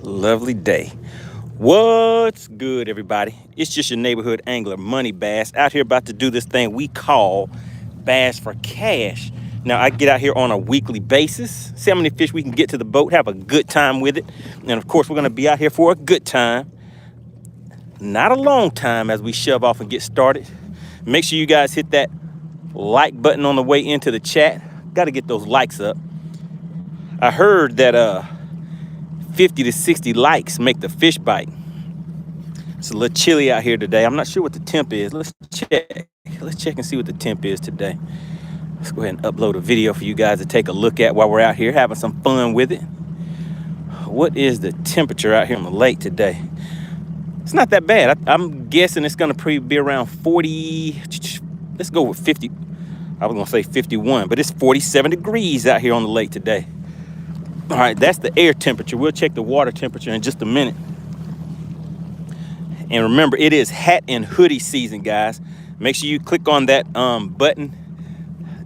Lovely day. What's good, everybody? It's just your neighborhood angler, MoneyBass, out here about to do this thing we call Bass for Cash. Now, I get out here on a weekly basis, see how many fish we can get to the boat, have a good time with it. And of course, we're gonna be out here for a good time, not a long time as we shove off and get started. Make sure you guys hit that like button on the way into the chat. Gotta get those likes up. I heard that 50 to 60 likes make the fish bite. It's a little chilly out here today. I'm not sure what the temp is. Let's check and see what the temp is today. Let's go ahead and upload a video for you guys to take a look at while we're out here having some fun with it. What is the temperature out here on the lake today? It's not that bad. I'm guessing it's gonna be around 40. Let's go with 50. I was gonna say 51, but it's 47 degrees out here on the lake today. All right, that's the air temperature. We'll check the water temperature in just a minute. And remember, it is hat and hoodie season, guys. Make sure you click on that button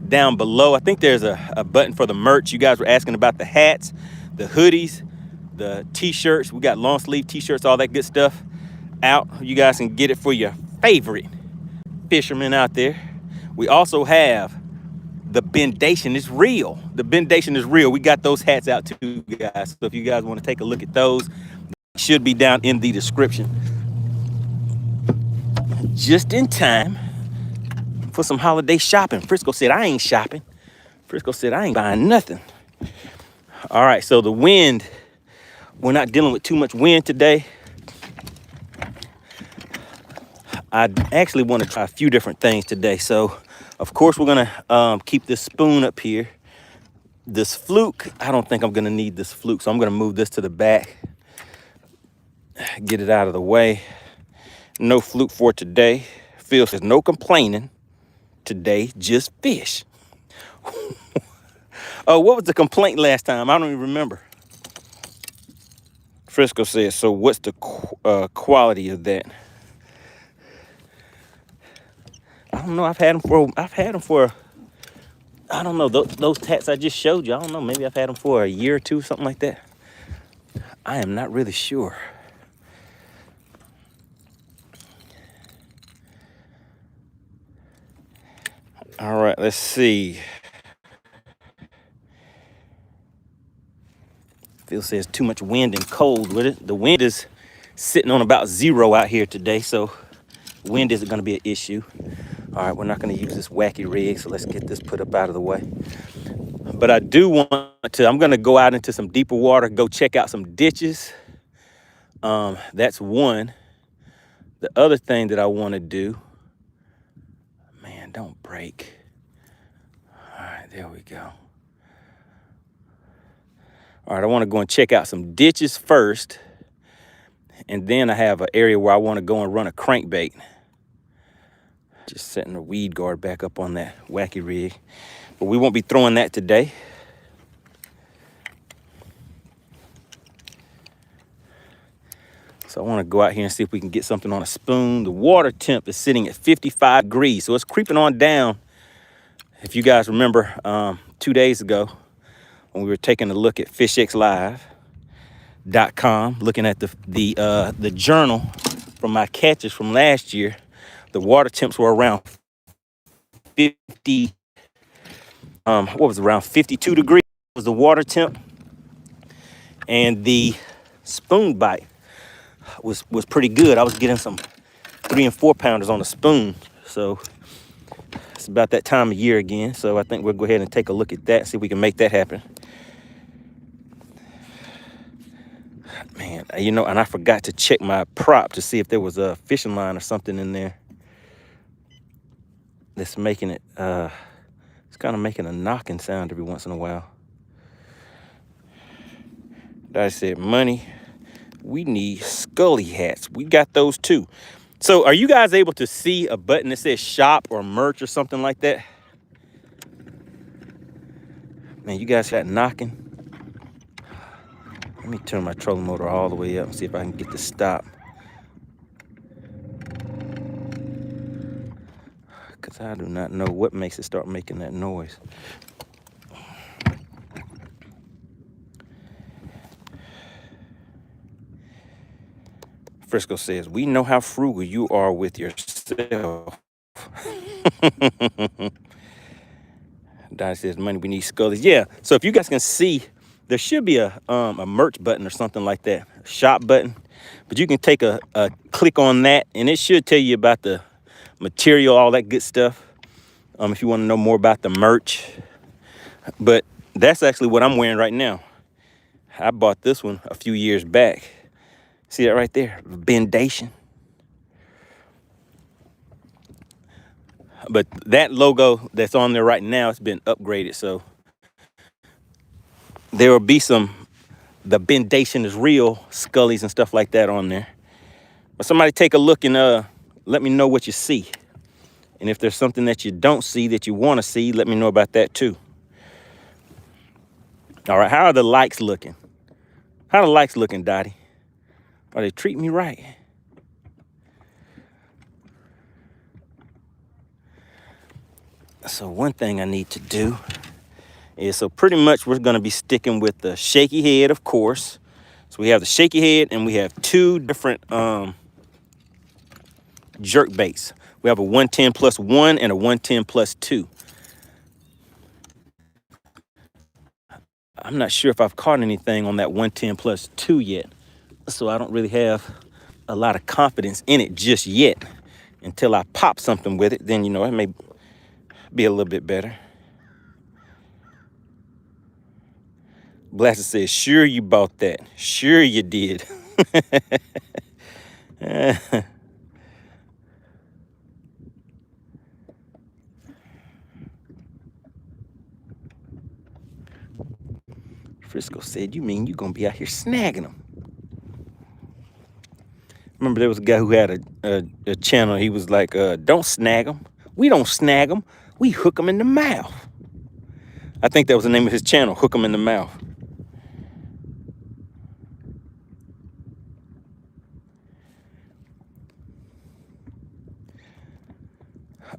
down below. I think there's a button for the merch. You guys were asking about the hats, the hoodies, the t-shirts. We got long sleeve t-shirts, all that good stuff out. You guys can get it for your favorite fishermen out there. We also have the bendation is real. The bendation is real. We got those hats out too, guys. So if you guys want to take a look at those, should be down in the description. Just in time for some holiday shopping. Frisco said, I ain't shopping. Frisco said, I ain't buying nothing. All right, so the wind, we're not dealing with too much wind today. I actually want to try a few different things today. So, of course, we're gonna keep this spoon up here. This fluke, I don't think I'm gonna need this fluke, so I'm gonna move this to the back, get it out of the way. No fluke for today. Phil says no complaining today, just fish. Oh, what was the complaint last time? I don't even remember. Frisco says, so what's the quality of that? I don't know. I've had them for, I don't know, those tats I just showed you. I don't know. Maybe I've had them for a year or two, something like that. I am not really sure. All right, let's see. Phil says too much wind and cold with it. The wind is sitting on about 0 out here today, so wind isn't going to be an issue. All right, we're not going to use this wacky rig, so let's get this put up out of the way. But I do want to, I'm going to go out into some deeper water, go check out some ditches. That's one. The other thing that I want to do, man, don't break. All right, there we go. All right, I want to go and check out some ditches first. And then I have an area where I want to go and run a crankbait. Just setting the weed guard back up on that wacky rig. But we won't be throwing that today. So I want to go out here and see if we can get something on a spoon. The water temp is sitting at 55 degrees. So it's creeping on down. If you guys remember 2 days ago when we were taking a look at FishXLive.com, looking at the journal from my catches from last year, the water temps were around 50, around 52 degrees was the water temp. And the spoon bite was pretty good. I was getting some 3 and 4 pounders on the spoon. So it's about that time of year again. So I think we'll go ahead and take a look at that, see if we can make that happen. Man, you know, and I forgot to check my prop to see if there was a fishing line or something in there that's making it, it's kind of making a knocking sound every once in a while. I said, money, we need scully hats. We got those too. So are you guys able to see a button that says shop or merch or something like that? Man, you guys got knocking. Let me turn my trolling motor all the way up and see if I can get to stop. Because I do not know what makes it start making that noise. Frisco says, we know how frugal you are with yourself. Donnie says, money, we need scullies. Yeah, so if you guys can see, there should be a merch button or something like that, a shop button. But you can take a click on that, and it should tell you about the material, all that good stuff. If you want to know more about the merch. But that's actually what I'm wearing right now. I bought this one a few years back. See that right there? Bendation. But that logo that's on there right now, it's been upgraded. So there will be the Bendation is real scullies and stuff like that on there. But somebody take a look and let me know what you see. And if there's something that you don't see that you want to see, let me know about that too. All right, how are the likes looking? How are the likes looking, Dottie? Are they treating me right? So one thing I need to do is, so pretty much we're going to be sticking with the shaky head, of course. So we have the shaky head and we have two different jerk baits. We have a 110 plus 1 and a 110 plus 2. I'm not sure if I've caught anything on that 110 plus 2 yet. So I don't really have a lot of confidence in it just yet. Until I pop something with it, then, you know, it may be a little bit better. Blaster says, sure you bought that. Sure you did. Frisco said, you mean you're going to be out here snagging them? Remember there was a guy who had a channel. He was like, don't snag them. We don't snag them. We hook them in the mouth. I think that was the name of his channel, Hook 'em in the Mouth.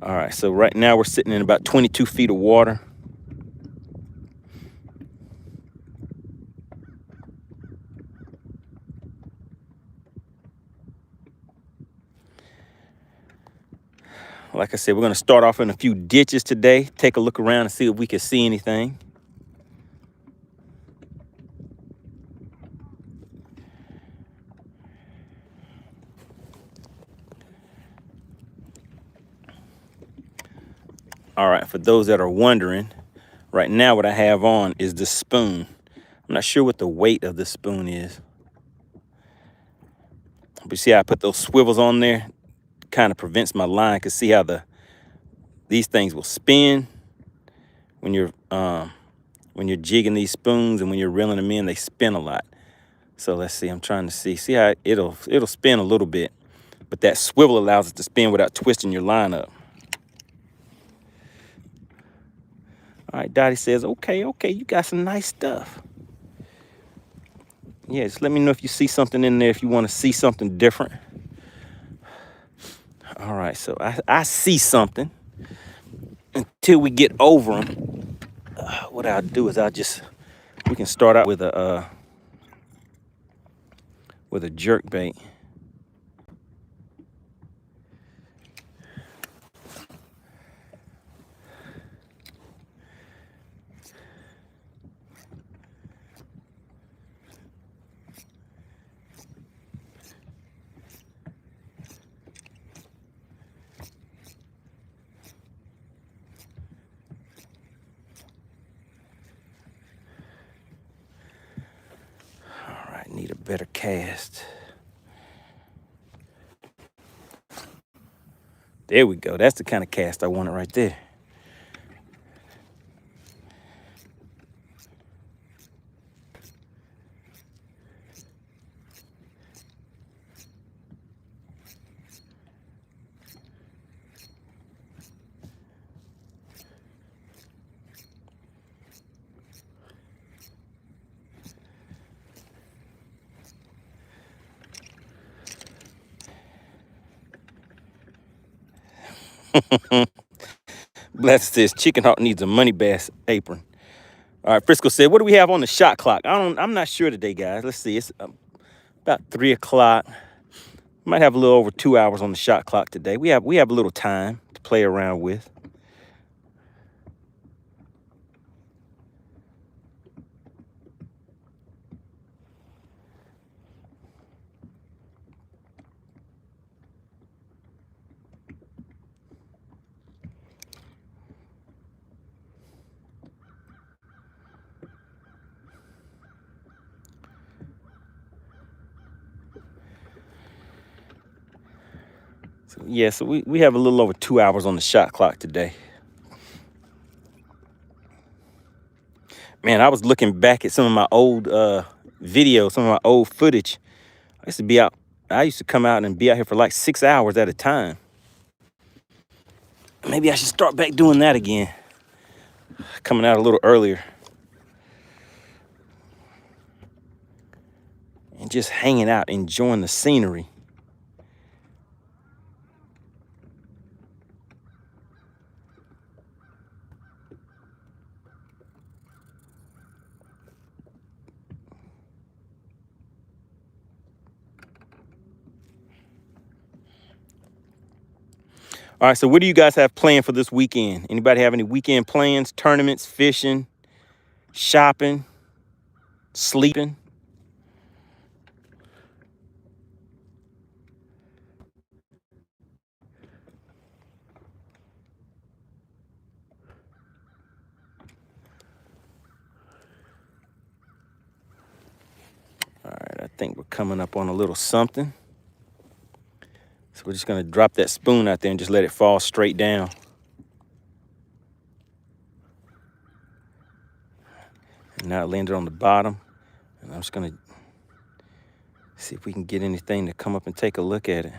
All right, so right now we're sitting in about 22 feet of water. Like I said, we're going to start off in a few ditches today. Take a look around and see if we can see anything. All right, for those that are wondering, right now what I have on is the spoon. I'm not sure what the weight of the spoon is. But you see how I put those swivels on there? Kind of prevents my line. Cause see how these things will spin when you're jigging these spoons, and when you're reeling them in, they spin a lot. So let's see, I'm trying to see how it'll spin a little bit, but that swivel allows it to spin without twisting your line up. All right, Dottie says, okay, you got some nice stuff. Yeah, just let me know if you see something in there, if you want to see something different. All right, so I see something. Until we get over them, what I'll do is we can start out with a jerk bait. Need a better cast. There we go. That's the kind of cast I wanted right there. Blessed says Chicken Hawk needs a MoneyBass apron. All right, Frisco said, what do we have on the shot clock? I'm not sure today, guys. Let's see. It's about 3 o'clock. Might have a little over 2 hours on the shot clock today. We have a little time to play around with. So we have a little over 2 hours on the shot clock today. Man, I was looking back at some of my old videos, some of my old footage. I used to come out and be out here for like 6 hours at a time. Maybe I should start back doing that again. Coming out a little earlier. And just hanging out, enjoying the scenery. All right, so what do you guys have planned for this weekend? Anybody have any weekend plans, tournaments, fishing, shopping, sleeping? All right, I think we're coming up on a little something. So we're just gonna drop that spoon out there and just let it fall straight down. And now it landed on the bottom. And I'm just gonna see if we can get anything to come up and take a look at it.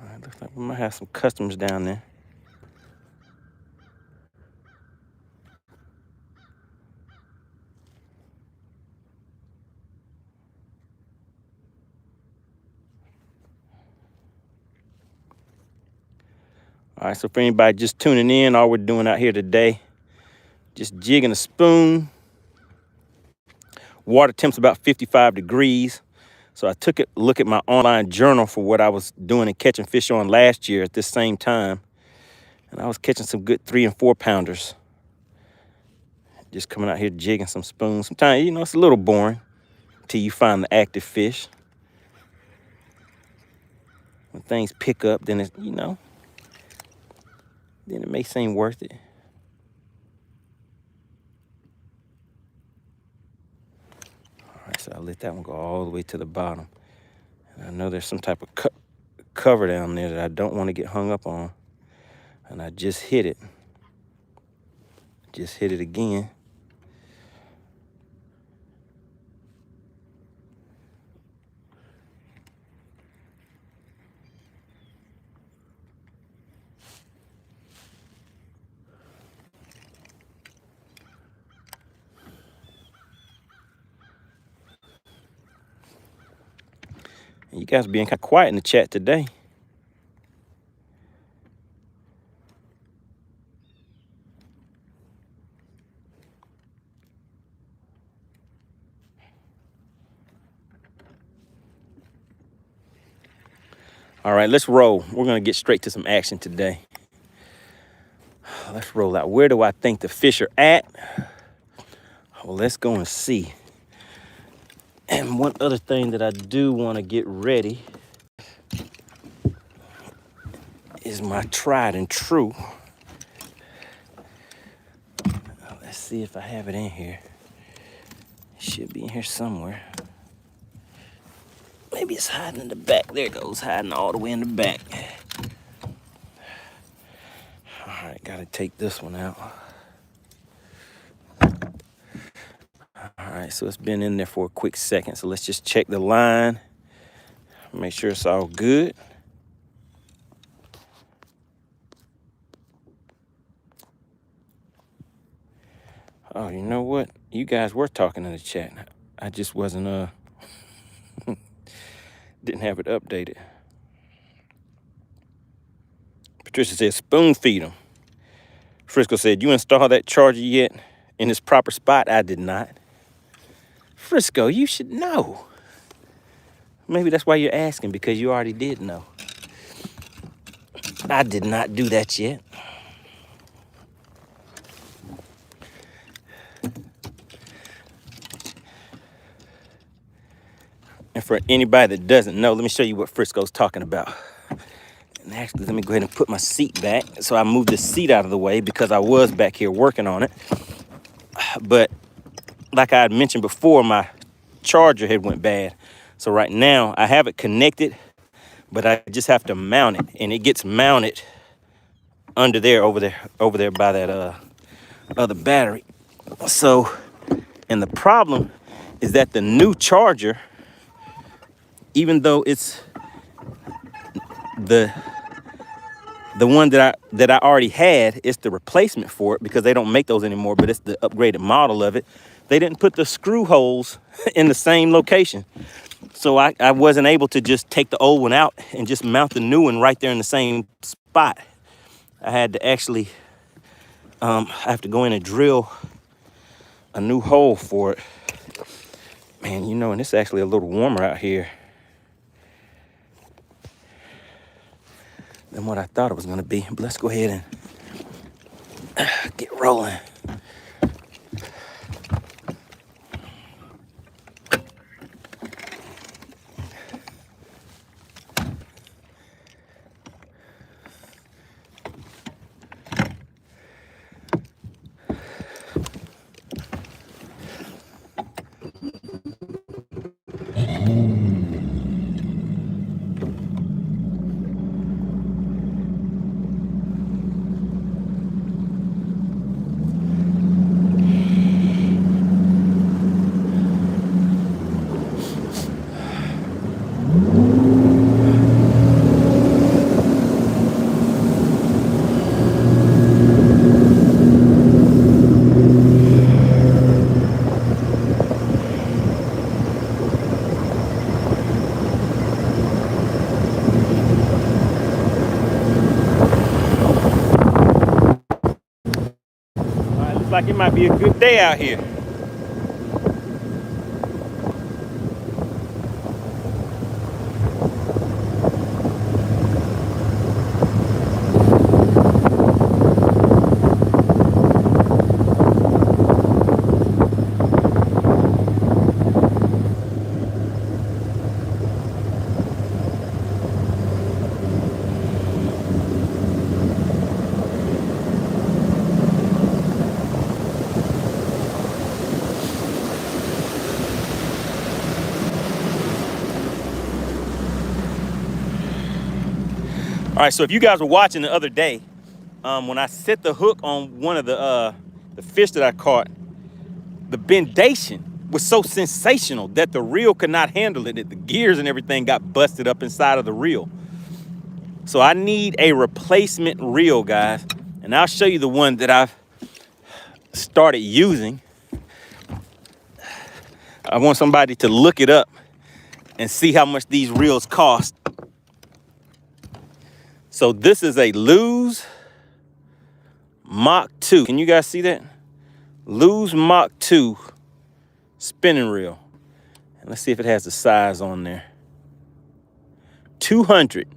All right, looks like we might have some customers down there. All right, so for anybody just tuning in, all we're doing out here today, just jigging a spoon. Water temp's about 55 degrees. So I took a look at my online journal for what I was doing and catching fish on last year at this same time. And I was catching some good 3 and 4 pounders. Just coming out here jigging some spoons. Sometimes, it's a little boring until you find the active fish. When things pick up, then then it may seem worth it. All right, so I let that one go all the way to the bottom. And I know there's some type of cover down there that I don't want to get hung up on. And I just hit it. Just hit it again. And you guys are being kind of quiet in the chat today. All right, let's roll. We're going to get straight to some action today. Let's roll out. Where do I think the fish are at? Well, let's go and see. And one other thing that I do want to get ready is my tried and true. Let's see if I have it in here. It should be in here somewhere. Maybe it's hiding in the back. There it goes, hiding all the way in the back. All right, gotta take this one out. All right, right, so it's been in there for a quick second. So let's just check the line. Make sure it's all good. Oh, you know what? You guys were talking in the chat. I just wasn't, didn't have it updated. Patricia said, spoon feed him. Frisco said, you installed that charger yet in its proper spot? I did not. Frisco, you should know. Maybe that's why you're asking, because you already did know. I did not do that yet. And for anybody that doesn't know, let me show you what Frisco's talking about. And actually, let me go ahead and put my seat back. So I moved the seat out of the way because I was back here working on it. But like I had mentioned before, my charger had went bad. So right now I have it connected, but I just have to mount it, and it gets mounted under there, over there by that other battery. So, and the problem is that the new charger, even though it's the one that I already had, it's the replacement for it, because they don't make those anymore, but it's the upgraded model of it. They didn't put the screw holes in the same location. So I wasn't able to just take the old one out and just mount the new one right there in the same spot. I had to actually, I have to go in and drill a new hole for it. Man, you know, and it's actually a little warmer out here than what I thought it was gonna be. But let's go ahead and get rolling. Like it might be a good day out here. All right, so if you guys were watching the other day, when I set the hook on one of the fish that I caught, the bendation was so sensational that the reel could not handle it. The gears and everything got busted up inside of the reel. So I need a replacement reel, guys. And I'll show you the one that I've started using. I want somebody to look it up and see how much these reels cost. So this is a Lew's Mach 2. Can you guys see that? Lew's Mach 2 spinning reel. And let's see if it has the size on there. 200.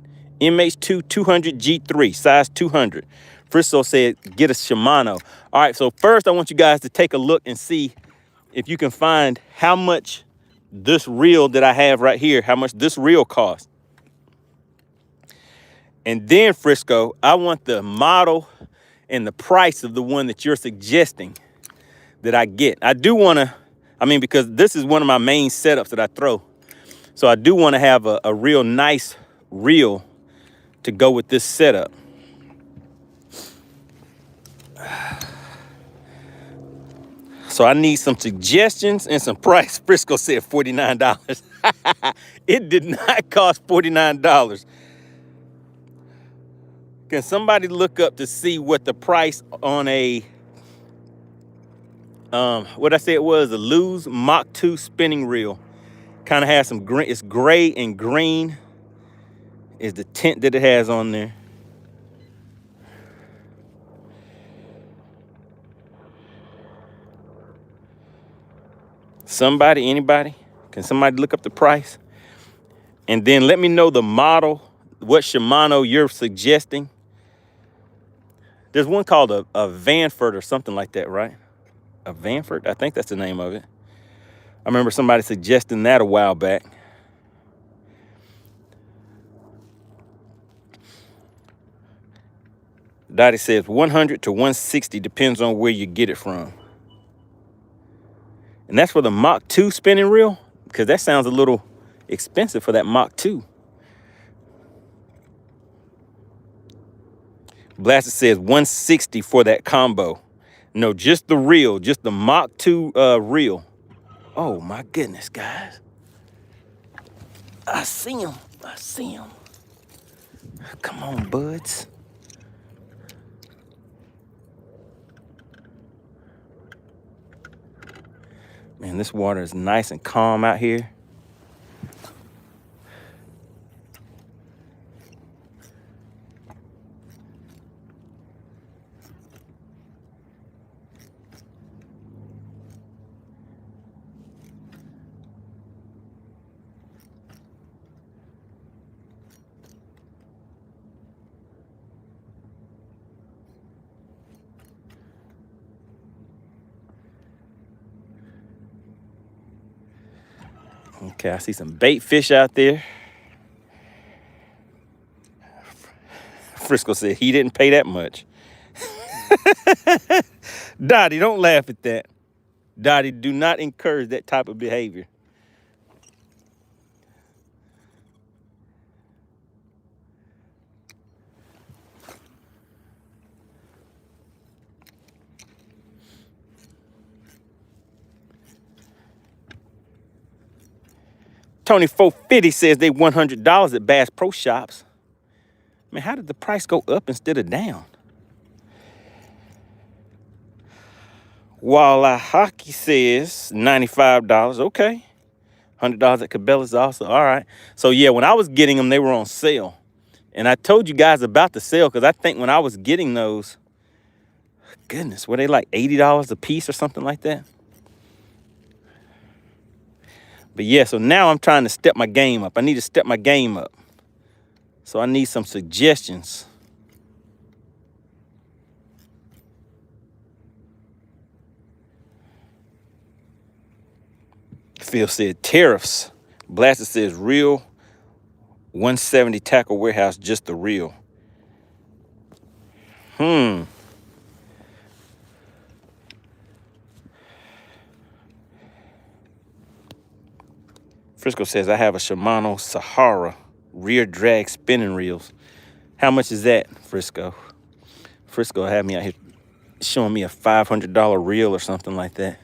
MH2 200 G3, size 200. Frisco said, get a Shimano. All right, so first I want you guys to take a look and see if you can find how much this reel that I have right here, how much this reel costs. And then, Frisco, I want the model and the price of the one that you're suggesting that I get. I do want to, because this is one of my main setups that I throw. So I do want to have a real nice reel to go with this setup. So I need some suggestions and some price. Frisco said $49. It did not cost $49. Can somebody look up to see what the price on a, what I say it was, a Lose Mach 2 spinning reel? Kind of has some green, it's gray and green is the tint that it has on there. Somebody, anybody? Can somebody look up the price? And then let me know the model, what Shimano you're suggesting. There's one called a Vanford or something like that, right? A Vanford, I think that's the name of it. I remember somebody suggesting that a while back. Dottie says 100 to 160, depends on where you get it from. And that's for the Mach 2 spinning reel? Because that sounds a little expensive for that Mach 2. Blaster says 160 for that combo. No, just the reel, just the Mach 2 reel. Oh my goodness, guys. I see him. I see him. Come on, buds. Man, this water is nice and calm out here. Okay, I see some bait fish out there. Frisco said he didn't pay that much. Dottie, don't laugh at that. Dottie, do not encourage that type of behavior. Tony 450 says they $100 at Bass Pro Shops. Man, how did the price go up instead of down? Walleye Hockey says $95. Okay. $100 at Cabela's also. All right. So, yeah, when I was getting them, they were on sale. And I told you guys about the sale because I think when I was getting those, goodness, were they like $80 a piece or something like that? But yeah, so now I'm trying to step my game up. I need to step my game up. So I need some suggestions. Phil said tariffs. Blaster says real 170 tackle warehouse, just the real. Frisco says, I have a Shimano Sahara rear drag spinning reels. How much is that, Frisco? Frisco had me out here showing me a $500 reel or something like that.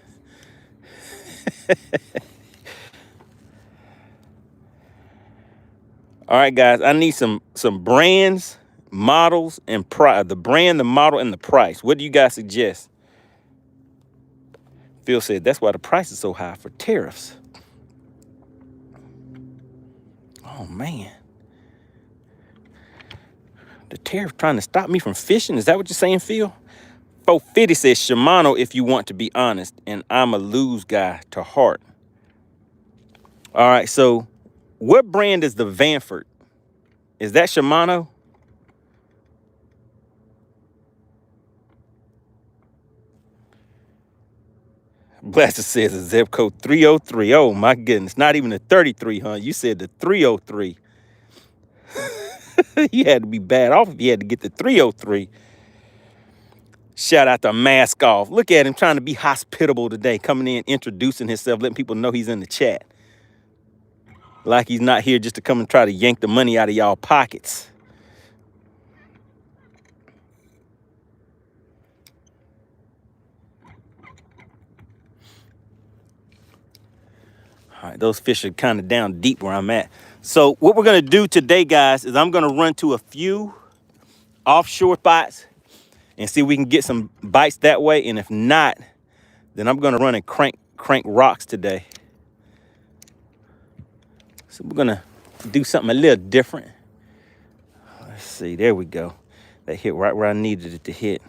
All right, guys, I need some brands, models, and price. The brand, the model, and the price. What do you guys suggest? Phil said, that's why the price is so high for tariffs. Oh, man. The tariff trying to stop me from fishing? Is that what you're saying, Phil? 450 says Shimano, if you want to be honest, and I'm a Lose guy to heart. All right, so what brand is the Vanford? Is that Shimano? Blaster says a zip code 303. Oh, my goodness. Not even a 33, huh? You said the 303. You had to be bad off if you had to get the 303. Shout out to Mask Off. Look at him trying to be hospitable today, coming in, introducing himself, letting people know he's in the chat. Like he's not here just to come and try to yank the money out of y'all pockets. right, those fish are kind of down deep where I'm at. So what we're gonna do today, guys, is I'm gonna run to a few offshore spots and see if we can get some bites that way. And if not, then I'm gonna run and crank rocks today. So we're gonna do something a little different. Let's see, there we go. That hit right where I needed it to hit.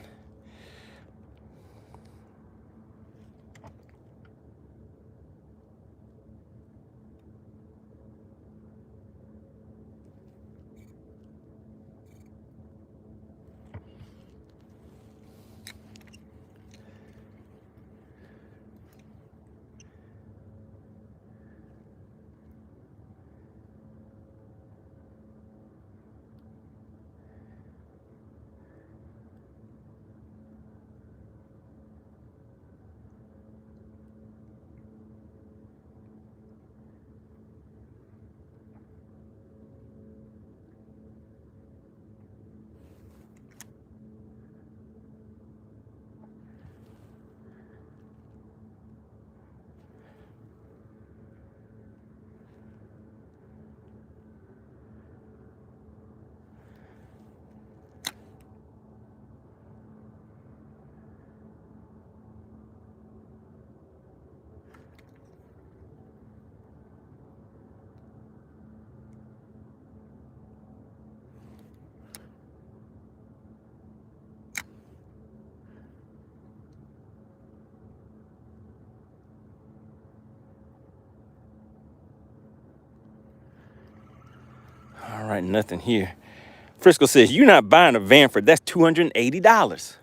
All right, nothing here. Frisco says, you're not buying a Vanford. That's $280.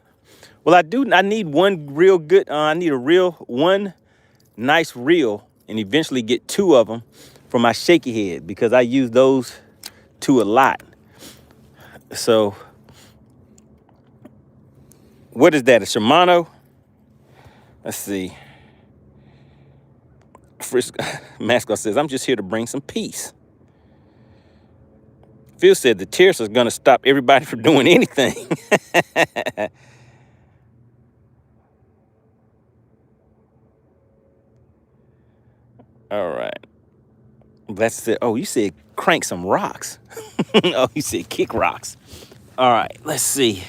Well, I need one real good, I need one nice reel, and eventually get two of them for my shaky head, because I use those two a lot. So, what is that, a Shimano? Let's see. Frisco, Mascot says, I'm just here to bring some peace. Phil said the tariffs is going to stop everybody from doing anything. All right. That's it. Oh, you said crank some rocks. Oh, you said kick rocks. All right, let's see.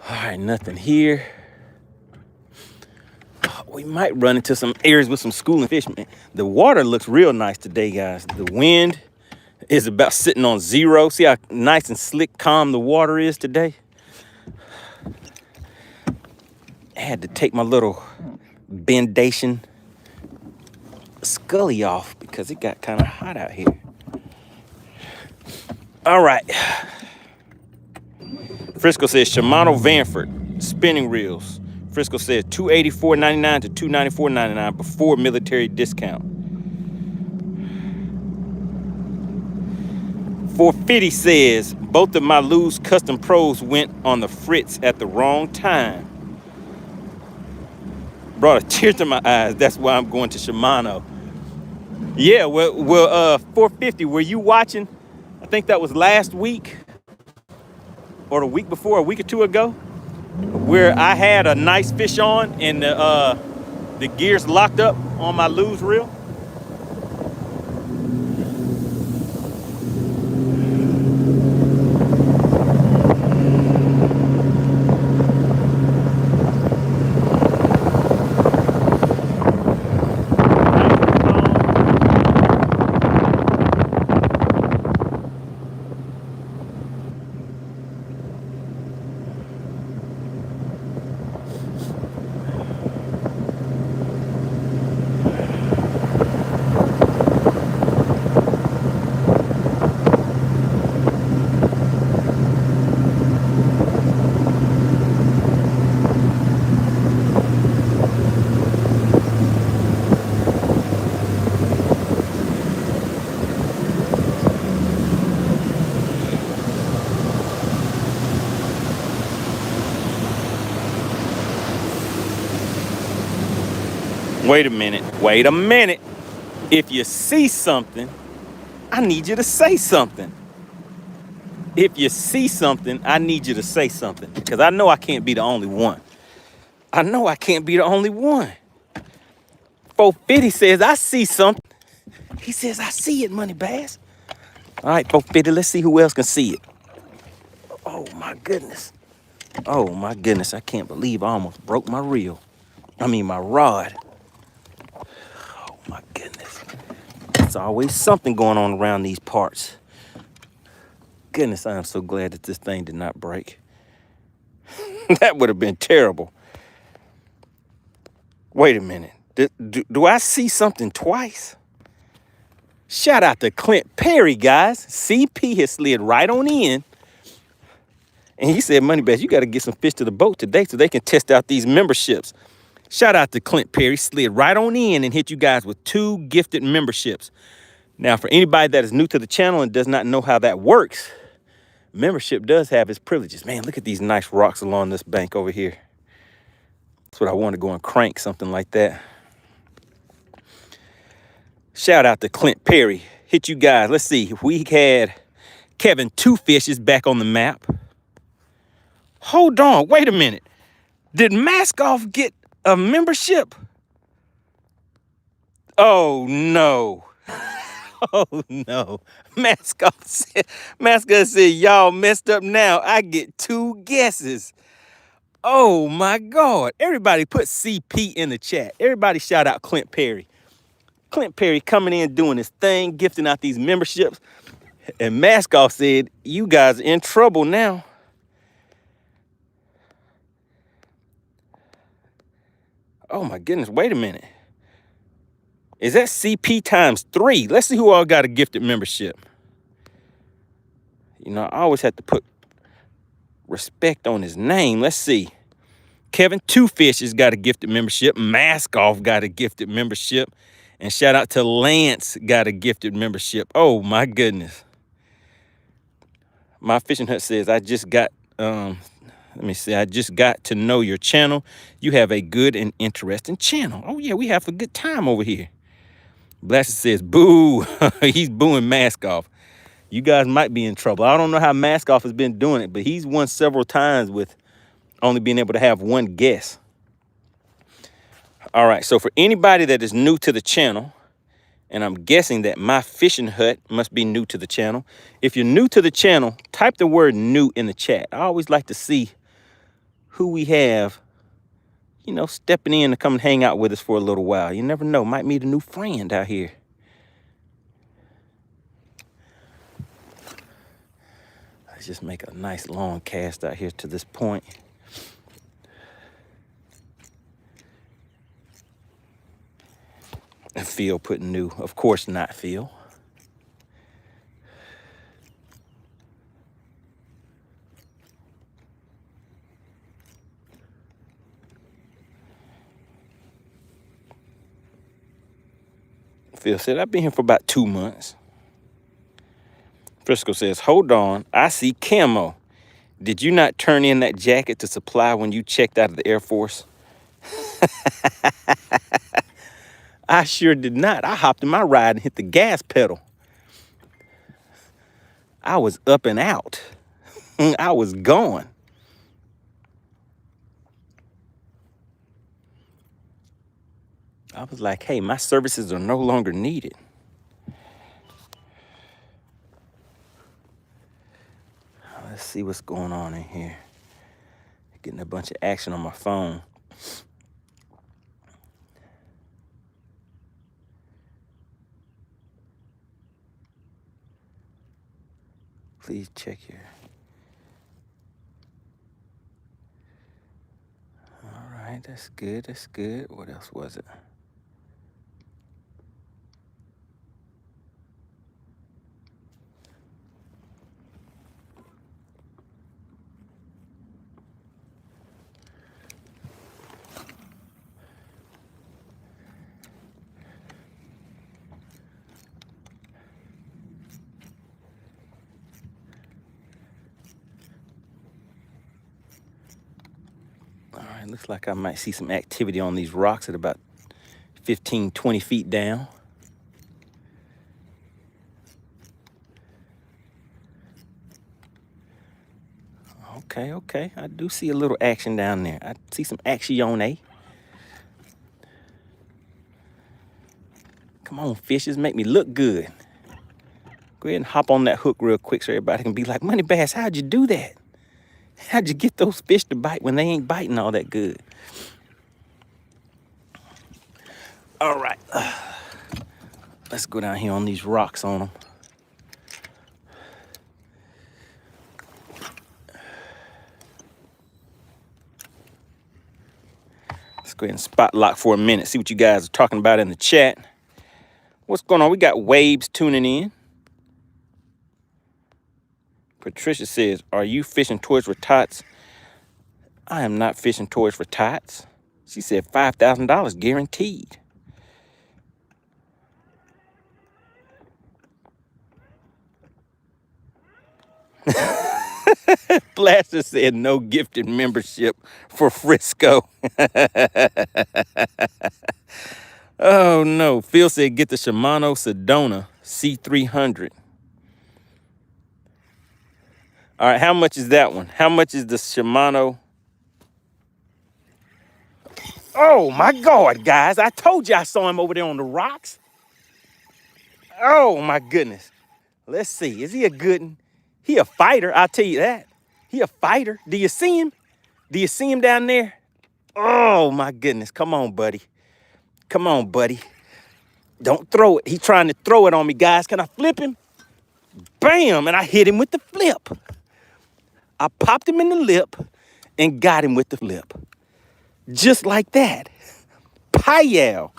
All right, nothing here. We might run into some areas with some schooling fishermen. The water looks real nice today, guys. The wind is about sitting on 0. See how nice and slick, calm the water is today? I had to take my little Bendation Scully off because it got kind of hot out here. All right. Frisco says Shimano Vanford spinning reels. Frisco says $284.99 to $294.99 before military discount. 450 says both of my Lose Custom Pros went on the fritz at the wrong time. Brought a tear to my eyes. That's why I'm going to Shimano. Yeah, well, 450, were you watching? I think that was last week or the week before, a week or two ago, where I had a nice fish on and the gears locked up on my Lose reel. Wait a minute. If you see something, I need you to say something. If you see something, I need you to say something, because I know I can't be the only one. I know I can't be the only one. 450 says, I see something. He says, I see it, MoneyBass. All right, 450, let's see who else can see it. Oh, my goodness. Oh, my goodness. I can't believe I almost broke my reel. I mean, my rod. Oh, my goodness. There's always something going on around these parts. Goodness, I am so glad that this thing did not break. That would have been terrible. Wait a minute. Do I see something twice? Shout out to Clint Perry, guys. CP has slid right on in. And he said, MoneyBass, you got to get some fish to the boat today so they can test out these memberships. Shout out to Clint Perry. Slid right on in and hit you guys with 2 gifted memberships. Now, for anybody that is new to the channel and does not know how that works, membership does have its privileges. Man, look at these nice rocks along this bank over here. That's what I want to go and crank, something like that. Shout out to Clint Perry. Hit you guys. Let's see. We had Kevin 2 Fishes back on the map. Hold on. Wait a minute. Did Maskoff get a membership? Oh, no. Oh, no. Maskoff said, y'all messed up now. I get 2 guesses. Oh, my God. Everybody put CP in the chat. Everybody shout out Clint Perry. Clint Perry coming in, doing his thing, gifting out these memberships. And Maskoff said, you guys are in trouble now. Oh, my goodness. Wait a minute. Is that CP times 3? Let's see who all got a gifted membership. You know, I always have to put respect on his name. Let's see. Kevin 2 Fishes got a gifted membership. Maskoff got a gifted membership. And shout out to Lance got a gifted membership. Oh, my goodness. My Fishing Hut says, I just got to know your channel. You have a good and interesting channel. Oh, yeah, we have a good time over here. Blaster says, boo. He's booing Maskoff. You guys might be in trouble. I don't know how Maskoff has been doing it, but he's won several times with only being able to have 1 guess. All right, so for anybody that is new to the channel, and I'm guessing that My Fishing Hut must be new to the channel. If you're new to the channel, type the word new in the chat. I always like to see who we have, you know, stepping in to come and hang out with us for a little while. You never know, might meet a new friend out here. Let's just make a nice long cast out here to this point. And Phil put new. Of course not, Phil. Phil said, I've been here for about 2 months. Frisco says, hold on, I see camo. Did you not turn in that jacket to supply when you checked out of the Air Force? I sure did not. I hopped in my ride and hit the gas pedal. I was up and out. I was gone. I was like, hey, my services are no longer needed. Let's see what's going on in here. Getting a bunch of action on my phone. Please check your... All right, that's good, that's good. What else was it? All right, looks like I might see some activity on these rocks at about 15, 20 feet down. Okay, okay. I do see a little action down there. I see some action. Come on, fishes, make me look good. Go ahead and hop on that hook real quick so everybody can be like, Money Bass, how'd you do that? How'd you get those fish to bite when they ain't biting all that good? All right. Let's go down here on these rocks on them. Let's go ahead and spot lock for a minute. See what you guys are talking about in the chat. What's going on? We got Waves tuning in. Patricia says, are you fishing toys for tots? I am not fishing toys for tots. She said $5,000 guaranteed. Blaster said no gifted membership for Frisco. Oh no. Phil said get the Shimano Sedona C300. All right, how much is that one? How much is the Shimano? Oh my God, guys. I told you I saw him over there on the rocks. Oh my goodness. Let's see. Is he a good one? He a fighter, I'll tell you that. He a fighter. Do you see him? Do you see him down there? Oh my goodness. Come on, buddy. Come on, buddy. Don't throw it. He's trying to throw it on me, guys. Can I flip him? Bam! And I hit him with the flip. I popped him in the lip and got him with the flip. Just like that. Payal.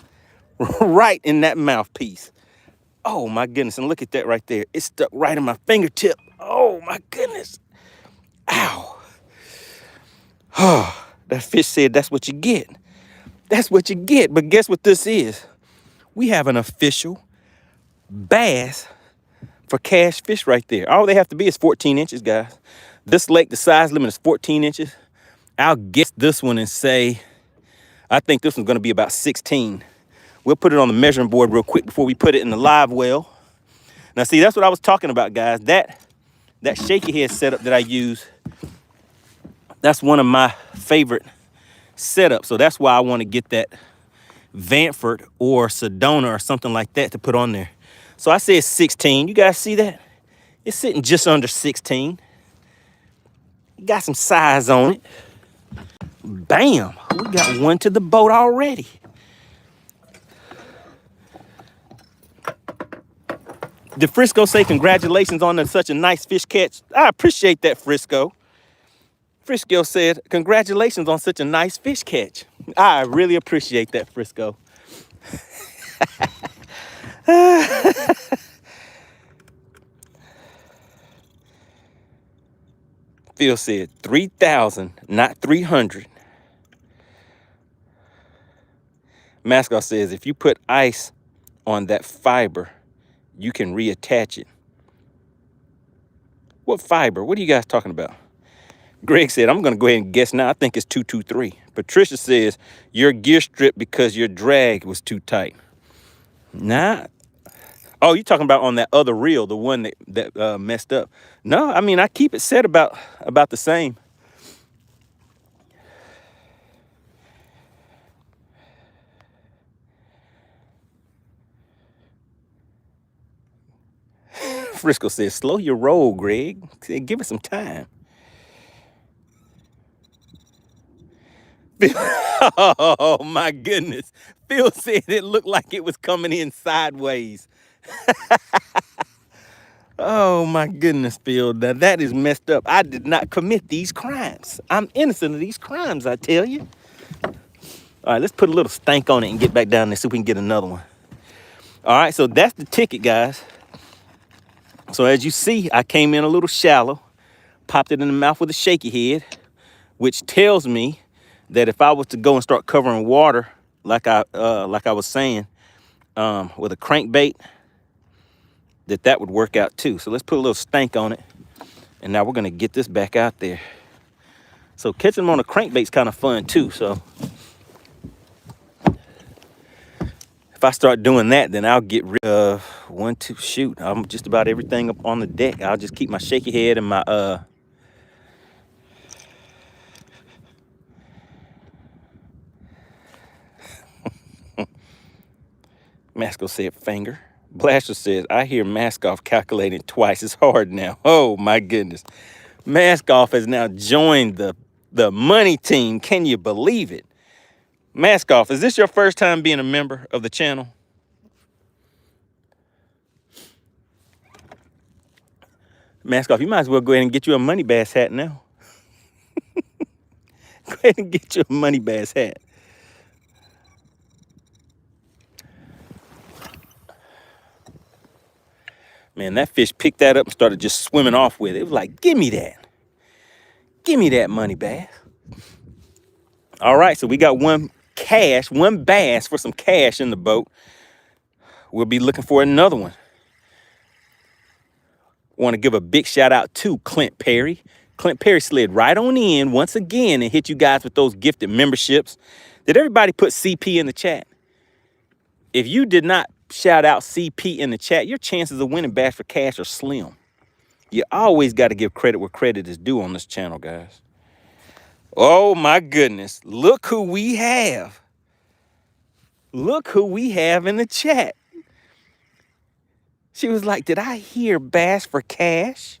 Right in that mouthpiece. Oh my goodness. And look at that right there. It stuck right in my fingertip. Oh my goodness. Ow. Oh, that fish said that's what you get. That's what you get. But guess what this is? We have an official bass for cash fish right there. All they have to be is 14 inches, guys. This lake, the size limit is 14 inches. I'll guess this one and say, I think this one's gonna be about 16. We'll put it on the measuring board real quick before we put it in the live well. Now see, that's what I was talking about, guys. That shaky head setup that I use, that's one of my favorite setups. So that's why I want to get that Vanford or Sedona or something like that to put on there. So I said 16. You guys see that? It's sitting just under 16. Got some size on it. Bam! We got one to the boat already. Did Frisco say congratulations on such a nice fish catch? I appreciate that, Frisco. Frisco said, congratulations on such a nice fish catch. I really appreciate that, Frisco. Phil said 3,000, not 300. Mascot says, if you put ice on that fiber, you can reattach it. What fiber? What are you guys talking about? Greg said, I'm going to go ahead and guess now. I think it's 223. Patricia says, your gear stripped because your drag was too tight. Nah. Oh, you're talking about on that other reel, the one that messed up. No, I mean, I keep it set about the same. Frisco says, slow your roll, Greg. Give it some time. Oh, my goodness. Phil said it looked like it was coming in sideways. Oh, my goodness, Phil. Now, that is messed up. I did not commit these crimes. I'm innocent of these crimes, I tell you. All right, let's put a little stank on it and get back down there so we can get another one. All right, so that's the ticket, guys. So as you see, I came in a little shallow, popped it in the mouth with a shaky head, which tells me that if I was to go and start covering water, like I was saying, with a crankbait, that would work out too. So let's put a little stank on it, and now we're gonna get this back out there. So catching them on a crankbait's kind of fun too. So if I start doing that, then I'll get rid of I'm just about everything up on the deck. I'll just keep my shaky head and my Masco said finger. Blaster says, I hear Maskoff calculating twice as hard now. Oh, my goodness. Maskoff has now joined the money team. Can you believe it? Maskoff, is this your first time being a member of the channel? Maskoff, you might as well go ahead and get you a MoneyBass hat now. Go ahead and get you a MoneyBass hat. Man, that fish picked that up and started just swimming off with it. It was like, give me that. Give me that MoneyBass. All right, so we got one bass for some cash in the boat. We'll be looking for another one. Want to give a big shout out to Clint Perry. Clint Perry slid right on in once again and hit you guys with those gifted memberships. Did everybody put CP in the chat? If you did not shout out CP in the chat, your chances of winning Bass for Cash are slim. You always got to give credit where credit is due on this channel, guys. Oh, my goodness. Look who we have. Look who we have in the chat. She was like, did I hear Bass for Cash?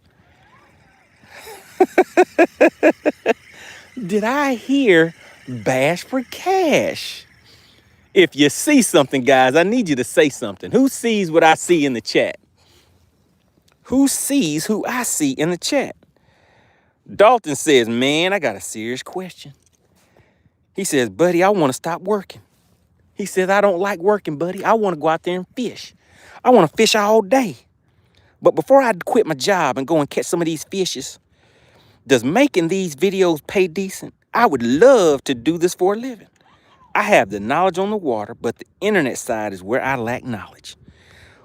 Did I hear Bass for Cash? If you see something, guys, I need you to say something. Who sees what I see in the chat? Who sees who I see in the chat? Dalton says, man, I got a serious question. He says, buddy, I want to stop working. He says, I don't like working, buddy. I want to go out there and fish. I want to fish all day. But before I quit my job and go and catch some of these fishes, does making these videos pay decent? I would love to do this for a living. I have the knowledge on the water, but the internet side is where I lack knowledge.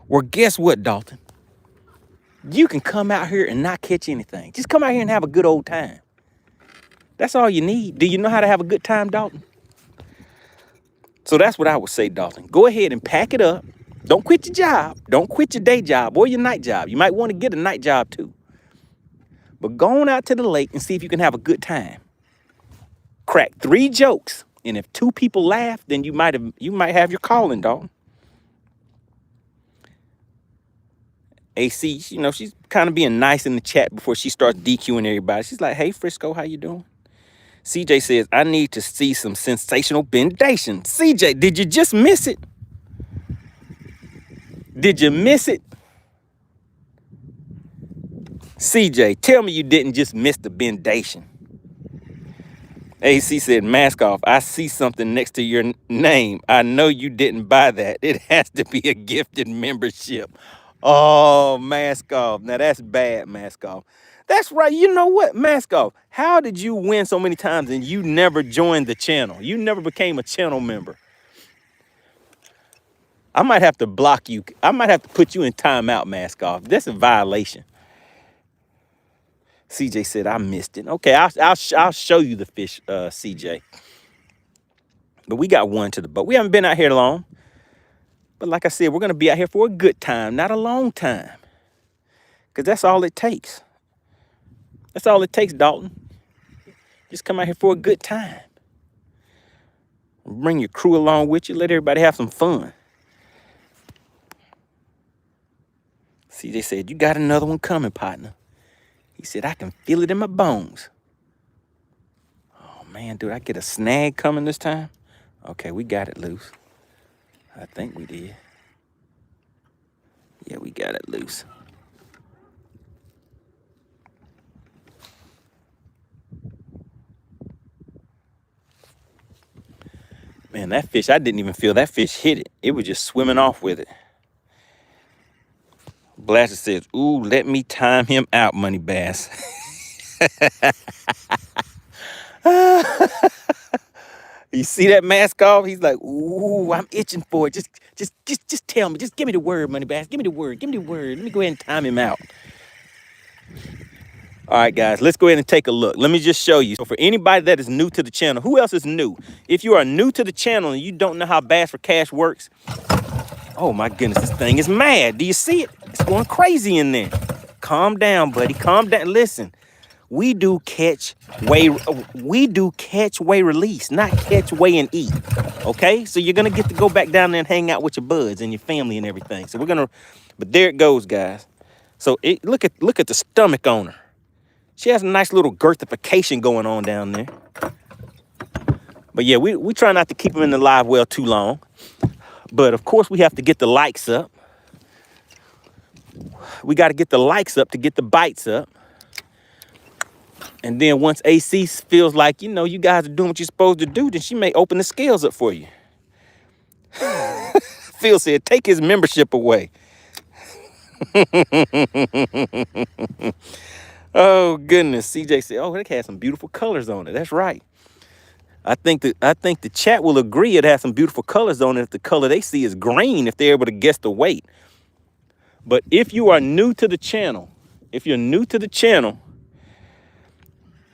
Well, guess what, Dalton? You can come out here and not catch anything. Just come out here and have a good old time. That's all you need. Do you know how to have a good time, Dalton? So that's what I would say, Dalton. Go ahead and pack it up. Don't quit your job. Don't quit your day job or your night job. You might want to get a night job too. But go on out to the lake and see if you can have a good time. Crack 3 jokes. And if 2 people laugh, then you might have your calling, Dalton. AC, you know, she's kind of being nice in the chat before she starts DQing everybody. She's like, hey, Frisco, how you doing? CJ says, I need to see some sensational bendation. CJ, did you just miss it? Did you miss it? CJ, tell me you didn't just miss the bendation. AC said, mask off. I see something next to your name. I know you didn't buy that. It has to be a gifted membership. Oh, mask off. Now that's bad, mask off. That's right. You know what, mask off? How did you win so many times and you never joined the channel? You never became a channel member. I might have to block you. I might have to put you in timeout, mask off. That's a violation. CJ said, I missed it. Okay, I'll show you the fish, CJ. But we got one to the boat. We haven't been out here long. But like I said, we're going to be out here for a good time, not a long time. Because that's all it takes. That's all it takes, Dalton. Just come out here for a good time. Bring your crew along with you. Let everybody have some fun. CJ said, you got another one coming, partner. He said, I can feel it in my bones. Oh, man, dude, I get a snag coming this time? Okay, we got it loose. I think we did. Yeah, we got it loose. Man, that fish, I didn't even feel that fish hit it. It was just swimming off with it. Blaster says, ooh, let me time him out, MoneyBass. You see that mask off? He's like, ooh, I'm itching for it. Just tell me. Just give me the word, MoneyBass. Give me the word. Give me the word. Let me go ahead and time him out. All right, guys, let's go ahead and take a look. Let me just show you. So for anybody that is new to the channel, who else is new? If you are new to the channel and you don't know how Bass for Cash works, oh my goodness, this thing is mad. Do you see it? It's going crazy in there. Calm down, buddy. Calm down. Listen, We do catch, weigh release, not catch, weigh, and eat. Okay? So you're gonna get to go back down there and hang out with your buds and your family and everything. So but there it goes, guys. So look at the stomach on her. She has a nice little girthification going on down there. But yeah, we try not to keep them in the live well too long. But of course we have to get the likes up. We got to get the likes up to get the bites up. And then once AC feels like, you guys are doing what you're supposed to do, then she may open the scales up for you. Phil said, take his membership away. Oh, goodness. CJ said, oh, it has some beautiful colors on it. That's right. I think the chat will agree it has some beautiful colors on it if the color they see is green, if they're able to guess the weight. But if you are new to the channel,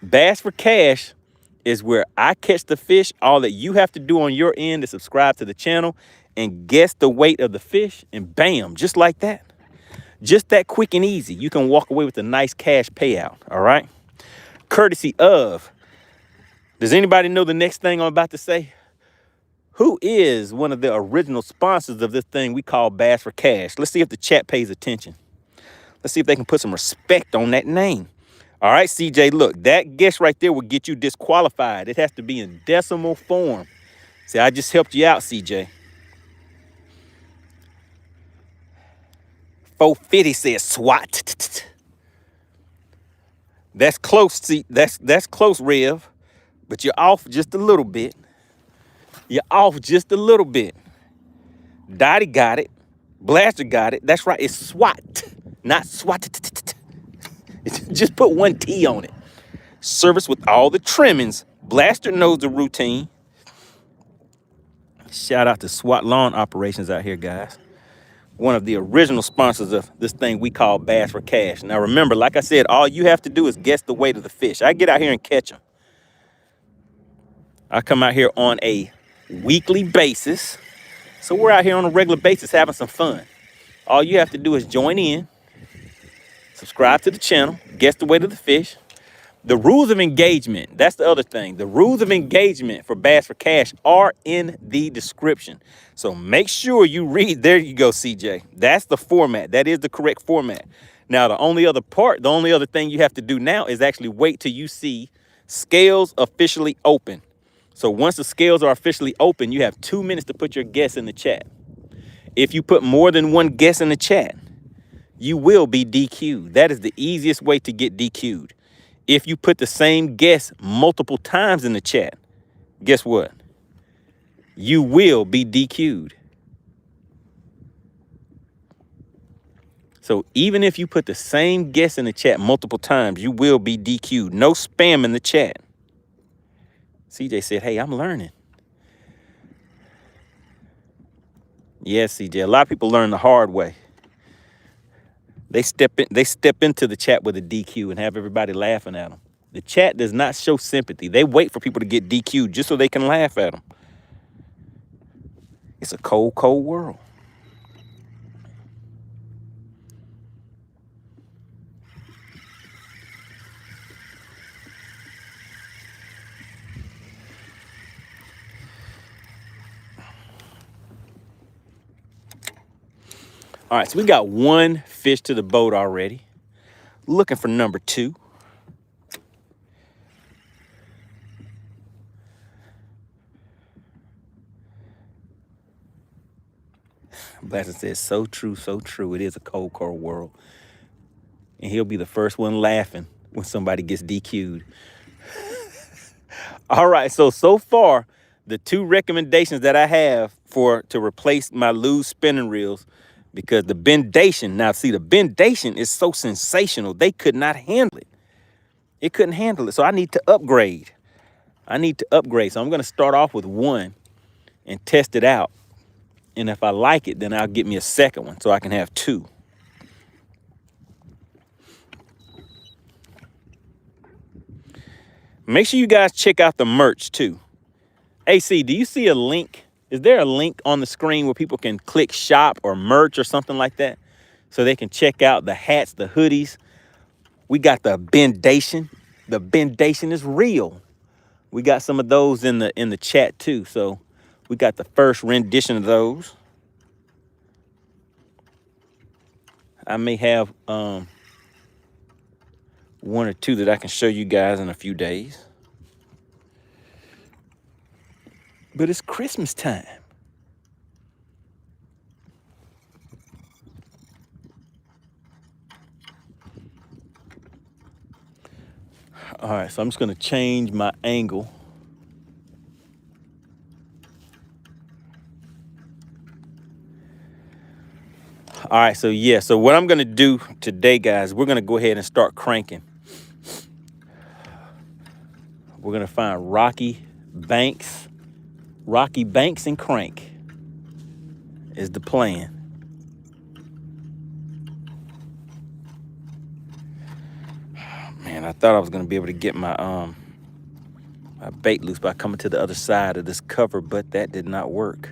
Bass for Cash is where I catch the fish. All that you have to do on your end is subscribe to the channel and guess the weight of the fish, and bam, just like that. Just that quick and easy. You can walk away with a nice cash payout, all right? Courtesy of, does anybody know the next thing I'm about to say? Who is one of the original sponsors of this thing we call Bass for Cash? Let's see if the chat pays attention. Let's see if they can put some respect on that name. All right, CJ, look, that guess right there will get you disqualified. It has to be in decimal form. See, I just helped you out, CJ. 450 says SWAT. That's close, see, that's close, Rev. But you're off just a little bit. You're off just a little bit. Dottie got it. Blaster got it. That's right, it's SWAT, not SWAT. Just put one T on it. Service with all the trimmings. Blaster knows the routine. Shout out to SWAT Lawn Operations out here, guys. One of the original sponsors of this thing we call Bass for Cash. Now remember, like I said, all you have to do is guess the weight of the fish. I get out here and catch them. I come out here on a weekly basis. So we're out here on a regular basis having some fun. All you have to do is join in, subscribe to the channel, guess the weight of the fish. The rules of engagement, that's the other thing. The rules of engagement for Bass for Cash are in the description. So make sure you read. There you go, CJ. That's the format. That is the correct format. Now, the only other thing you have to do now is actually wait till you see scales officially open. So once the scales are officially open, you have 2 minutes to put your guess in the chat. If you put more than one guess in the chat, you will be DQ'd. That is the easiest way to get DQ'd. If you put the same guess multiple times in the chat, guess what? You will be DQ'd. So even if you put the same guess in the chat multiple times, you will be DQ'd. No spam in the chat. CJ said, hey, I'm learning. Yes, CJ, a lot of people learn the hard way. They step into the chat with a DQ and have everybody laughing at them. The chat does not show sympathy. They wait for people to get DQ'd just so they can laugh at them. It's a cold, cold world. All right, so we got one fish to the boat already. Looking for number 2. Blaster says, so true, so true. It is a cold, cold world. And he'll be the first one laughing when somebody gets DQ'd. All right, so far, the 2 recommendations that I have to replace my loose spinning reels, because the bendation, now see, the bendation is so sensational, they could not handle it. It couldn't handle it, so I need to upgrade. So I'm going to start off with 1 and test it out. And if I like it, then I'll get me a second one so I can have 2. Make sure you guys check out the merch too. AC, do you see a link? Is there a link on the screen where people can click shop or merch or something like that so they can check out the hats, the hoodies? We got the bendation. The bendation is real. We got some of those in the chat too. So we got the first rendition of those. I may have one or two that I can show you guys in a few days. But it's Christmas time. All right, so I'm just gonna change my angle. All right, so yeah, so what I'm gonna do today, guys, we're gonna go ahead and start cranking. We're gonna find rocky banks and crank is the plan. Man, I thought I was gonna be able to get my my bait loose by coming to the other side of this cover, but that did not work.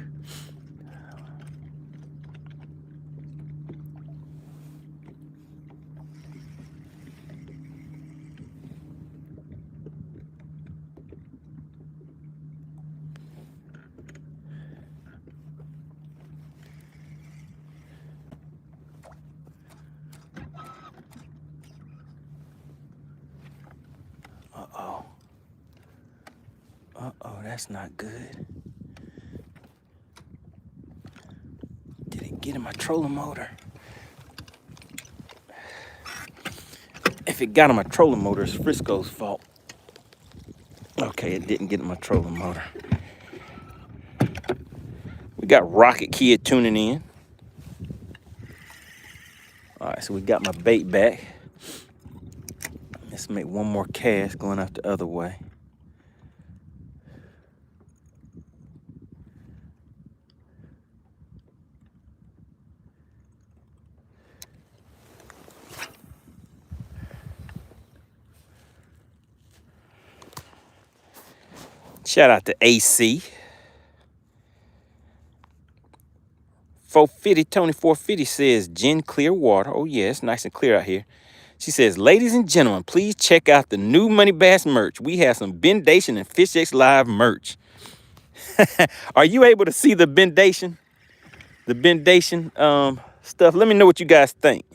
Uh-oh, that's not good. Did it get in my trolling motor? If it got in my trolling motor, it's Frisco's fault. Okay, it didn't get in my trolling motor. We got Rocket Kid tuning in. All right, so we got my bait back. Let's make one more cast going out the other way. Shout out to AC. 450, Tony 450 says, Jen Clearwater. Oh yeah, it's nice and clear out here. She says, ladies and gentlemen, please check out the new MoneyBass merch. We have some bendation and FishXLive merch. Are you able to see the bendation? The bendation stuff? Let me know what you guys think.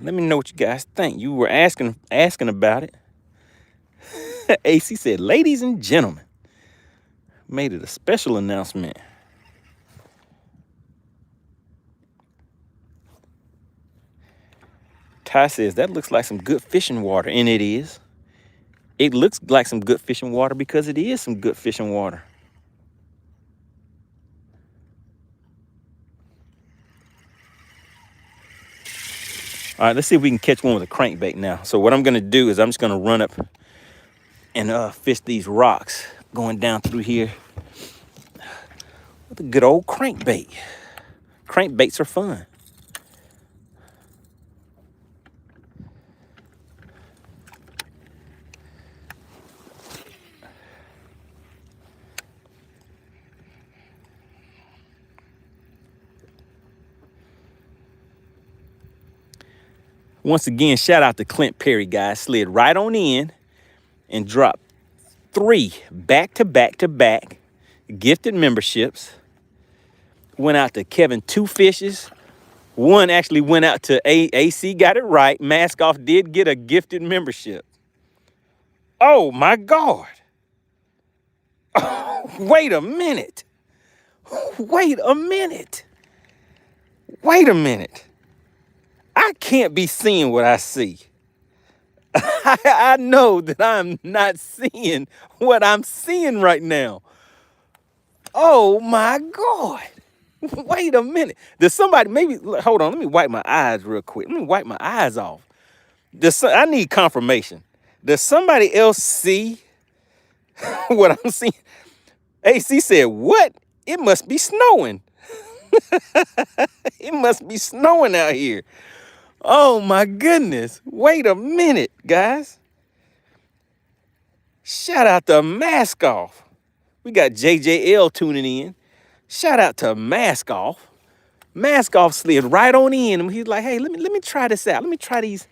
Let me know what you guys think. You were asking about it. AC said, ladies and gentlemen. Made it a special announcement. Ty says, that looks like some good fishing water. And it is. It looks like some good fishing water because it is some good fishing water. All right, let's see if we can catch one with a crankbait now. So what I'm going to do is I'm just going to run up and fish these rocks going down through here with a good old crankbait. Crankbaits are fun. Once again, shout out to Clint Perry, guys. Slid right on in and dropped 3 back-to-back gifted memberships. Went out to Kevin 2 fishes. One actually went out to AC, got it right. Mask Off did get a gifted membership. Oh, my God. Oh, wait a minute. Wait a minute. Wait a minute. I can't be seeing what I see. I know that I'm not seeing what I'm seeing right now. Oh my God. Wait a minute. Does somebody, maybe, hold on, let me wipe my eyes real quick. Let me wipe my eyes off. I need confirmation. Does somebody else see what I'm seeing? AC said, what? It must be snowing. It must be snowing out here. Oh my goodness. Wait a minute, guys. Shout out to Mask Off. We got JJL tuning in. Shout out to Mask Off. Mask Off slid right on in. He's like, hey, let me try this out. Let me try these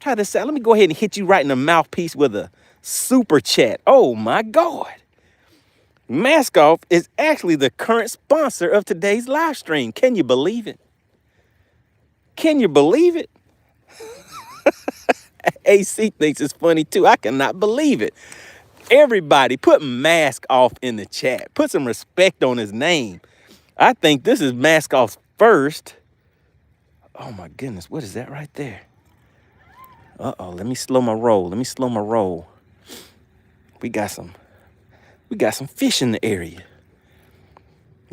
Try this out. Let me go ahead and hit you right in the mouthpiece with a super chat. Oh my God. Mask Off is actually the current sponsor of today's live stream. Can you believe it? Can you believe it? AC thinks it's funny too. I cannot believe it. Everybody put Mask Off in the chat. Put some respect on his name. I think this is Mask Off's first. Oh my goodness, what is that right there? Uh-oh, let me slow my roll. Let me slow my roll. We got some fish in the area.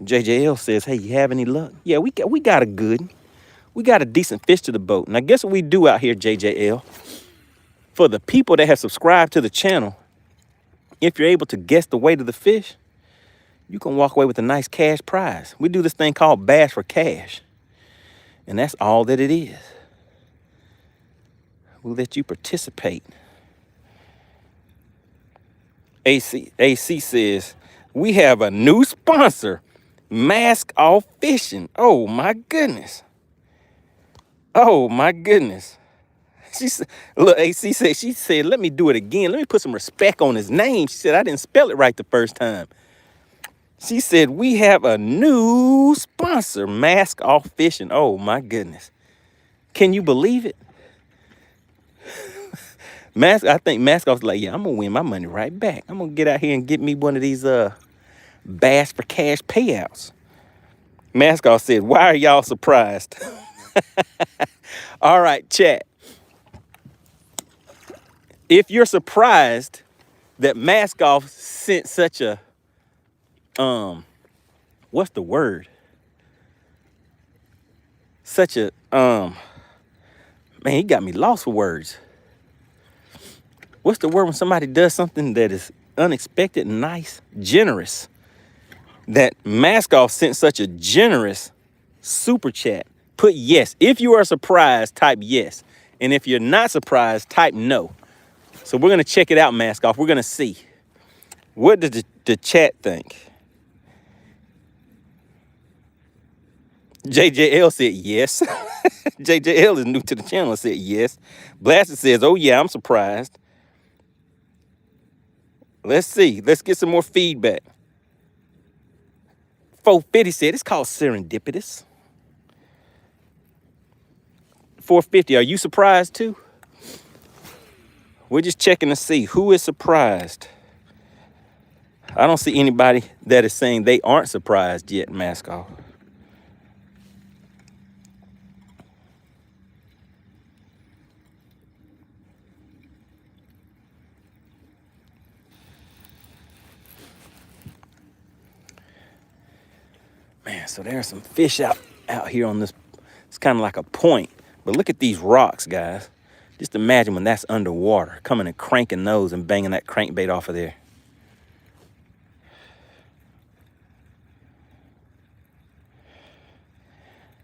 JJL says, hey, you have any luck? Yeah, we got a good. We got a decent fish to the boat. And I guess what we do out here, JJL, for the people that have subscribed to the channel, if you're able to guess the weight of the fish, you can walk away with a nice cash prize. We do this thing called Bass for Cash. And that's all that it is. We'll let you participate. AC says, we have a new sponsor, Mask Off Fishing. Oh my goodness. Oh my goodness. She said, look, AC said, she said, let me do it again. Let me put some respect on his name. She said, I didn't spell it right the first time. She said, we have a new sponsor, Mask Off Fishing. Oh my goodness. Can you believe it? I think Mask Off's like, yeah, I'm gonna win my money right back. I'm gonna get out here and get me one of these Bass for Cash payouts. Mask Off said, why are y'all surprised? All right, chat. If you're surprised that Mask Off sent such a what's the word? Such a man, he got me lost for words. What's the word when somebody does something that is unexpected, nice, generous? That Mask Off sent such a generous super chat. Put yes. If you are surprised, type yes. And if you're not surprised, type no. So we're gonna check it out, Mask Off. We're gonna see. What did the chat think? JJL said yes. JJL is new to the channel and said yes. Blasted says, oh yeah, I'm surprised. Let's see. Let's get some more feedback. 450 said it's called serendipitous. 450, are you surprised too? We're just checking to see who is surprised. I don't see anybody that is saying they aren't surprised yet, Mask Off. Man, so there's some fish out here on this. It's kind of like a point. But look at these rocks, guys. Just imagine when that's underwater, coming and cranking those and banging that crankbait off of there.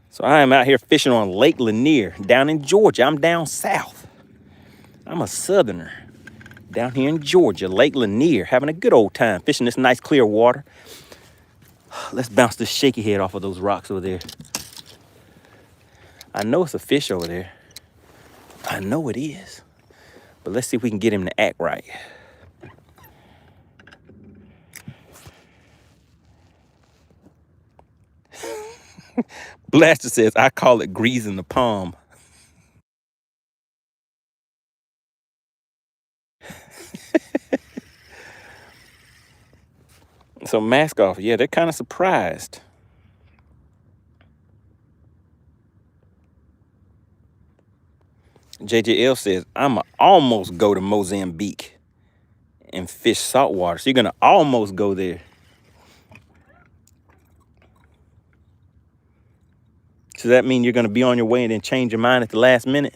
So I am out here fishing on Lake Lanier down in Georgia. I'm down south. I'm a southerner down here in Georgia, Lake Lanier, having a good old time fishing this nice clear water. Let's bounce this shaky head off of those rocks over there. I know it's a fish over there. I know it is. But let's see if we can get him to act right. Blaster says, I call it greasing the palm. So Mask Off, yeah, they're kind of surprised. JJL says, I'ma almost go to Mozambique and fish saltwater. So you're gonna almost go there. Does that mean you're gonna be on your way and then change your mind at the last minute?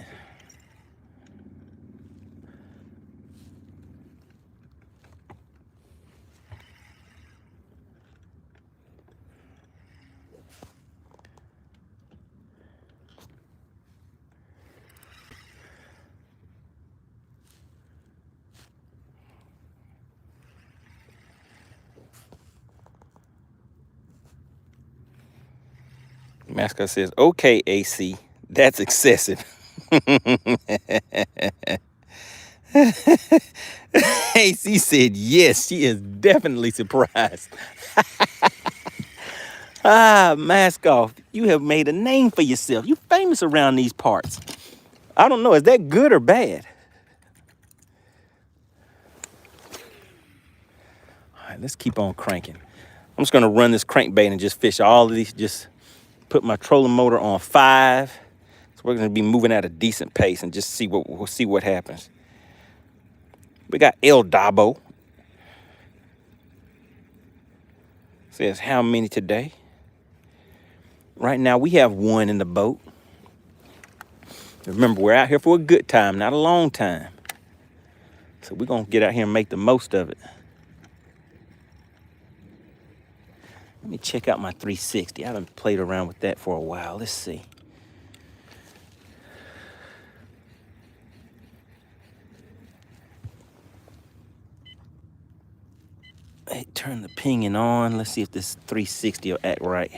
Mascot says, okay, AC, that's excessive. AC said yes, she is definitely surprised. Ah, mask off. You have made a name for yourself. You famous around these parts. I don't know, is that good or bad? All right, let's keep on cranking. I'm just gonna run this crankbait and just fish all of these, just put my trolling motor on 5. So we're gonna be moving at a decent pace and just see what happens. We got El Dabo. Says how many today? Right now we have 1 in the boat. Remember, we're out here for a good time, not a long time. So we're gonna get out here and make the most of it. Let me check out my 360. I haven't played around with that for a while. Let's see. Hey, turn the pinging on. Let's see if this 360 will act right.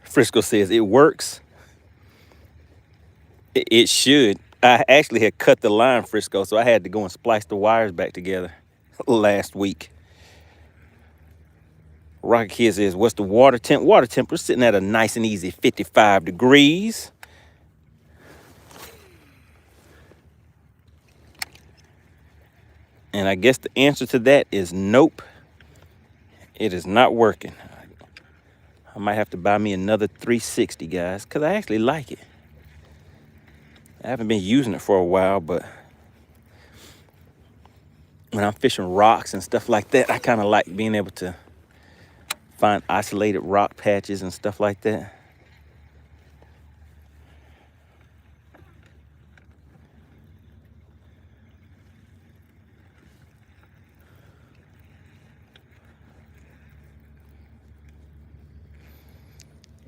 Frisco says it works. It should. I actually had cut the line, Frisco, so I had to go and splice the wires back together last week. Rocket Kid says, what's the water temp? Water temp, we're sitting at a nice and easy 55 degrees. And I guess the answer to that is nope. It is not working. I might have to buy me another 360, guys, because I actually like it. I haven't been using it for a while, but when I'm fishing rocks and stuff like that, I kind of like being able to find isolated rock patches and stuff like that.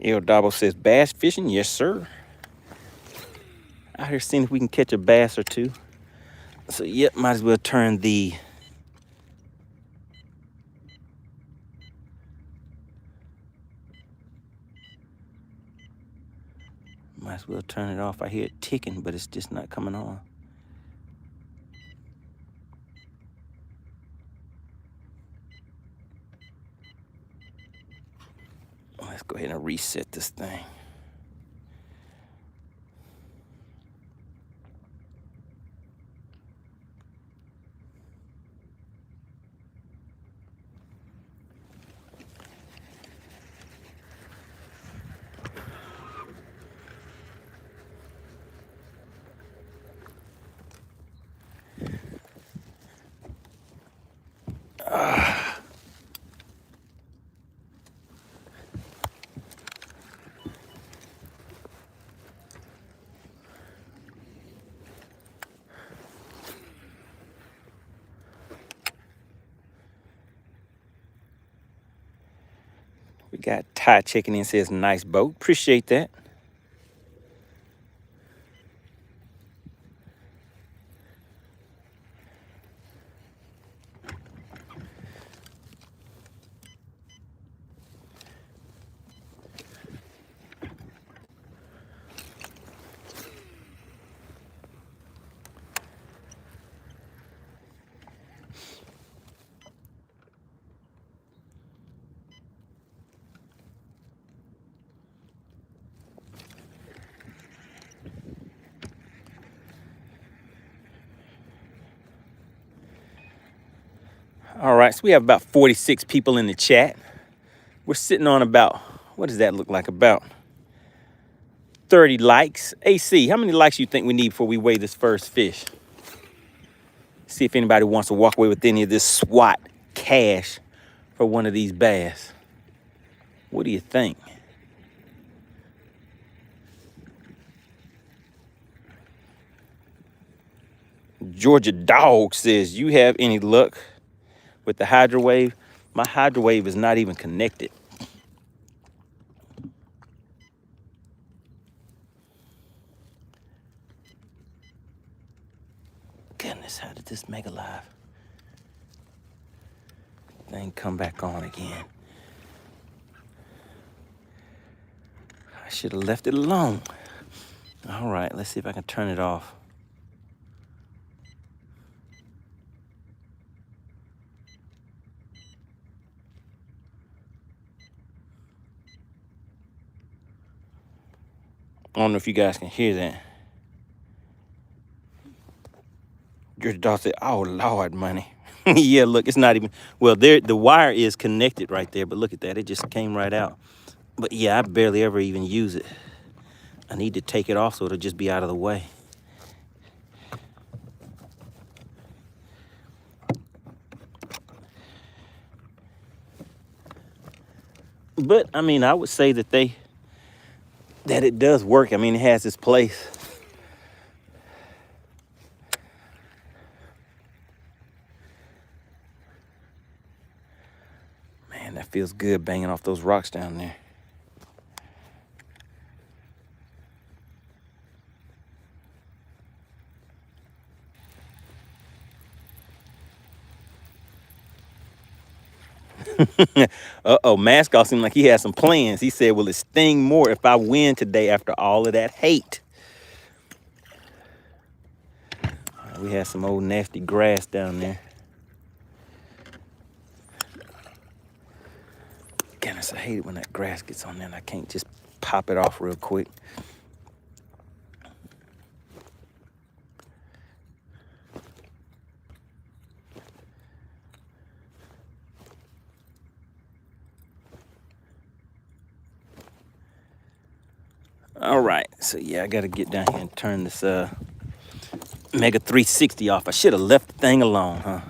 El Dabo says, bass fishing? Yes, sir. Out here seeing if we can catch a bass or two. So, yep, might as well turn the it off. I hear it ticking, but it's just not coming on. Let's go ahead and reset this thing. We got Ty checking in, says nice boat. Appreciate that. All right, so we have about 46 people in the chat. We're sitting on about, what does that look like? About 30 likes. AC, how many likes you think we need before we weigh this first fish? See if anybody wants to walk away with any of this SWAT cash for one of these bass. What do you think? Georgia Dog says, you have any luck with the hydro wave? My hydro wave is not even connected. Goodness, how did this make alive? thing come back on again. I should have left it alone. All right, let's see if I can turn it off. I don't know if you guys can hear that. Your daughter said, "Oh Lord, money." Yeah, look, it's not even, well, there, the wire is connected right there, but look at that, it just came right out. But yeah, I barely ever even use it. I need to take it off so it'll just be out of the way. But I mean, I would say that it does work. I mean, it has its place. Man, that feels good banging off those rocks down there. Uh-oh, Mascot seemed like he had some plans. He said, "Will it sting more if I win today after all of that hate?" We had some old nasty grass down there. Goodness, I hate it when that grass gets on there and I can't just pop it off real quick. All right, so yeah, I gotta get down here and turn this Mega 360 off. I should have left the thing alone, huh?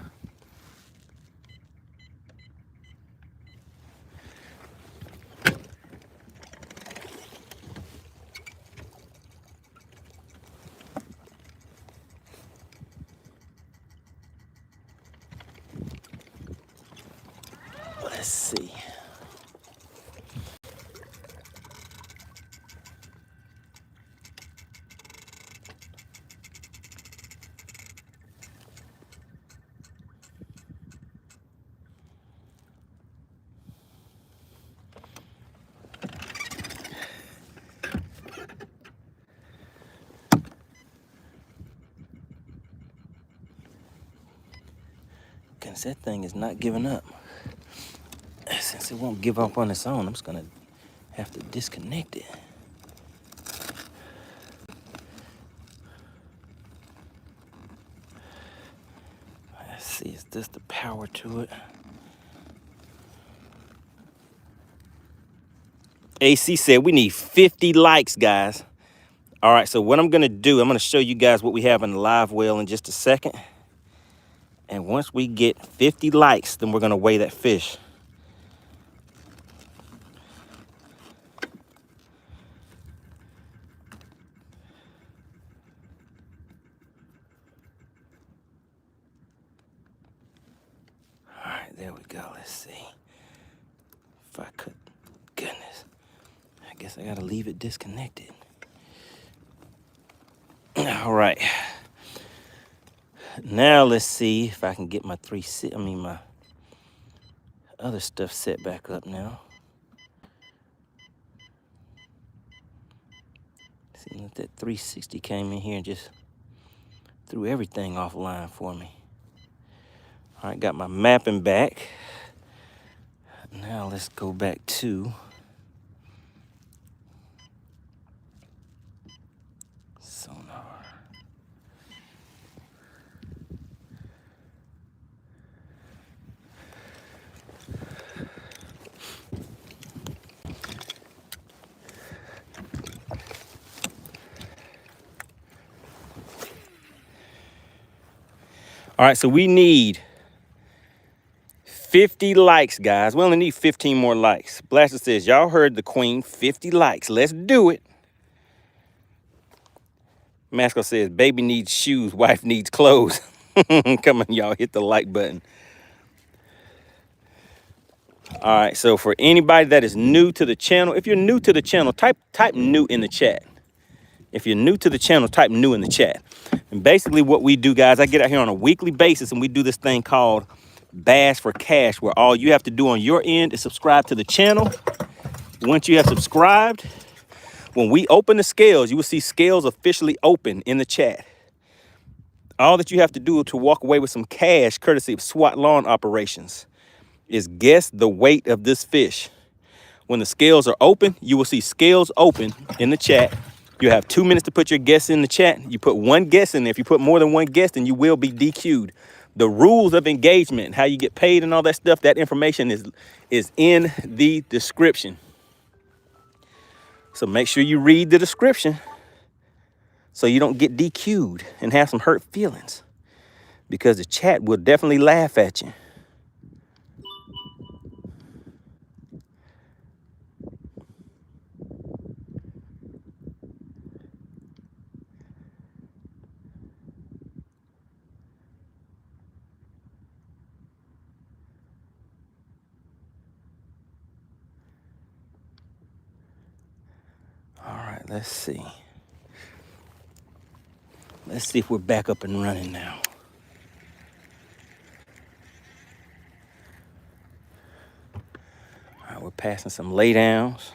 Let's see. Goodness, that thing is not giving up. Since it won't give up on its own, I'm just gonna have to disconnect it. Let's see, is this the power to it? AC said we need 50 likes, guys. All right, so what I'm gonna do, I'm gonna show you guys what we have in the live well in just a second. And once we get 50 likes, then we're gonna weigh that fish. All right, there we go, let's see. If I could, goodness. I guess I gotta leave it disconnected. All right. Now let's see if I can get my my other stuff set back up now. Seems like that 360 came in here and just threw everything offline for me. All right, got my mapping back. Now let's go back to sonar. All right, so we need 50 likes, guys. We only need 15 more likes. Blaster says, y'all heard the queen, 50 likes. Let's do it. Masco says, baby needs shoes, wife needs clothes. Come on, y'all, hit the like button. All right, so for anybody that is new to the channel, if you're new to the channel, type new in the chat. If you're new to the channel, type new in the chat. And basically what we do, guys, I get out here on a weekly basis and we do this thing called Bass for Cash, where all you have to do on your end is subscribe to the channel. Once you have subscribed, when we open the scales, you will see scales officially open in the chat. All that you have to do to walk away with some cash, courtesy of SWAT Lawn Operations, is guess the weight of this fish. When the scales are open, you will see scales open in the chat. You have 2 minutes to put your guess in the chat. You put one guess in there. If you put more than one guess, then you will be DQ'd. The rules of engagement, how you get paid and all that stuff, that information is in the description. So make sure you read the description so you don't get DQ'd and have some hurt feelings, because the chat will definitely laugh at you. All right, let's see. Let's see if we're back up and running now. All right, we're passing some laydowns.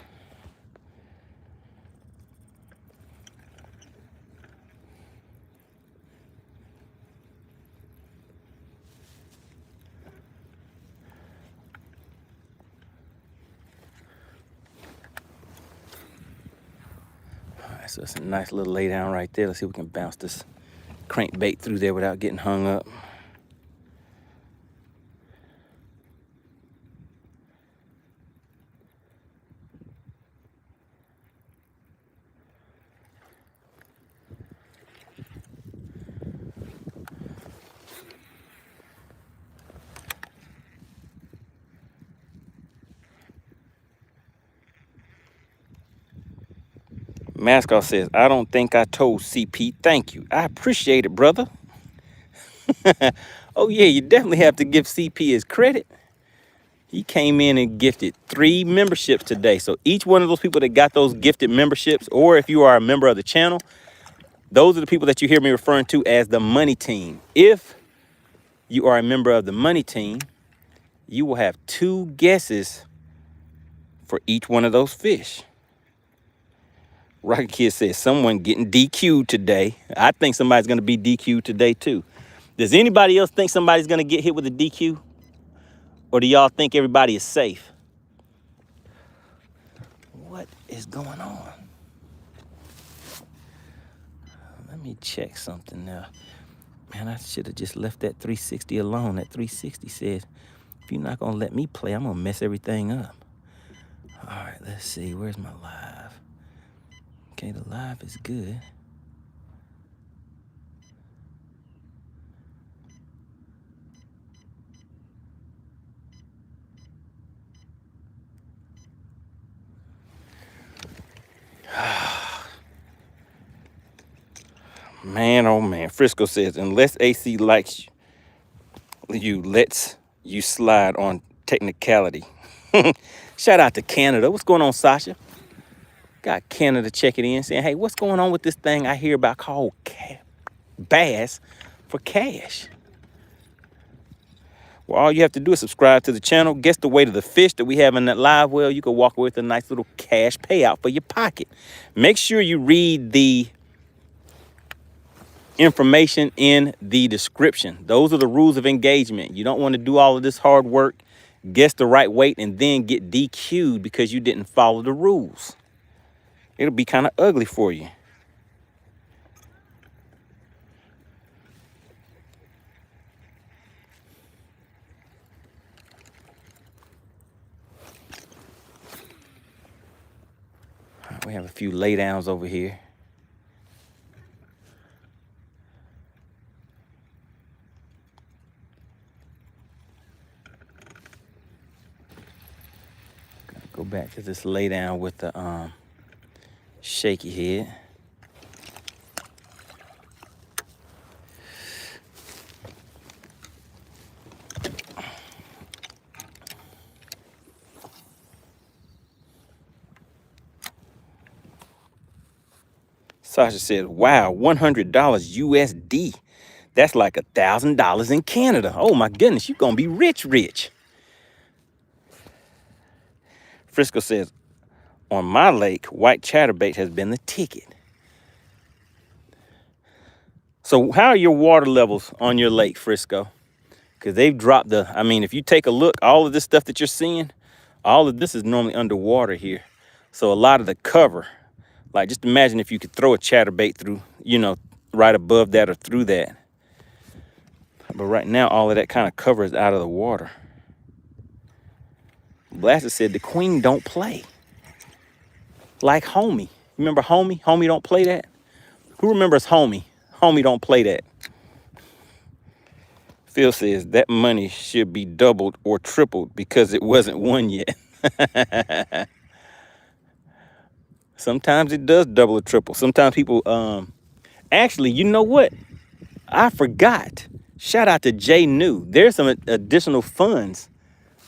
So it's a nice little lay down right there. Let's see if we can bounce this crankbait through there without getting hung up. Mascot says, I don't think I told CP thank you. I appreciate it, brother. Oh, yeah, you definitely have to give CP his credit. He came in and gifted 3 memberships today. So each one of those people that got those gifted memberships, or if you are a member of the channel, those are the people that you hear me referring to as the Money Team. If you are a member of the Money Team, you will have 2 guesses for each one of those fish. Rocket Kid says, someone getting DQ'd today. I think somebody's going to be DQ'd today, too. Does anybody else think somebody's going to get hit with a DQ? Or do y'all think everybody is safe? What is going on? Let me check something now. Man, I should have just left that 360 alone. That 360 says, if you're not going to let me play, I'm going to mess everything up. All right, let's see. Where's my live? Okay, the live is good. Man, oh man. Frisco says, unless AC likes you, lets you slide on technicality. Shout out to Canada. What's going on, Sasha? Got Canada checking in, saying, hey, what's going on with this thing I hear about called Bass for Cash? Well, all you have to do is subscribe to the channel, guess the weight of the fish that we have in that live well. You can walk away with a nice little cash payout for your pocket. Make sure you read the information in the description. Those are the rules of engagement. You don't want to do all of this hard work, guess the right weight, and then get DQ'd because you didn't follow the rules. It'll be kind of ugly for you. We have a few laydowns over here. Go back to this laydown with the shaky head. Sasha said, wow, $100 USD. That's like $1,000 in Canada. Oh my goodness, you're gonna be rich, rich. Frisco says, on my lake, white chatterbait has been the ticket. So how are your water levels on your lake, Frisco? Because they've dropped I mean, if you take a look, all of this stuff that you're seeing, all of this is normally underwater here. So a lot of the cover, like just imagine if you could throw a chatterbait through, you know, right above that or through that. But right now, all of that kind of cover is out of the water. Blaster said the queen don't play. Like Homie. Remember Homie? Homie don't play that? Who remembers Homie? Homie don't play that. Phil says that money should be doubled or tripled because it wasn't won yet. Sometimes it does double or triple. Sometimes people, actually, you know what? I forgot. Shout out to Jay New. There's some additional funds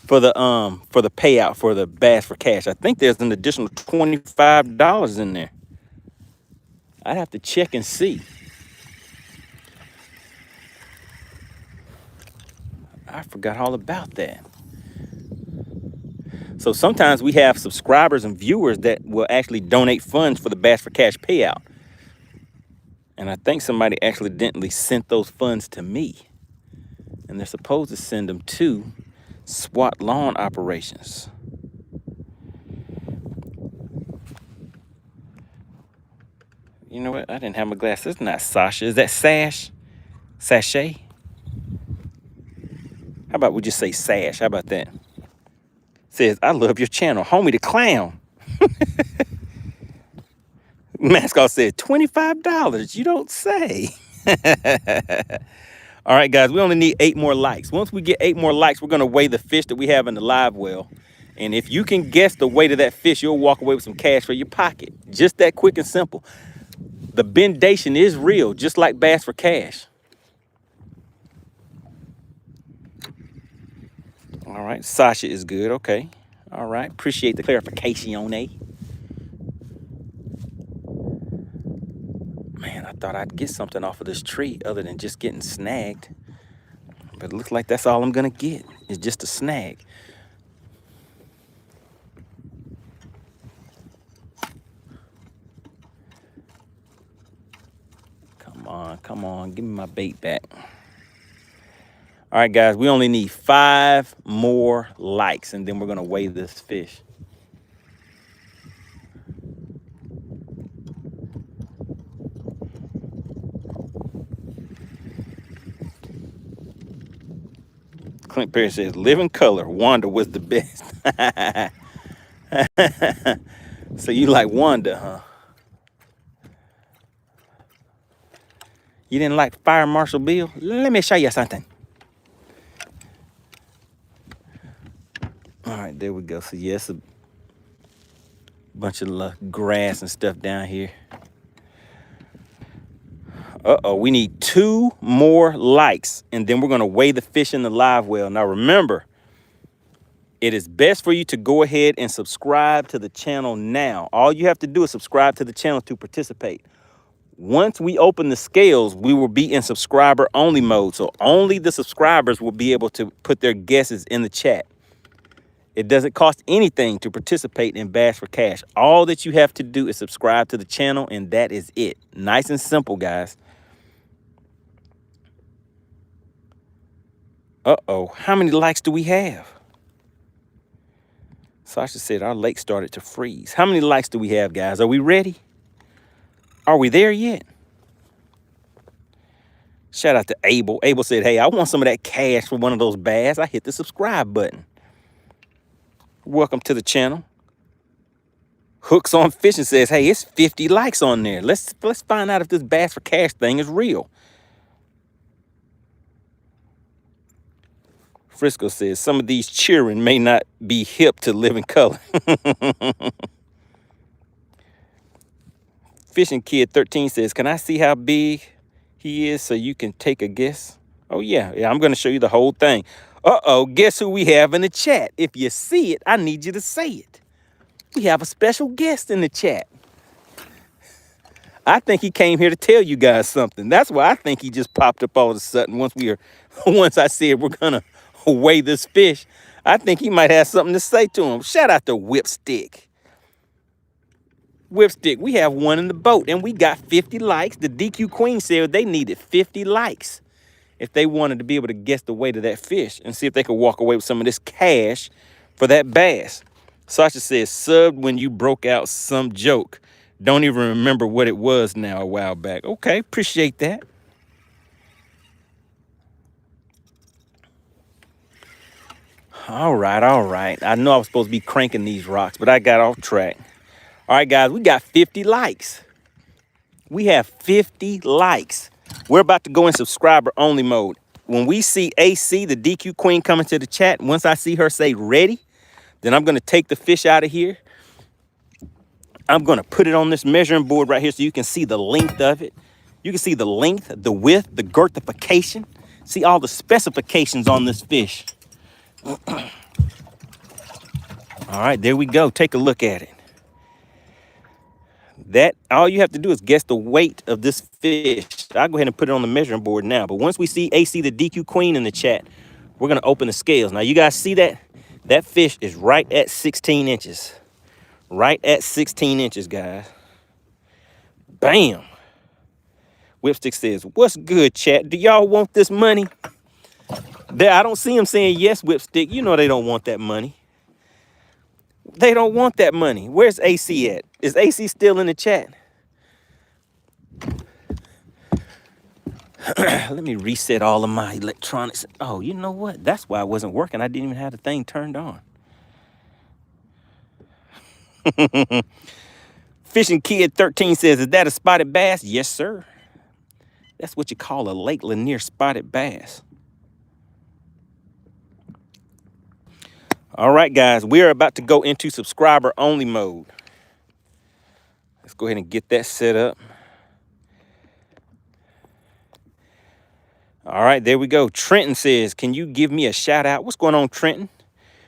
for the payout for the Bass for Cash. I think there's an additional $25 in there. I'd have to check and see. I forgot all about that. So sometimes we have subscribers and viewers that will actually donate funds for the Bass for Cash payout. And I think somebody accidentally sent those funds to me. And they're supposed to send them to SWAT lawn operations. You know what? I didn't have my glasses. It's not Sasha. Is that Sash? Sachet? How about we just say Sash? How about that? Says, I love your channel. Homie the Clown. Mascot said, $25. You don't say. All right, guys, we only need 8 more likes. Once we get 8 more likes, we're going to weigh the fish that we have in the live well. And if you can guess the weight of that fish, you'll walk away with some cash for your pocket. Just that quick and simple. The bendation is real, just like Bass for Cash. All right, Sasha is good. Okay. All right. Appreciate the clarification, eh? Man, I thought I'd get something off of this tree other than just getting snagged. But it looks like that's all I'm going to get is just a snag. Come on. Give me my bait back. All right, guys, we only need 5 more likes, and then we're going to weigh this fish. Clint Perry says, live in color. Wanda was the best. So you like Wanda, huh? You didn't like Fire Marshal Bill? Let me show you something. All right, there we go. So, yes, a bunch of grass and stuff down here. Uh-oh, we need 2 more likes, and then we're going to weigh the fish in the live well. Now, remember, it is best for you to go ahead and subscribe to the channel now. All you have to do is subscribe to the channel to participate. Once we open the scales, we will be in subscriber-only mode, so only the subscribers will be able to put their guesses in the chat. It doesn't cost anything to participate in Bass for Cash. All that you have to do is subscribe to the channel, and that is it. Nice and simple, guys. Uh-oh, how many likes do we have? Sasha said our lake started to freeze. How many likes do we have, guys? Are we ready? Are we there yet? Shout out to Abel. Abel said, hey, I want some of that cash for one of those bass. I hit the subscribe button. Welcome to the channel. Hooks on Fishing says, hey, it's 50 likes on there. Let's find out if this Bass for Cash thing is real. Frisco says, some of these children may not be hip to live in color. Fishing Kid 13 says, can I see how big he is so you can take a guess? Oh, yeah, I'm going to show you the whole thing. Uh-oh, guess who we have in the chat? If you see it, I need you to say it. We have a special guest in the chat. I think he came here to tell you guys something. That's why I think he just popped up all of a sudden once I said we're gonna weigh this fish. I think he might have something to say to him. Shout out to Whipstick. Whipstick, we have one in the boat and we got 50 likes. The DQ Queen said they needed 50 likes if they wanted to be able to guess the weight of that fish and see if they could walk away with some of this cash for that bass. Sasha says, subbed when you broke out some joke. Don't even remember what it was now a while back. Okay, appreciate that. All right, all right. I know I was supposed to be cranking these rocks, but I got off track. All right, guys, we got 50 likes. We have 50 likes. We're about to go in subscriber only mode. When we see AC, the DQ Queen, coming to the chat, once I see her say ready, then I'm going to take the fish out of here. I'm going to put it on this measuring board right here so you can see the length of it. You can see the length, the width, the girthification. See all the specifications on this fish. All right, there we go. Take a look at it. That, all you have to do is guess the weight of this fish. I'll go ahead and put it on the measuring board now. But once we see AC, the DQ Queen, in the chat, we're going to open the scales. Now, you guys see that? That fish is right at 16 inches. Right at 16 inches, guys. Bam. Whipstick says, what's good, chat? Do y'all want this money? There, I don't see him saying yes, Whipstick. You know they don't want that money. They don't want that money. Where's AC at? Is AC still in the chat? Let me reset all of my electronics. Oh, you know what? That's why it wasn't working. I didn't even have the thing turned on. Fishing Kid 13 says, is that a spotted bass? Yes, sir. That's what you call a Lake Lanier spotted bass. All right, guys, we're about to go into subscriber only mode. Let's go ahead and get that set up. All right, there we go. Trenton says, can you give me a shout out? What's going on, Trenton?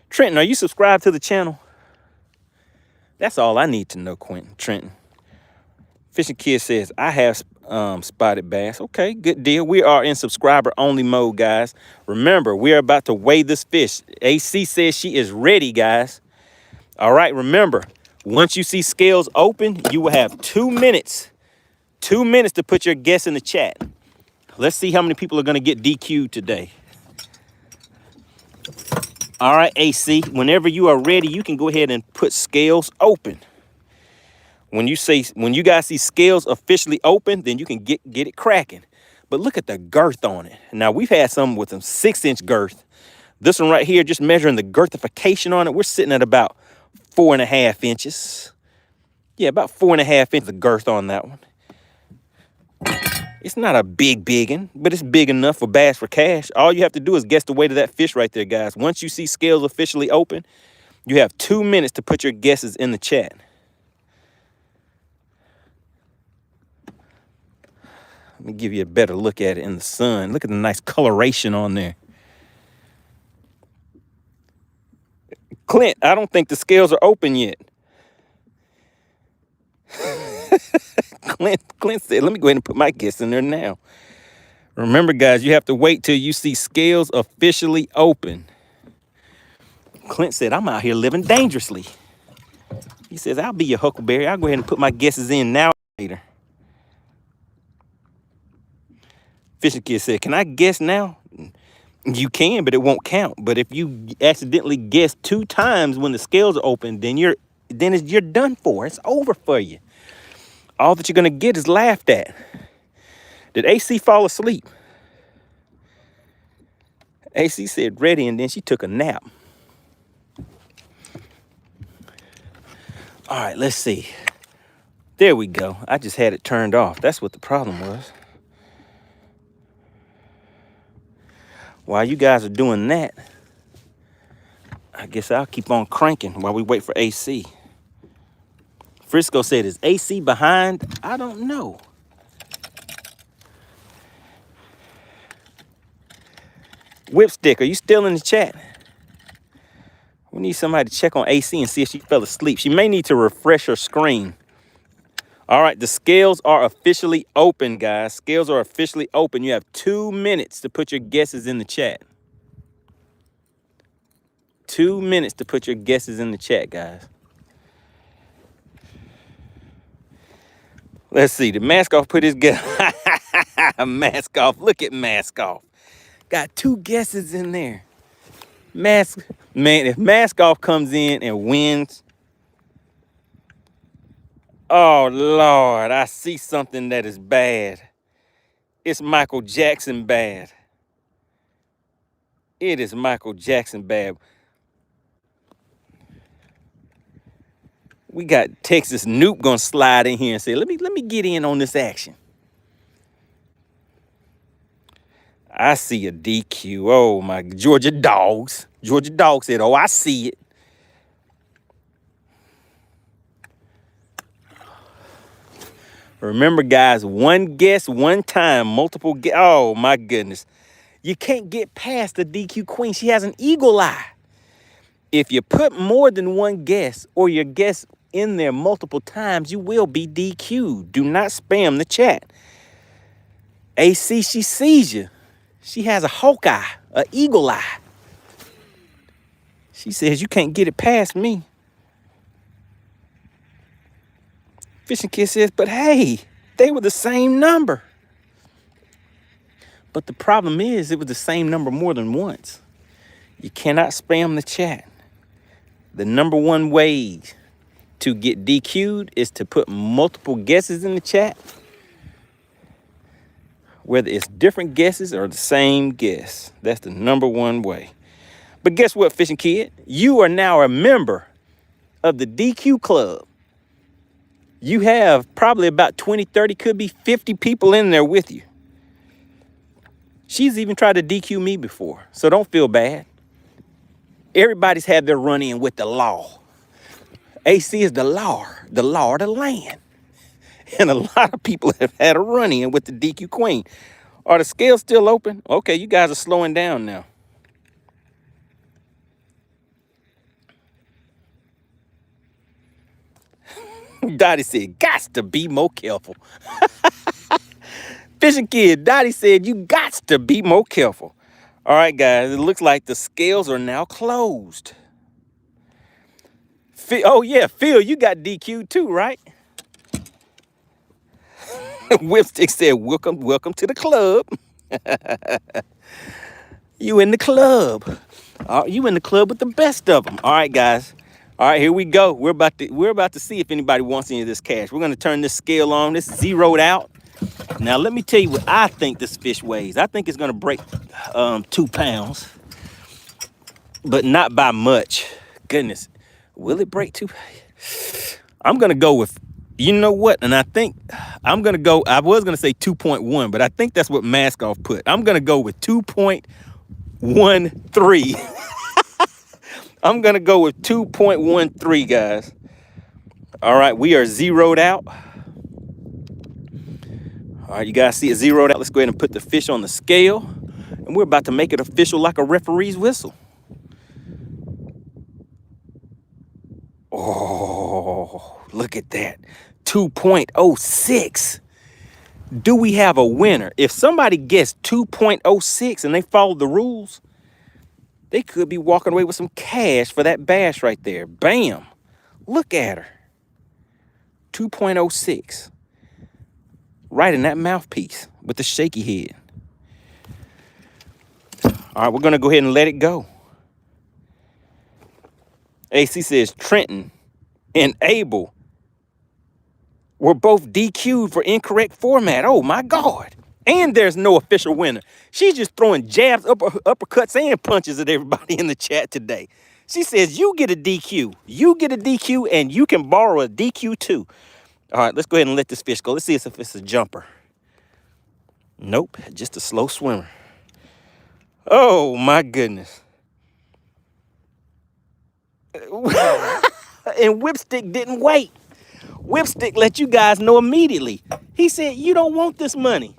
Trenton, are you subscribed to the channel? That's all I need to know, Trenton. Fishing Kid says, I have spotted bass. Okay, good deal. We are in subscriber only mode, guys. Remember, we are about to weigh this fish. AC says she is ready, guys. All right, remember, once you see scales open, you will have 2 minutes. 2 minutes to put your guess in the chat. Let's see how many people are going to get DQ'd today. All right, AC, whenever you are ready, you can go ahead and put scales open. When you guys see scales officially open, then you can get it cracking. But look at the girth on it. Now, we've had some with some 6-inch girth. This one right here, just measuring the girthification on it, we're sitting at about 4.5 inches. Yeah, about 4.5 inches of girth on that one. It's not a biggin, but it's big enough for Bass for Cash. All you have to do is guess the weight of that fish right there, guys. Once you see scales officially open, you have 2 minutes to put your guesses in the chat. Let me give you a better look at it in the sun. Look at the nice coloration on there. Clint, I don't think the scales are open yet. Clint said, let me go ahead and put my guess in there now. Remember, guys, you have to wait till you see scales officially open. Clint said, I'm out here living dangerously. He says, I'll be your huckleberry. I'll go ahead and put my guesses in now or later. Fishing Kid said, can I guess now? You can, but it won't count. But if you accidentally guess 2 times when the scales are open, then you're done for. It's over for you. All that you're going to get is laughed at. Did AC fall asleep? AC said ready, and then she took a nap. All right, let's see. There we go. I just had it turned off. That's what the problem was. While you guys are doing that, I guess I'll keep on cranking while we wait for AC. Frisco said, is AC behind? I don't know. Whipstick, are you still in the chat? We need somebody to check on AC and see if she fell asleep. She may need to refresh her screen. All right, the scales are officially open, guys. Scales are officially open. You have 2 minutes to put your guesses in the chat. 2 minutes to put your guesses in the chat, guys. Let's see. The mask off put his guess. Mask off. Look at mask off. Got 2 guesses in there. Mask, man, if mask off comes in and wins, oh Lord, I see something that is bad. It's Michael Jackson bad. It is Michael Jackson bad. We got Texas Noop gonna slide in here and say, let me get in on this action. I see a DQ. Oh my, Georgia Dogs. Georgia Dogs said, oh, I see it. Remember, guys, 1 guess, 1 time, multiple guess. Oh my goodness. You can't get past the DQ queen. She has an eagle eye. If you put more than 1 guess or your guess in there multiple times, you will be DQ'd. Do not spam the chat. AC, she sees you. She has a hawk eye, an eagle eye. She says, you can't get it past me. Fishing Kid says, but hey, they were the same number. But the problem is it was the same number more than once. You cannot spam the chat. The number 1 way to get DQ'd is to put multiple guesses in the chat. Whether it's different guesses or the same guess. That's the number 1 way. But guess what, Fishing Kid? You are now a member of the DQ Club. You have probably about 20, 30, could be 50 people in there with you. She's even tried to DQ me before, so don't feel bad. Everybody's had their run-in with the law. AC is the law of the land. And a lot of people have had a run-in with the DQ queen. Are the scales still open? Okay, you guys are slowing down now. Dottie said, gots to be more careful. Fishing Kid, Dottie said, you gots to be more careful. All right, guys, it looks like the scales are now closed. Oh, yeah, Phil, you got DQ'd too, right? Whipstick said, welcome to the club. You in the club. You in the club with the best of them. All right, guys. All right, here we go. We're about to see if anybody wants any of this cash. We're going to turn this scale on. This is zeroed out. Now, let me tell you what I think this fish weighs. I think it's going to break 2 pounds, but not by much. Goodness, will it break 2? I'm going to go with, you know what? And I think I'm going to go, I was going to say 2.1, but I think that's what Mask Off put. I'm going to go with 2.13. I'm going to go with 2.13, guys. All right, we are zeroed out. All right, you guys see it zeroed out. Let's go ahead and put the fish on the scale. And we're about to make it official like a referee's whistle. Oh, look at that. 2.06. Do we have a winner? If somebody guessed 2.06 and they followed the rules, they could be walking away with some cash for that bass right there. Bam. Look at her. 2.06. Right in that mouthpiece with the shaky head. All right, we're going to go ahead and let it go. AC says Trenton and Abel were both DQ'd for incorrect format. Oh, my God. And there's no official winner. She's just throwing jabs, uppercuts, and punches at everybody in the chat today. She says, you get a DQ. You get a DQ, and you can borrow a DQ too. All right, let's go ahead and let this fish go. Let's see if it's a jumper. Nope, just a slow swimmer. Oh, my goodness. And Whipstick didn't wait. Whipstick let you guys know immediately. He said, you don't want this money.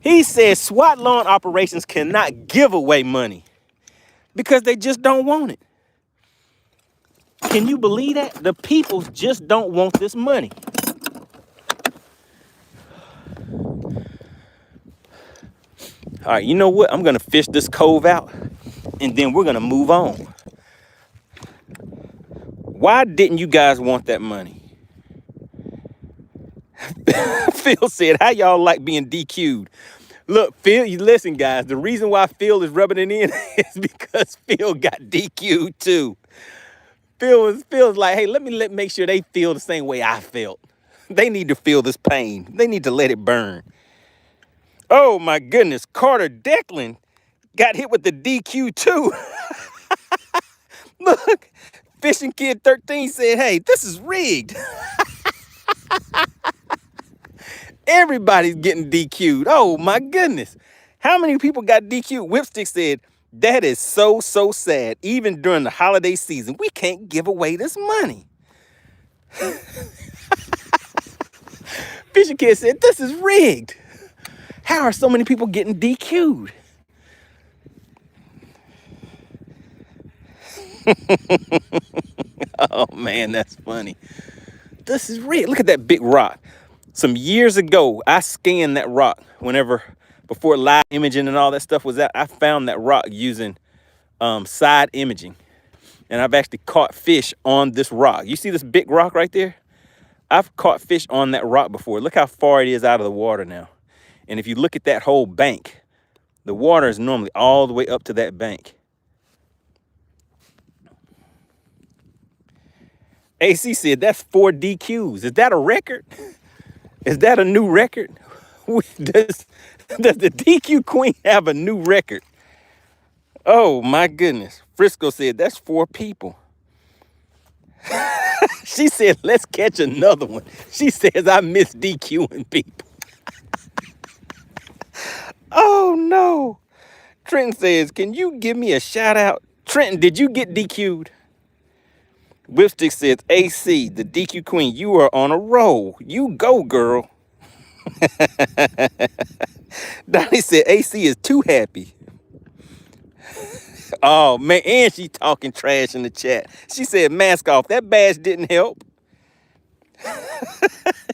He said SWAT lawn operations cannot give away money because they just don't want it. Can you believe that? The people just don't want this money. All right, you know what? I'm gonna fish this cove out, and then we're gonna move on. Why didn't you guys want that money? Phil said, how y'all like being DQ'd? Look, Phil, you listen, guys. The reason why Phil is rubbing it in is because Phil got DQ'd too. Phil's like, hey, let me make sure they feel the same way I felt. They need to feel this pain. They need to let it burn. Oh my goodness, Carter Declan got hit with the DQ too. Look, Fishing Kid 13 said, hey, this is rigged. Everybody's getting DQ'd. Oh my goodness. How many people got DQ'd? Whipstick said, that is so sad. Even during the holiday season, we can't give away this money. Fishing Kid said, this is rigged. How are so many people getting DQ'd? Oh man, that's funny. This is rigged. Look at that big rock. Some years ago, I scanned that rock before live imaging and all that stuff was out. I found that rock using side imaging. And I've actually caught fish on this rock. You see this big rock right there? I've caught fish on that rock before. Look how far it is out of the water now. And if you look at that whole bank, the water is normally all the way up to that bank. AC said, that's 4 DQs. Is that a record? Is that a new record? Does the DQ Queen have a new record? Oh my goodness. Frisco said, that's 4 people. She said, let's catch another one. She says, I miss DQing people. Oh no. Trenton says, can you give me a shout out? Trenton, did you get DQ'd? Whipstick says, AC, the DQ Queen, you are on a roll. You go, girl. Donnie said, AC is too happy. Oh, man, and she talking trash in the chat. She said, mask off. That badge didn't help.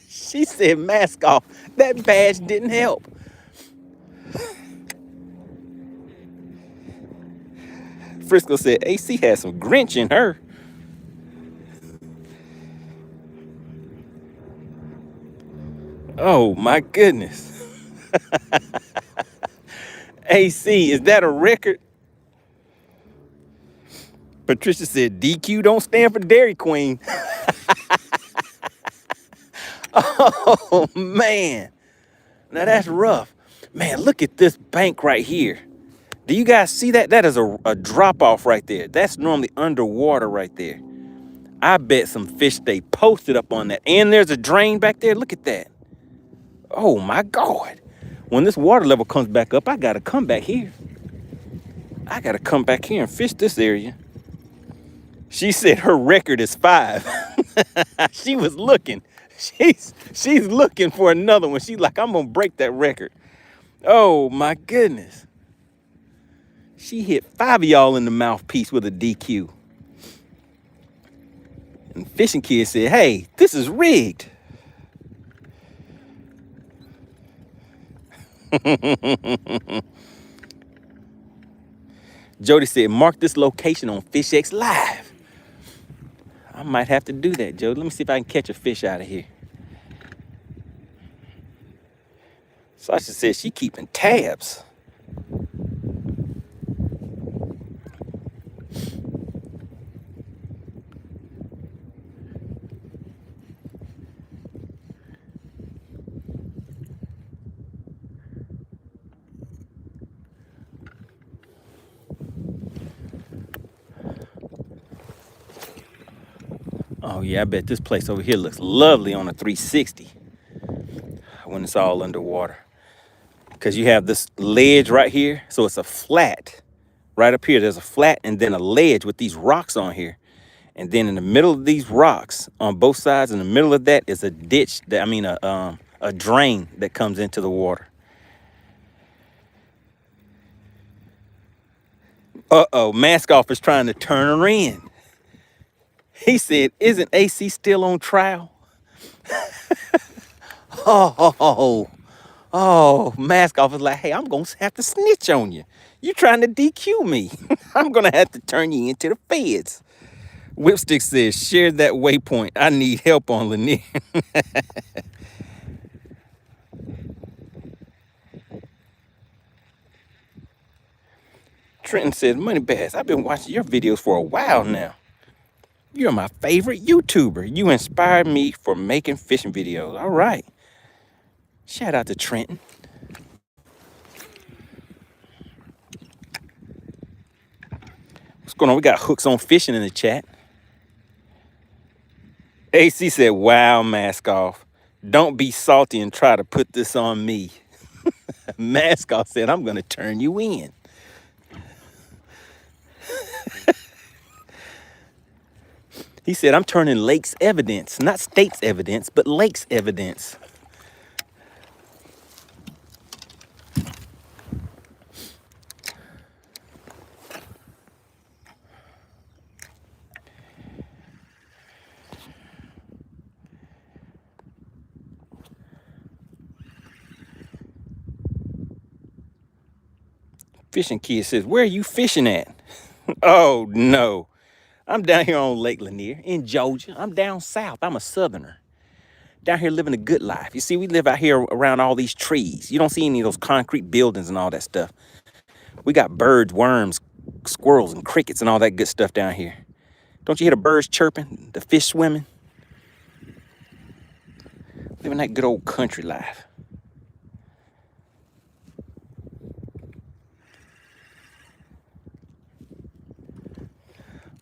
She said, mask off. That badge didn't help. Frisco said, AC has some Grinch in her. Oh, my goodness. AC, is that a record? Patricia said, DQ don't stand for Dairy Queen. Oh, man. Now, that's rough. Man, look at this bank right here. Do you guys see that? That is a drop-off right there. That's normally underwater right there. I bet some fish stay posted up on that. And there's a drain back there. Look at that. Oh, my God. When this water level comes back up, I got to come back here. I got to come back here and fish this area. She said her record is 5. She was looking. She's looking for another one. She's like, I'm going to break that record. Oh, my goodness. She hit 5 of y'all in the mouthpiece with a DQ. And Fishing Kid said, hey, this is rigged. Jody said, mark this location on FishXLive. I might have to do that, Jody. Let me see if I can catch a fish out of here. Sasha said she keeping tabs. Oh yeah, I bet this place over here looks lovely on a 360 when it's all underwater. Because you have this ledge right here. So it's a flat right up here. There's a flat and then a ledge with these rocks on here. And then in the middle of these rocks on both sides, in the middle of that is a ditch, a drain that comes into the water. Uh-oh, Mask Off is trying to turn her in. He said, isn't AC still on trial? Oh, Oh, Mask Off is like, hey, I'm going to have to snitch on you. You trying to DQ me. I'm going to have to turn you into the feds. Whipstick says, share that waypoint. I need help on Lanier. Trenton says, MoneyBass, I've been watching your videos for a while now. You're my favorite YouTuber. You inspired me for making fishing videos. All right. Shout out to Trenton. What's going on? We got Hooks on Fishing in the chat. AC said, wow, Mask Off. Don't be salty and try to put this on me. Mask Off said, I'm going to turn you in. He said, I'm turning Lake's evidence, not state's evidence, but Lake's evidence. Fishing Kid says, where are you fishing at? Oh, no. I'm down here on Lake Lanier in Georgia. I'm down south. I'm a southerner. Down here living a good life. You see, we live out here around all these trees. You don't see any of those concrete buildings and all that stuff. We got birds, worms, squirrels, and crickets and all that good stuff down here. Don't you hear the birds chirping, the fish swimming? Living that good old country life.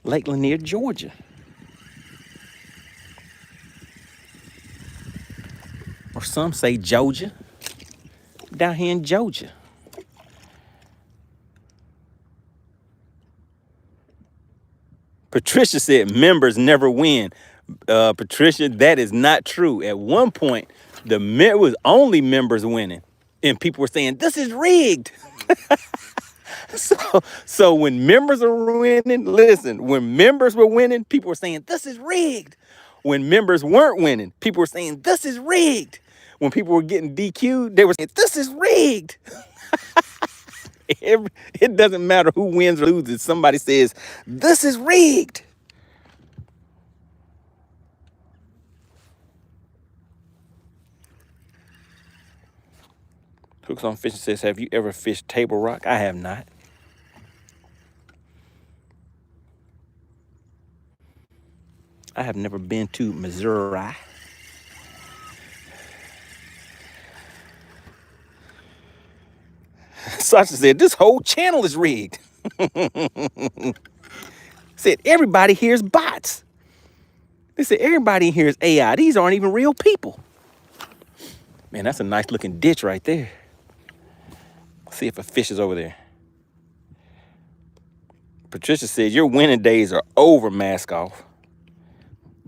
Lake Lanier, Georgia. Or some say Georgia. Down here in Georgia. Patricia said members never win. Patricia, that is not true. At one point, it was only members winning. And people were saying, this is rigged. So when members are winning, listen, when members were winning, people were saying, this is rigged. When members weren't winning, people were saying, this is rigged. When people were getting DQ'd, they were saying, this is rigged. It doesn't matter who wins or loses. Somebody says, this is rigged. Hooks on Fishing says, have you ever fished Table Rock? I have not. I have never been to Missouri. Sasha said, this whole channel is rigged. Said, everybody here's bots. They said, everybody in here is AI. These aren't even real people. Man, that's a nice looking ditch right there. Let's see if a fish is over there. Patricia said, your winning days are over, Mask Off.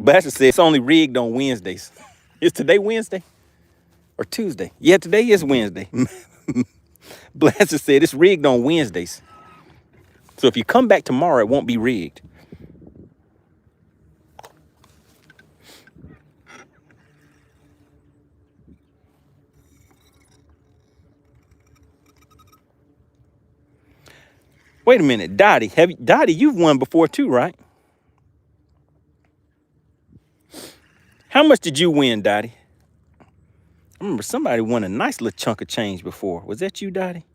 Blaster said, it's only rigged on Wednesdays. Is today Wednesday or Tuesday? Yeah, today is Wednesday. Blaster said, it's rigged on Wednesdays. So if you come back tomorrow, it won't be rigged. Wait a minute, Dottie. Dottie, you've won before too, right? How much did you win, Dottie? I remember somebody won a nice little chunk of change before. Was that you, Dottie?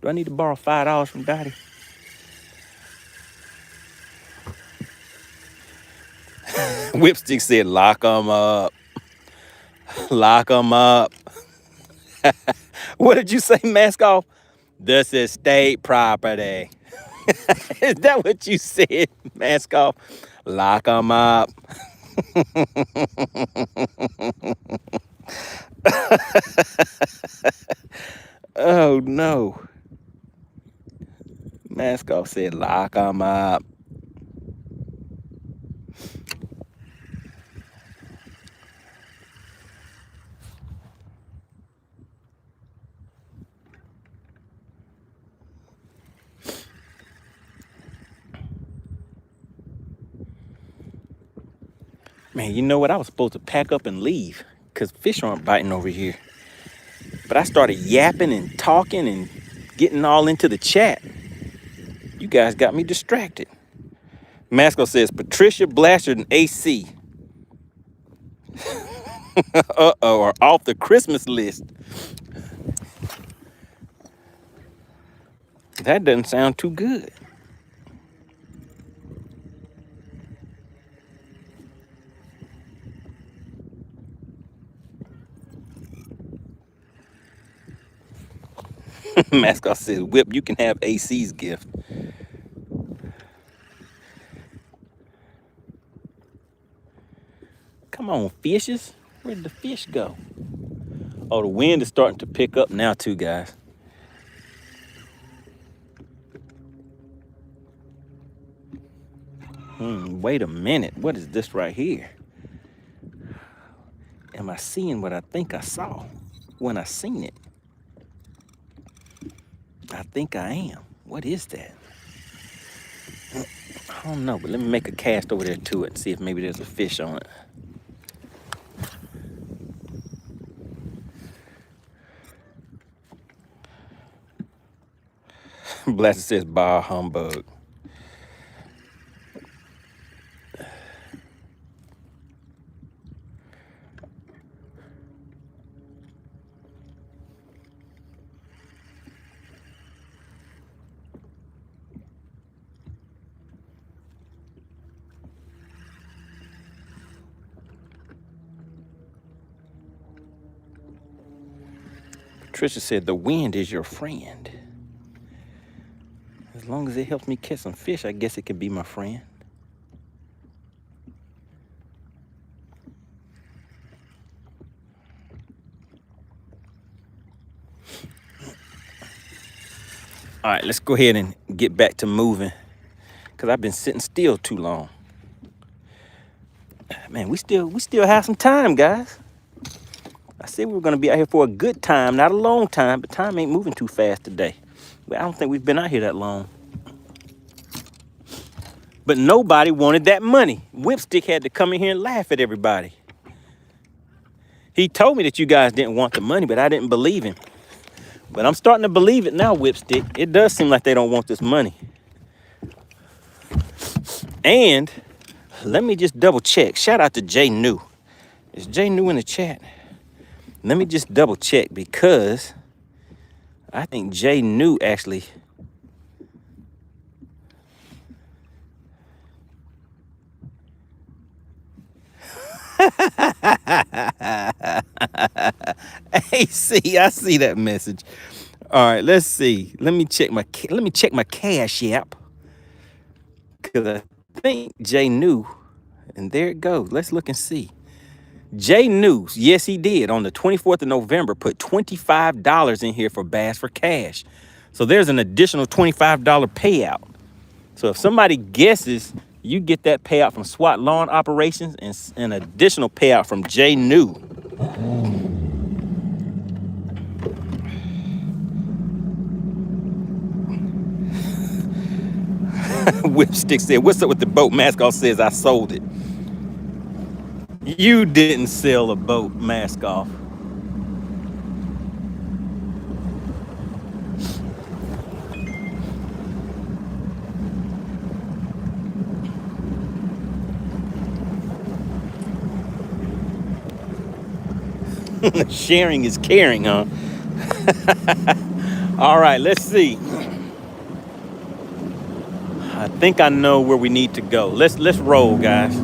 Do I need to borrow $5 from Dottie? Whipstick said, lock them up. Lock them up. What did you say, Mask Off? This is state property. Is that what you said, Mask Off? Lock them up. Oh, no. Mask Off said, lock them up. Man, you know what? I was supposed to pack up and leave because fish aren't biting over here. But I started yapping and talking and getting all into the chat. You guys got me distracted. Masco says, Patricia Blanchard and AC are off the Christmas list. That doesn't sound too good. Mascot says, Whip, you can have AC's gift. Come on, fishes. Where did the fish go? Oh, the wind is starting to pick up now too, guys. Wait a minute. What is this right here? Am I seeing what I think I saw when I seen it? I think I am. What is that? I don't know, but let me make a cast over there to it and see if maybe there's a fish on it. Blaster says, bah, humbug. Patricia said, the wind is your friend. As long as it helps me catch some fish, I guess it can be my friend. All right, let's go ahead and get back to moving because I've been sitting still too long. Man, we still have some time, guys. I said we were gonna be out here for a good time, not a long time, but time ain't moving too fast today. But I don't think we've been out here that long. But nobody wanted that money. Whipstick had to come in here and laugh at everybody. He told me that you guys didn't want the money, but I didn't believe him. But I'm starting to believe it now, Whipstick. It does seem like they don't want this money. And let me just double check. Shout out to Jay New. Is Jay New in the chat? Let me just double check because I think Jay New actually. Hey, see, I see that message. All right, let's see. Let me check my Cash App because I think Jay New, and there it goes. Let's look and see. Jay News, yes, he did. On the 24th of November, put $25 in here for Bass for Cash. So there's an additional $25 payout. So if somebody guesses, you get that payout from SWAT Lawn Operations and an additional payout from Jay New. Whipstick said, what's up with the boat? Mascot says, I sold it. You didn't sell a boat, Mascot. Sharing is caring, huh? All right, let's see. I think I know where we need to go. Let's roll, guys.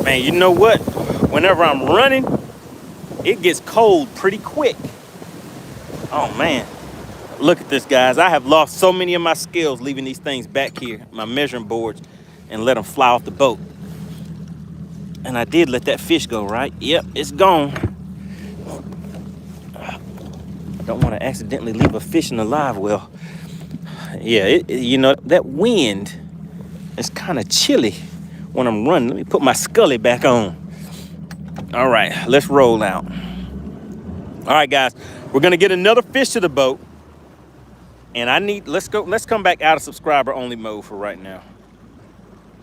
Man, you know what? Whenever I'm running, it gets cold pretty quick. Oh man, look at this, guys. I have lost so many of my skills leaving these things back here, my measuring boards, and let them fly off the boat. And I did let that fish go, right? Yep, it's gone. I don't want to accidentally leave a fish in the live well. Yeah, you know, that wind is kind of chilly when I'm running. Let me put my scully back on. All right, let's roll out. All right, guys, we're gonna get another fish to the boat. And let's come back out of subscriber only mode for right now.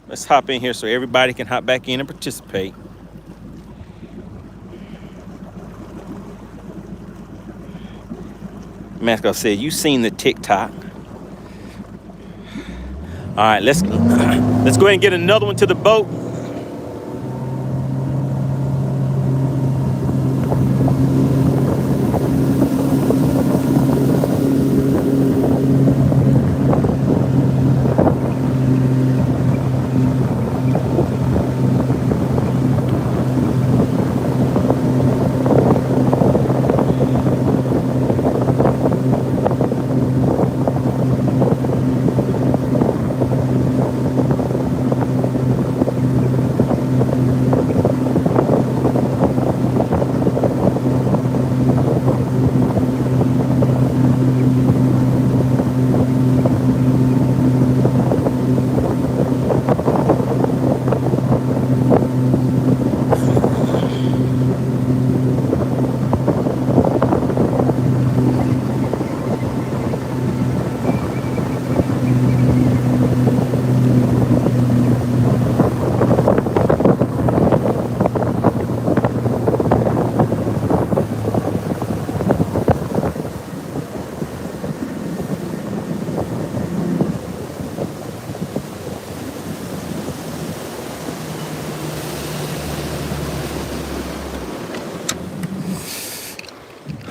Let's hop in here so everybody can hop back in and participate. Mascot said, you seen the TikTok. All right, let's go ahead and get another one to the boat.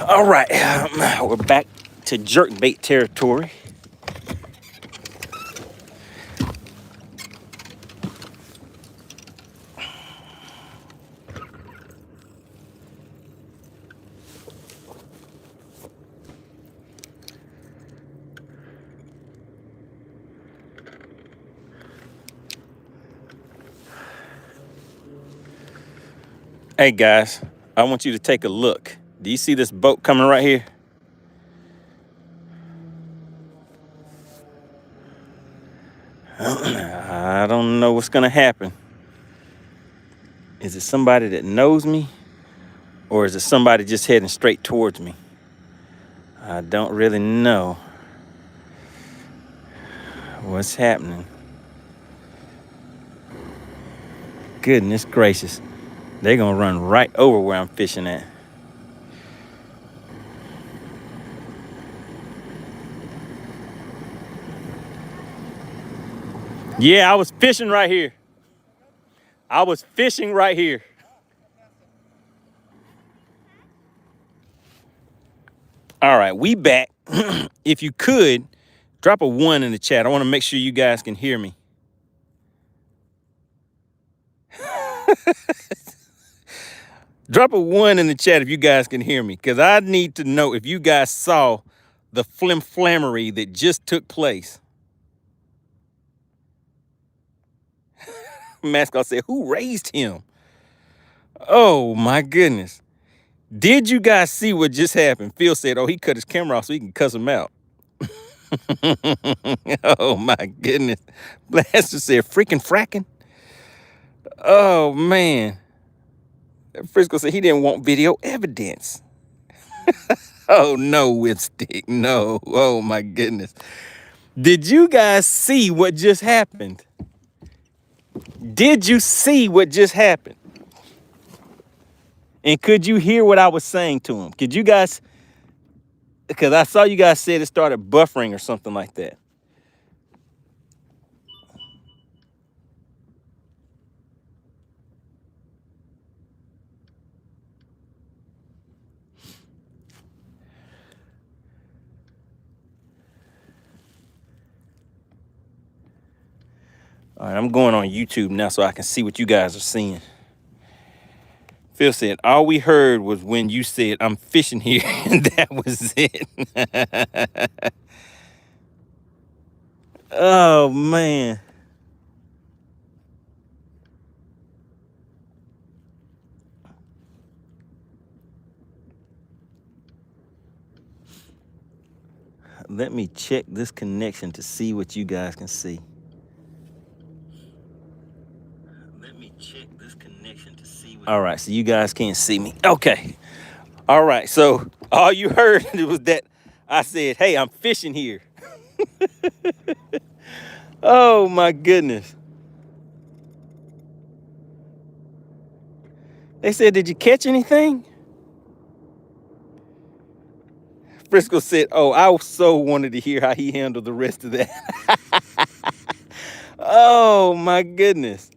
All right, we're back to jerkbait territory. Hey guys, I want you to take a look. Do you see this boat coming right here? I don't know what's gonna happen. Is it somebody that knows me? Or is it somebody just heading straight towards me? I don't really know what's happening. Goodness gracious. They're gonna run right over where I'm fishing at. Yeah, I was fishing right here. I was fishing right here. All right, we back. If you could, drop a 1 in the chat. I want to make sure you guys can hear me. Drop a 1 in the chat if you guys can hear me, because I need to know if you guys saw the flimflammery that just took place. Mascot said, who raised him? Oh, my goodness. Did you guys see what just happened? Phil said, oh, he cut his camera off so he can cuss him out. Oh, my goodness. Blaster said, freaking fracking. Oh, man. Frisco said he didn't want video evidence. Oh, no, Whipstick. No. Oh, my goodness. Did you guys see what just happened? Did you see what just happened? And could you hear what I was saying to him? Could you guys, because I saw you guys said it started buffering or something like that. All right, I'm going on YouTube now so I can see what you guys are seeing. Phil said, all we heard was when you said, I'm fishing here, and that was it. Oh, man. Let me check this connection to see what you guys can see. Let me check this connection to see what All right, so you guys can't see me. Okay. All right, so all you heard was that I said, hey, I'm fishing here. Oh, my goodness. They said, did you catch anything? Frisco said, oh, I so wanted to hear how he handled the rest of that. Oh, my goodness.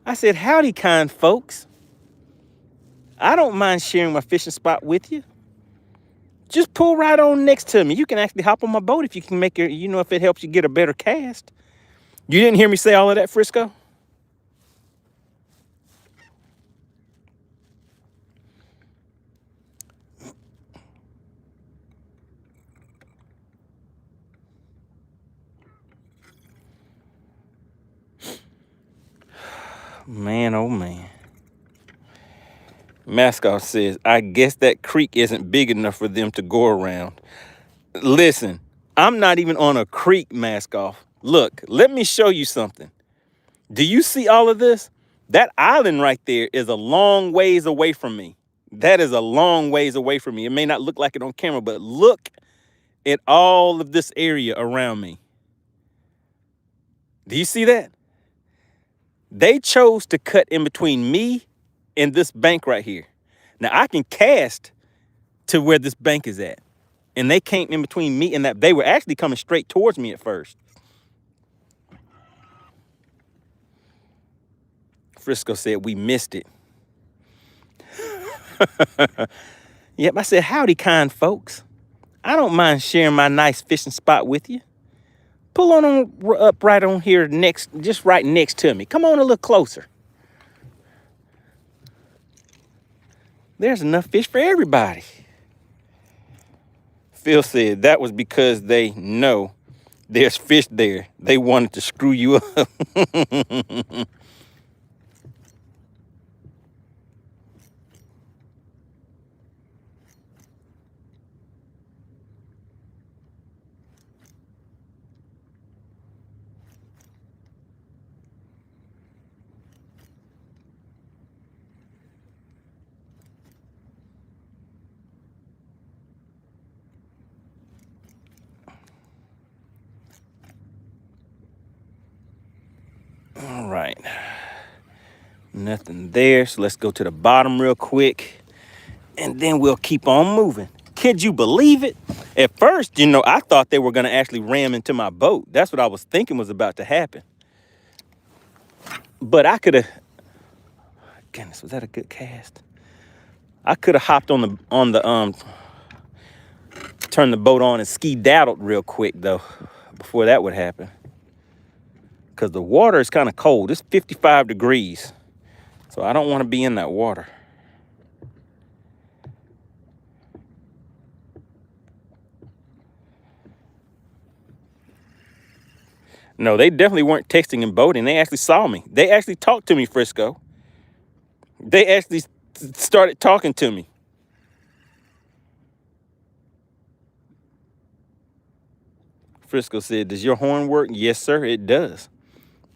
I said, howdy, kind folks. I don't mind sharing my fishing spot with you. Just pull right on next to me. You can actually hop on my boat if you can make your, if it helps you get a better cast. You didn't hear me say all of that, Frisco? Man, oh man. Mascot says, I guess that creek isn't big enough for them to go around. Listen, I'm not even on a creek, Mascot. Look, let me show you something. Do you see all of this? That island right there is a long ways away from me. That is a long ways away from me. It may not look like it on camera, but look at all of this area around me. Do you see that? They chose to cut in between me and this bank right here. Now I can cast to where this bank is at. And they came in between me and that. They were actually coming straight towards me at first. Frisco said, we missed it. Yep, I said, howdy, kind folks. I don't mind sharing my nice fishing spot with you. Pull on up right on here next, just right next to me. Come on a little closer. There's enough fish for everybody. Phil said that was because they know there's fish there. They wanted to screw you up. All right. Nothing there. So let's go to the bottom real quick. And then we'll keep on moving. Could you believe it? At first, I thought they were going to actually ram into my boat. That's what I was thinking was about to happen. But I could have, goodness, was that a good cast? I could have hopped turned the boat on and ski-daddled real quick though, before that would happen. Because the water is kind of cold. It's 55 degrees. So I don't want to be in that water. No, they definitely weren't texting and boating. They actually saw me. They actually talked to me, Frisco. They actually started talking to me. Frisco said, does your horn work? Yes, sir, it does.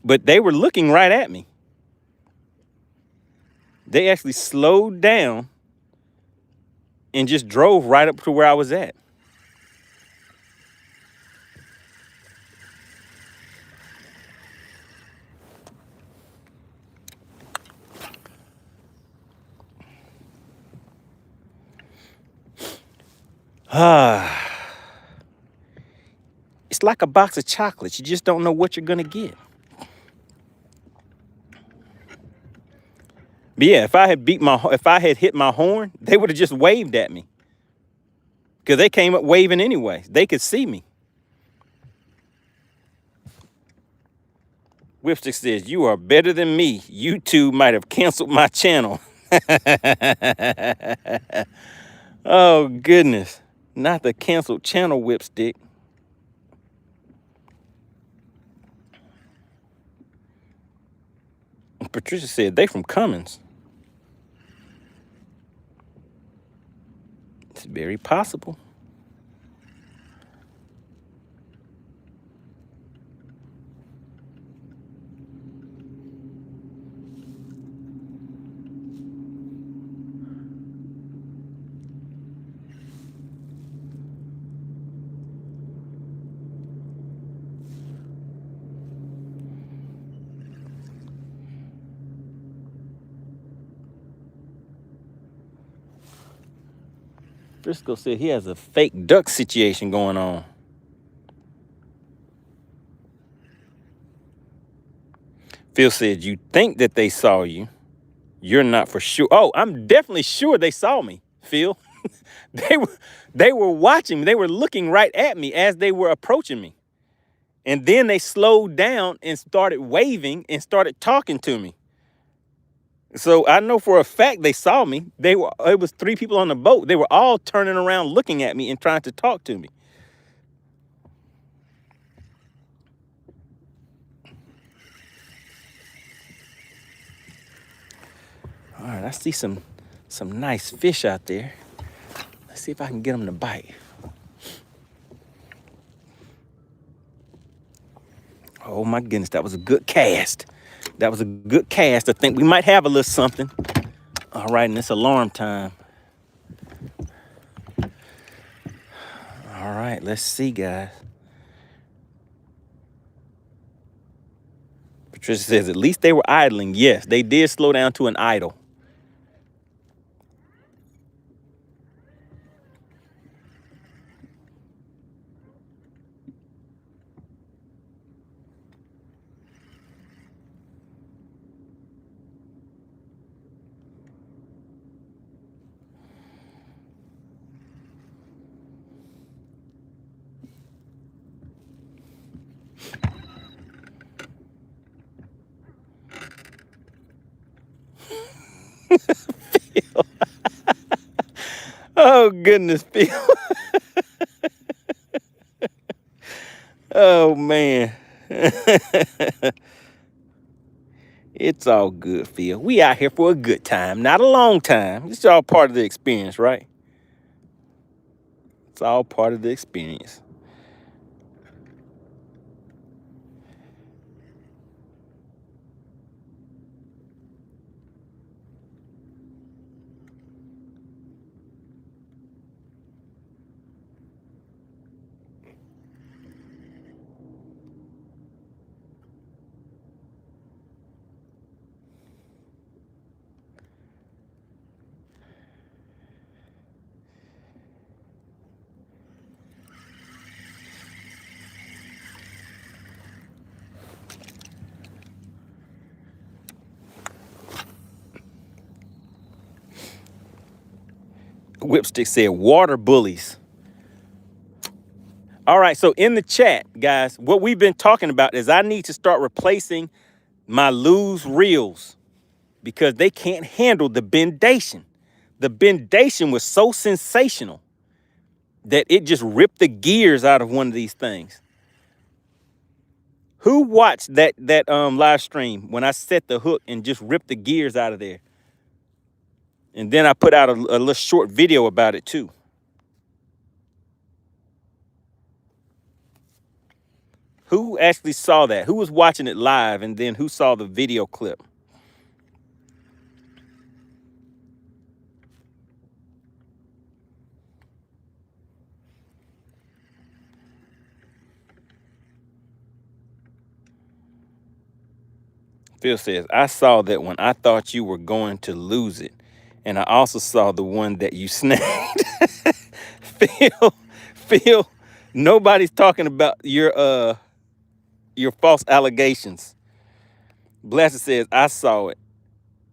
But they were looking right at me. They actually slowed down and just drove right up to where I was at. It's like a box of chocolates. You just don't know what you're gonna get. But yeah, if I had hit my horn, they would have just waved at me. Because they came up waving anyway. They could see me. Whipstick says, you are better than me. YouTube might have canceled my channel. Oh, goodness. Not the canceled channel, Whipstick. Patricia said, they from Cummins. It's very possible. Frisco said he has a fake duck situation going on. Phil said, you think that they saw you. You're not for sure. Oh, I'm definitely sure they saw me, Phil. They were watching me. They were looking right at me as they were approaching me. And then they slowed down and started waving and started talking to me. So I know for a fact they saw me. It was 3 people on the boat. They were all turning around looking at me and trying to talk to me. All right, I see some nice fish out there. Let's see if I can get them to bite. Oh my goodness, that was a good cast. That was a good cast. I think we might have a little something. All right, and it's alarm time. All right, let's see, guys. Patricia says, at least they were idling. Yes, they did slow down to an idle. Phil. Oh, goodness, Phil. Oh, man. It's all good, Phil. We out here for a good time, not a long time. It's all part of the experience, right? It's all part of the experience. Whipstick said water bullies. All right, so in the chat, guys, what we've been talking about is I need to start replacing my loose reels because they can't handle the bendation. The bendation was so sensational that it just ripped the gears out of one of these things. Who watched that live stream when I set the hook and just ripped the gears out of there? And then I put out a little short video about it too. Who actually saw that? Who was watching it live and then who saw the video clip? Phil says, I saw that one. I thought you were going to lose it. And I also saw the one that you snagged. Phil, nobody's talking about your false allegations. Blessed says, I saw it.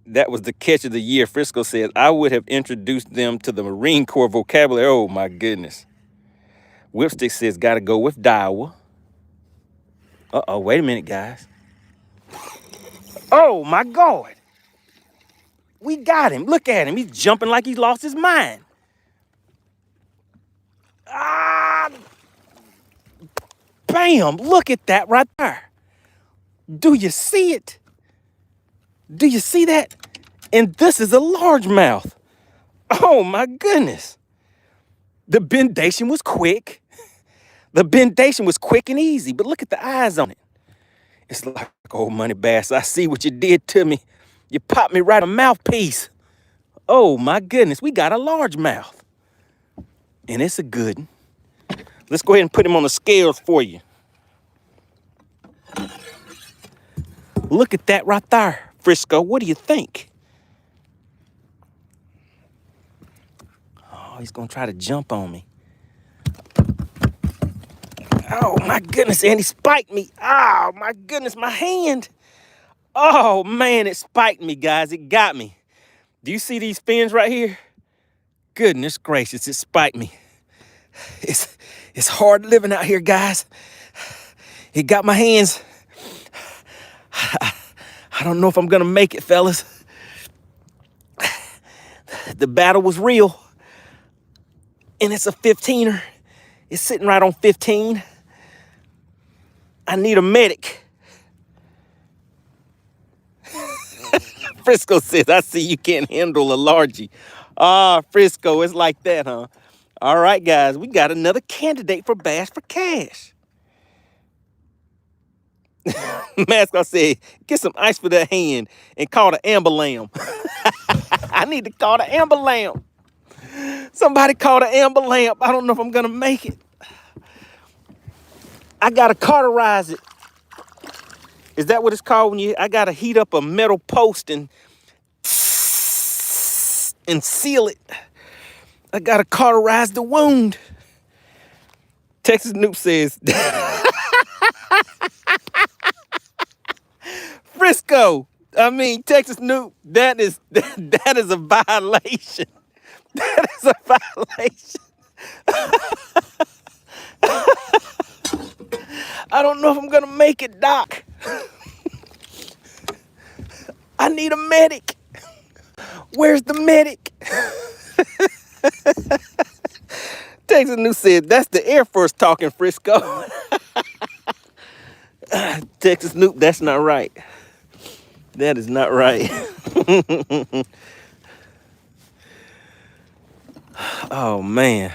That was the catch of the year. Frisco says, I would have introduced them to the Marine Corps vocabulary. Oh, my goodness. Whipstick says, got to go with Daiwa. Uh-oh, wait a minute, guys. Oh, my God. We got him. Look at him. He's jumping like he lost his mind. Ah! Bam! Look at that right there. Do you see it? Do you see that? And this is a largemouth. Oh, my goodness. The bendation was quick. The bendation was quick and easy, but look at the eyes on it. It's like, oh, MoneyBass, I see what you did to me. You popped me right a mouthpiece. Oh, my goodness, we got a largemouth. And it's a good one. Let's go ahead and put him on the scales for you. Look at that right there, Frisco. What do you think? Oh, he's gonna try to jump on me. Oh my goodness, and he spiked me. Oh my goodness, my hand. Oh man, it spiked me, guys. It got me. Do you see these fins right here? Goodness gracious, it spiked me. It's hard living out here, guys. It got my hands. I don't know if I'm gonna make it, fellas. The battle was real. And it's a 15er. It's sitting right on 15. I need a medic. Frisco says, I see you can't handle a largie. Ah, Frisco, it's like that, huh? All right, guys, we got another candidate for Bass for Cash. Mascot said, get some ice for that hand and call the amber lamb. I need to call the amber lamb. Somebody call the amber lamp. I don't know if I'm gonna make it. I gotta cauterize it. Is that what it's called when I gotta heat up a metal post and seal it? I gotta cauterize the wound. Texas Noob says, Frisco. Texas Noob. That is a violation. That is a violation. I don't know if I'm gonna make it, Doc. I need a medic. Where's the medic? Texas New said, that's the Air Force talking, Frisco. Texas Noob, that's not right. That is not right. Oh, man.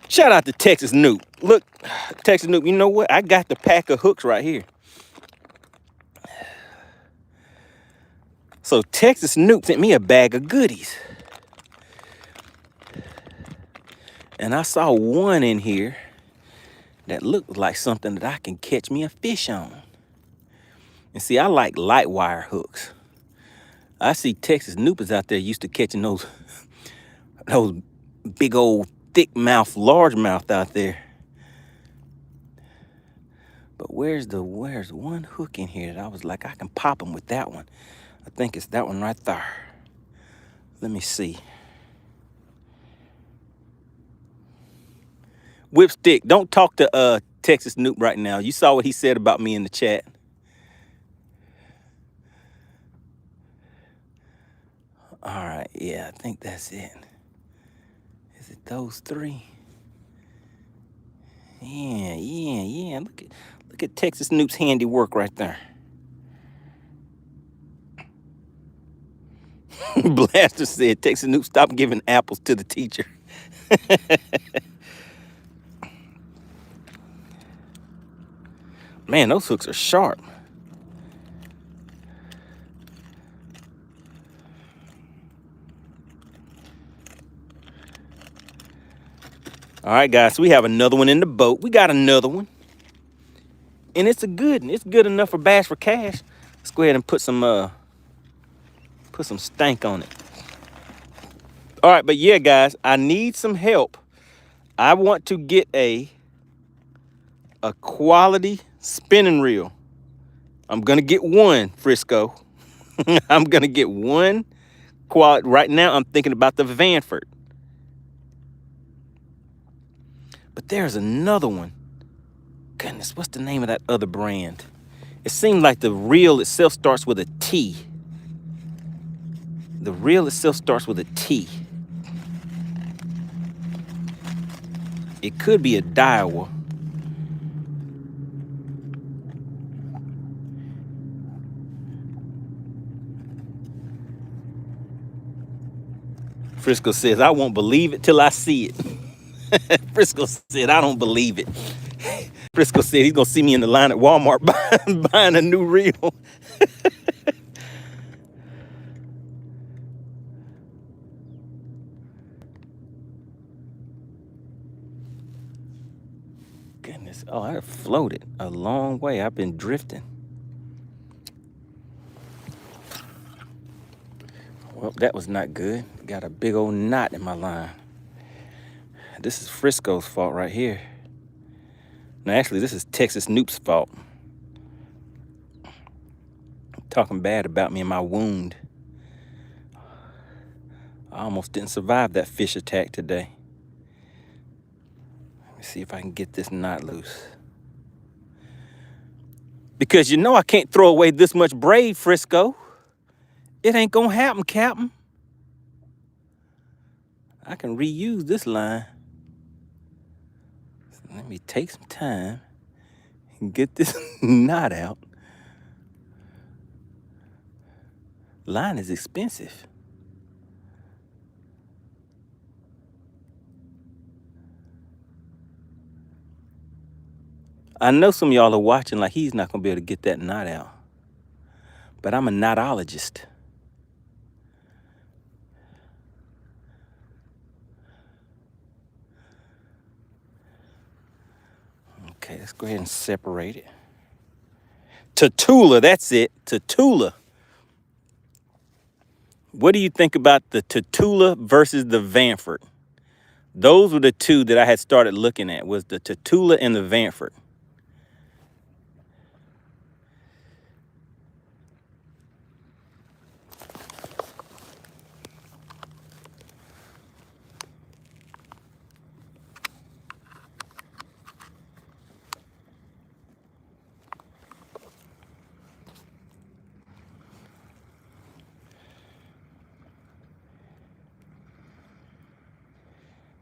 Shout out to Texas Noob. Look, Texas Noob, you know what? I got the pack of hooks right here. So Texas Noob sent me a bag of goodies. And I saw one in here that looked like something that I can catch me a fish on. And see, I like light wire hooks. I see Texas Noopers out there used to catching those big old thick mouth, large mouth out there. But where's one hook in here that I was like, I can pop them with that one. I think it's that one right there. Let me see. Whipstick, don't talk to Texas Noop right now. You saw what he said about me in the chat. All right, yeah, I think that's it. Is it those three? Yeah. Look at Texas Noop's handiwork right there. Blaster said, Texas Noop, stop giving apples to the teacher. Man, those hooks are sharp. All right, guys, so we have another one in the boat. We got another one. And it's a good one. It's good enough for Bass for Cash. Let's go ahead and put some stank on it. All right, but yeah, guys, I need some help. I want to get a quality spinning reel. I'm gonna get one, Frisco. I'm gonna get one quality. Right now, I'm thinking about the Vanford. But there's another one. Goodness, what's the name of that other brand? It seems like the reel itself starts with a T. The reel itself starts with a T. It could be a Daiwa. Frisco says, I won't believe it till I see it. Frisco said, I don't believe it. Frisco said he's gonna see me in the line at Walmart buying a new reel. Goodness, oh, I floated a long way. I've been drifting. Well, that was not good. Got a big old knot in my line. This is Frisco's fault right here. No, actually, this is Texas Noop's fault. Talking bad about me and my wound. I almost didn't survive that fish attack today. Let me see if I can get this knot loose. Because you know I can't throw away this much braid, Frisco. It ain't gonna happen, Captain. I can reuse this line. So let me take some time and get this knot out. Line is expensive. I know some of y'all are watching like he's not gonna be able to get that knot out. But I'm a knotologist. Okay, let's go ahead and separate it. Tatula, that's it, Tatula. What do you think about the Tatula versus the Vanford? Those were the two that I had started looking at, was the Tatula and the Vanford.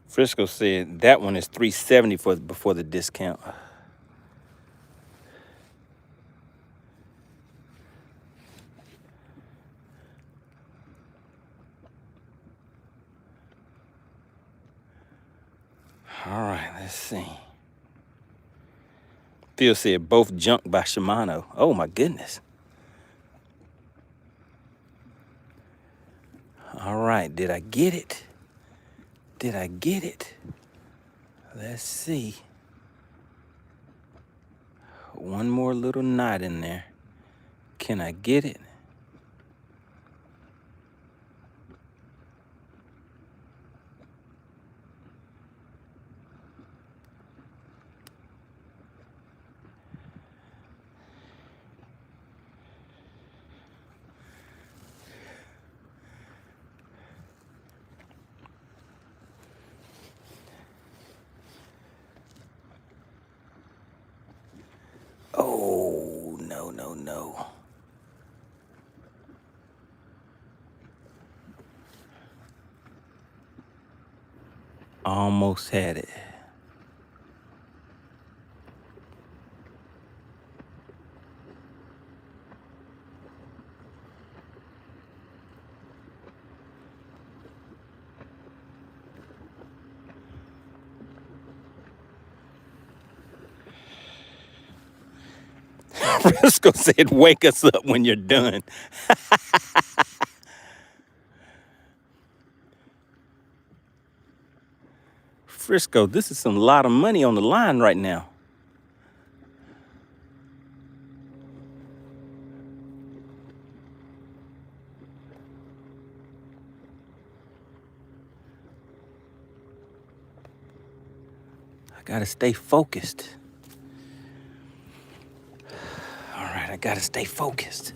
Frisco said that one is $370 before the discount. All right, let's see. Phil said both junk by Shimano. Oh my goodness. All right, did I get it? Did I get it? Let's see. One more little knot in there. Can I get it? Oh, no, no, no. Almost had it. Frisco said, wake us up when you're done. Frisco, this is a lot of money on the line right now. I gotta stay focused. All right, I gotta stay focused.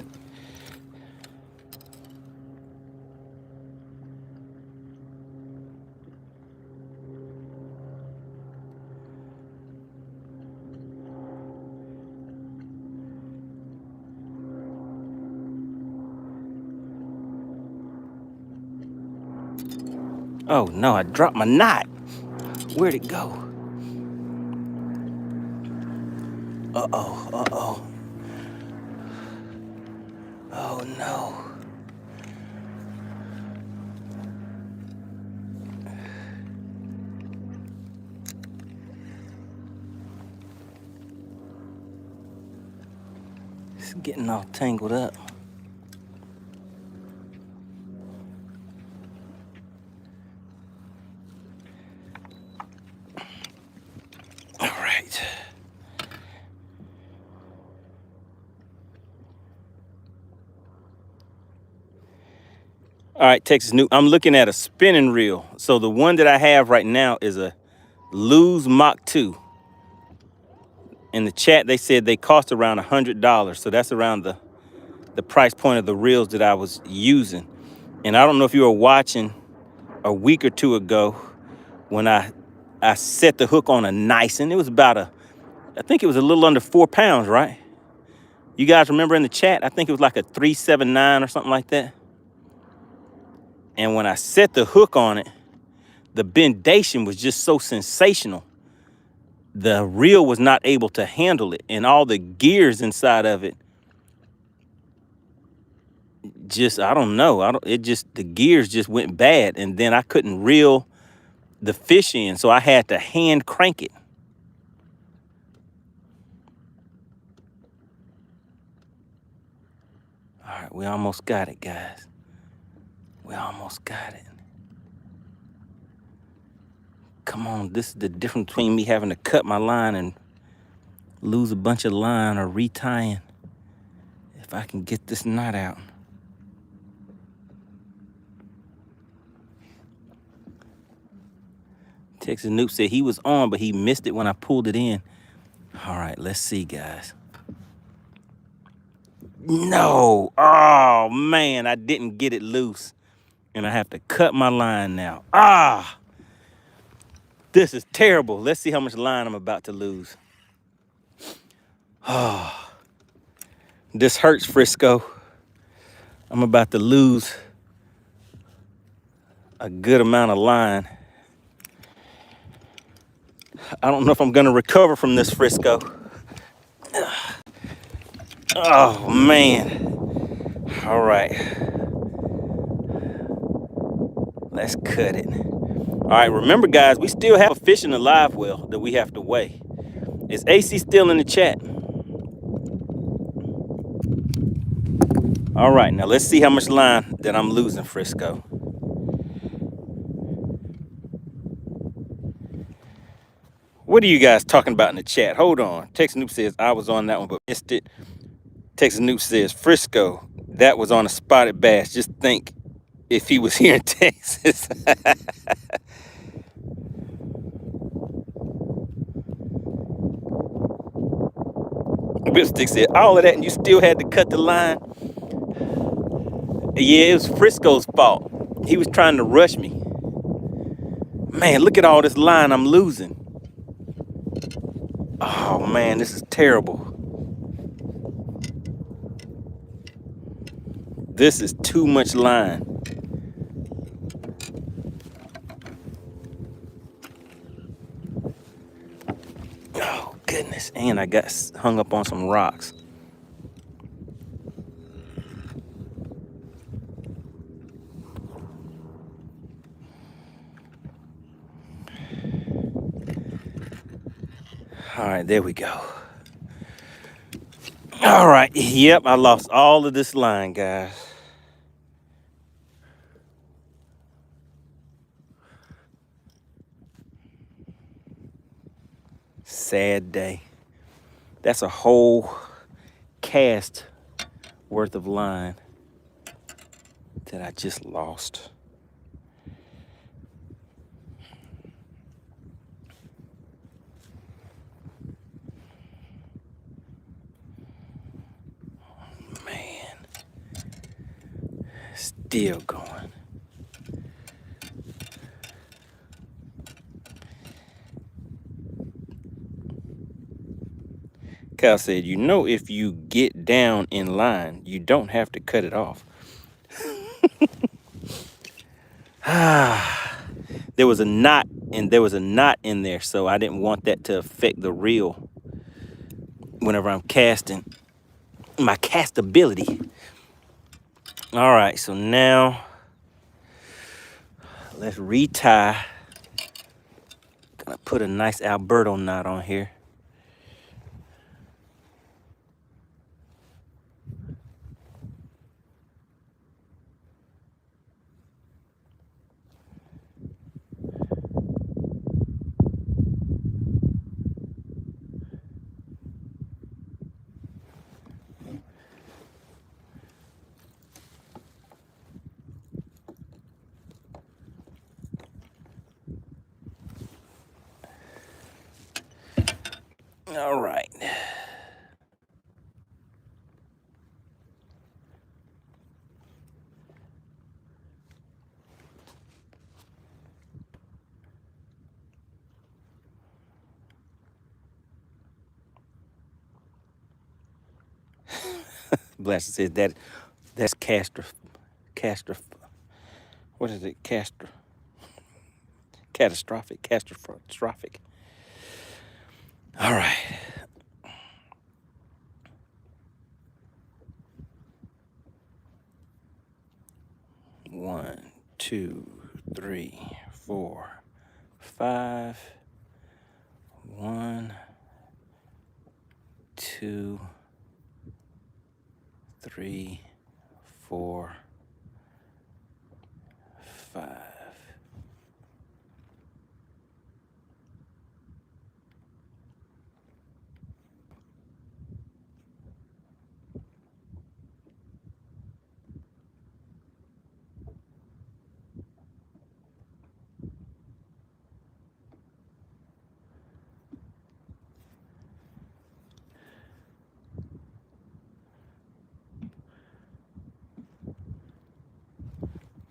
Oh no, I dropped my knot. Where'd it go? Uh-oh, uh-oh. Oh no. It's getting all tangled up. All right. All right, Texas New. I'm looking at a spinning reel. So the one that I have right now is a Lose Mach 2. In the chat, they said they cost around $100. So that's around the price point of the reels that I was using. And I don't know if you were watching a week or two ago when I set the hook on a nice, and it was about I think it was a little under 4 pounds, right? You guys remember in the chat? I think it was like a 379 or something like that. And when I set the hook on it, the bendation was just so sensational. The reel was not able to handle it, and all the gears inside of it just, I don't know. The gears just went bad, and then I couldn't reel the fish in, so I had to hand crank it. All right, we almost got it, guys. We almost got it. Come on, this is the difference between me having to cut my line and lose a bunch of line or retying. If I can get this knot out. Texas Noob said he was on, but he missed it when I pulled it in. All right, let's see, guys. No. Oh, man, I didn't get it loose. And I have to cut my line now. Ah, this is terrible. Let's see how much line I'm about to lose. Oh, this hurts, Frisco. I'm about to lose a good amount of line. I don't know if I'm gonna recover from this, Frisco. Oh, man. All right. Let's cut it. All right, remember, guys, we still have a fish in the live well that we have to weigh. Is AC still in the chat? All right, now let's see how much line that I'm losing, Frisco. What are you guys talking about in the chat? Hold on. Texas Noob says, I was on that one, but missed it. Texas Noob says, Frisco, that was on a spotted bass. Just think if he was here in Texas. Whipstick said, all of that, and you still had to cut the line? Yeah, it was Frisco's fault. He was trying to rush me. Man, look at all this line I'm losing. Oh, man, this is terrible. This is too much line. Oh, goodness. And I got hung up on some rocks. All right, there we go. All right, yep, I lost all of this line, guys. Sad day. That's a whole cast worth of line that I just lost. Man, still going. Cal said, you know, if you get down in line, you don't have to cut it off. There was a knot, and there was a knot in there, so I didn't want that to affect the reel whenever I'm casting. My castability. All right, so now let's retie. Gonna put a nice Alberto knot on here. All right. Blaster says that's what is it? Catastrophic. All right. 1, 2, 3, 4, 5. 1, 2, 3, 4, 5.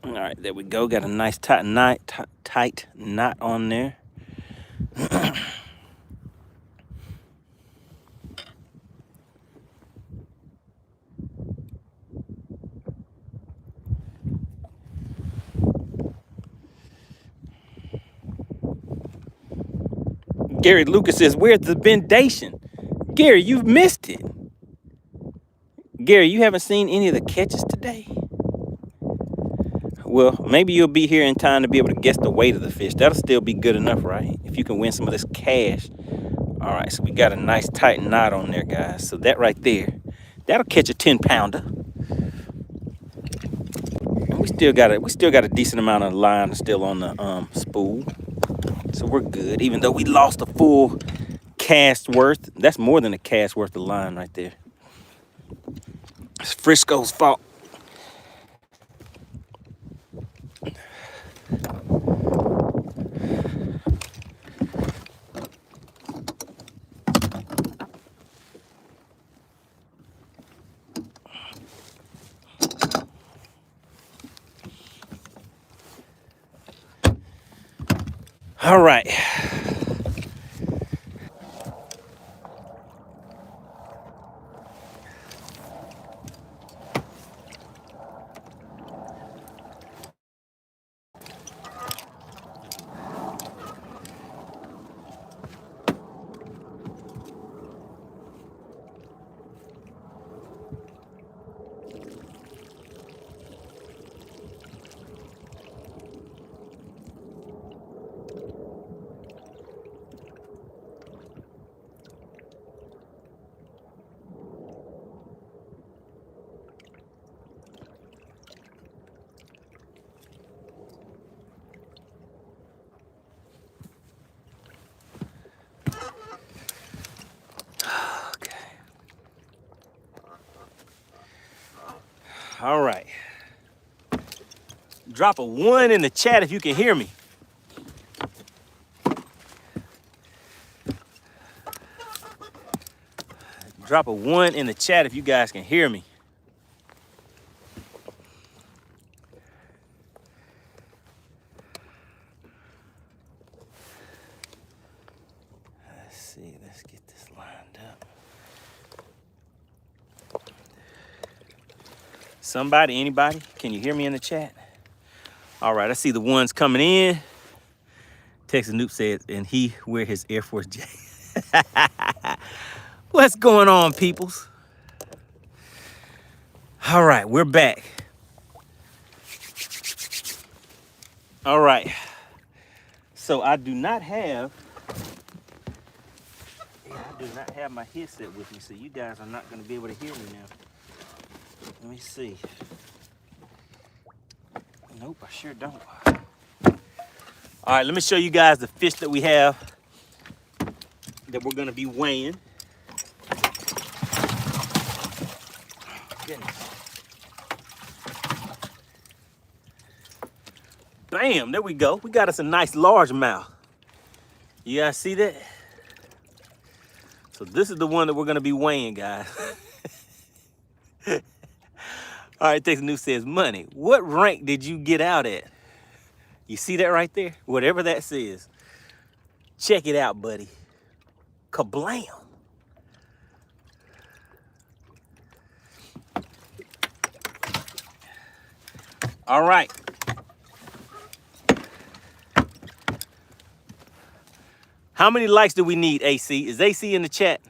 All right, there we go. Got a nice tight knot on there. Gary Lucas says, "Where's the bendation?" Gary, you've missed it. Gary, you haven't seen any of the catches today? Well, maybe you'll be here in time to be able to guess the weight of the fish. That'll still be good enough, right? If you can win some of this cash. All right, so we got a nice tight knot on there, guys. So that right there, that'll catch a 10-pounder. And we still got a decent amount of line still on the spool. So we're good, even though we lost a full cast worth. That's more than a cast worth of line right there. It's Frisco's fault. All right. All right. Drop a 1 in the chat if you can hear me. Drop a 1 in the chat if you guys can hear me. Let's see, let's get this lined up. Somebody, anybody, can you hear me in the chat? All right, I see the ones coming in. Texas Noop said, and he wear his Air Force J. What's going on, peoples? All right, we're back. All right. So I do not have my headset with me, so you guys are not going to be able to hear me now. Let me see. Nope, I sure don't. All right, let me show you guys the fish that we have that we're going to be weighing. Goodness. Bam, there we go. We got us a nice largemouth. You guys see that? So this is the one that we're gonna be weighing, guys. All right, Texas News says, Money, what rank did you get out at? You see that right there? Whatever that says. Check it out, buddy. Kablam. All right. How many likes do we need, AC? Is AC in the chat?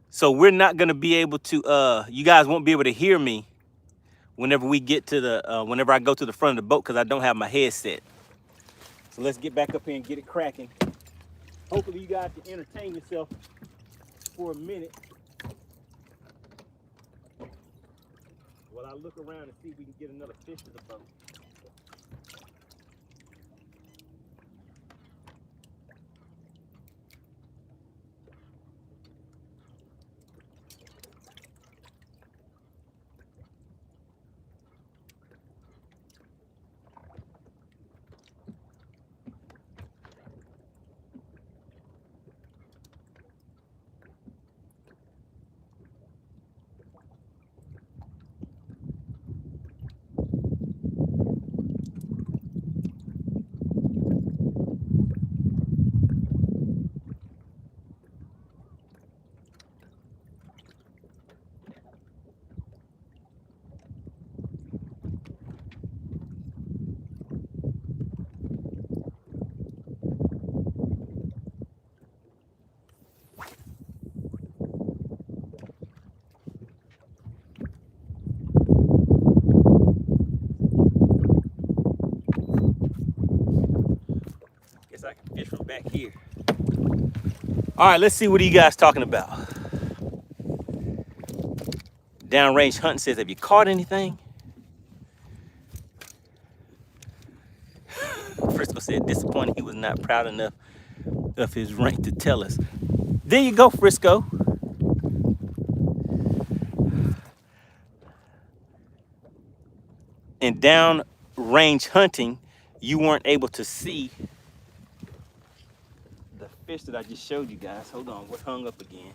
So we're not gonna be able to, you guys won't be able to hear me whenever we get to the, whenever I go to the front of the boat because I don't have my headset. So let's get back up here and get it cracking. Hopefully you guys can entertain yourself for a minute while I look around and see if we can get another fish to the boat. Guess I can fish from back here. All right, let's see what are you guys talking about. Downrange Hunting says, have you caught anything? Frisco said, disappointed he was not proud enough of his rank to tell us. There you go, Frisco. In downrange hunting, you weren't able to see the fish that I just showed you guys. Hold on, we're hung up again.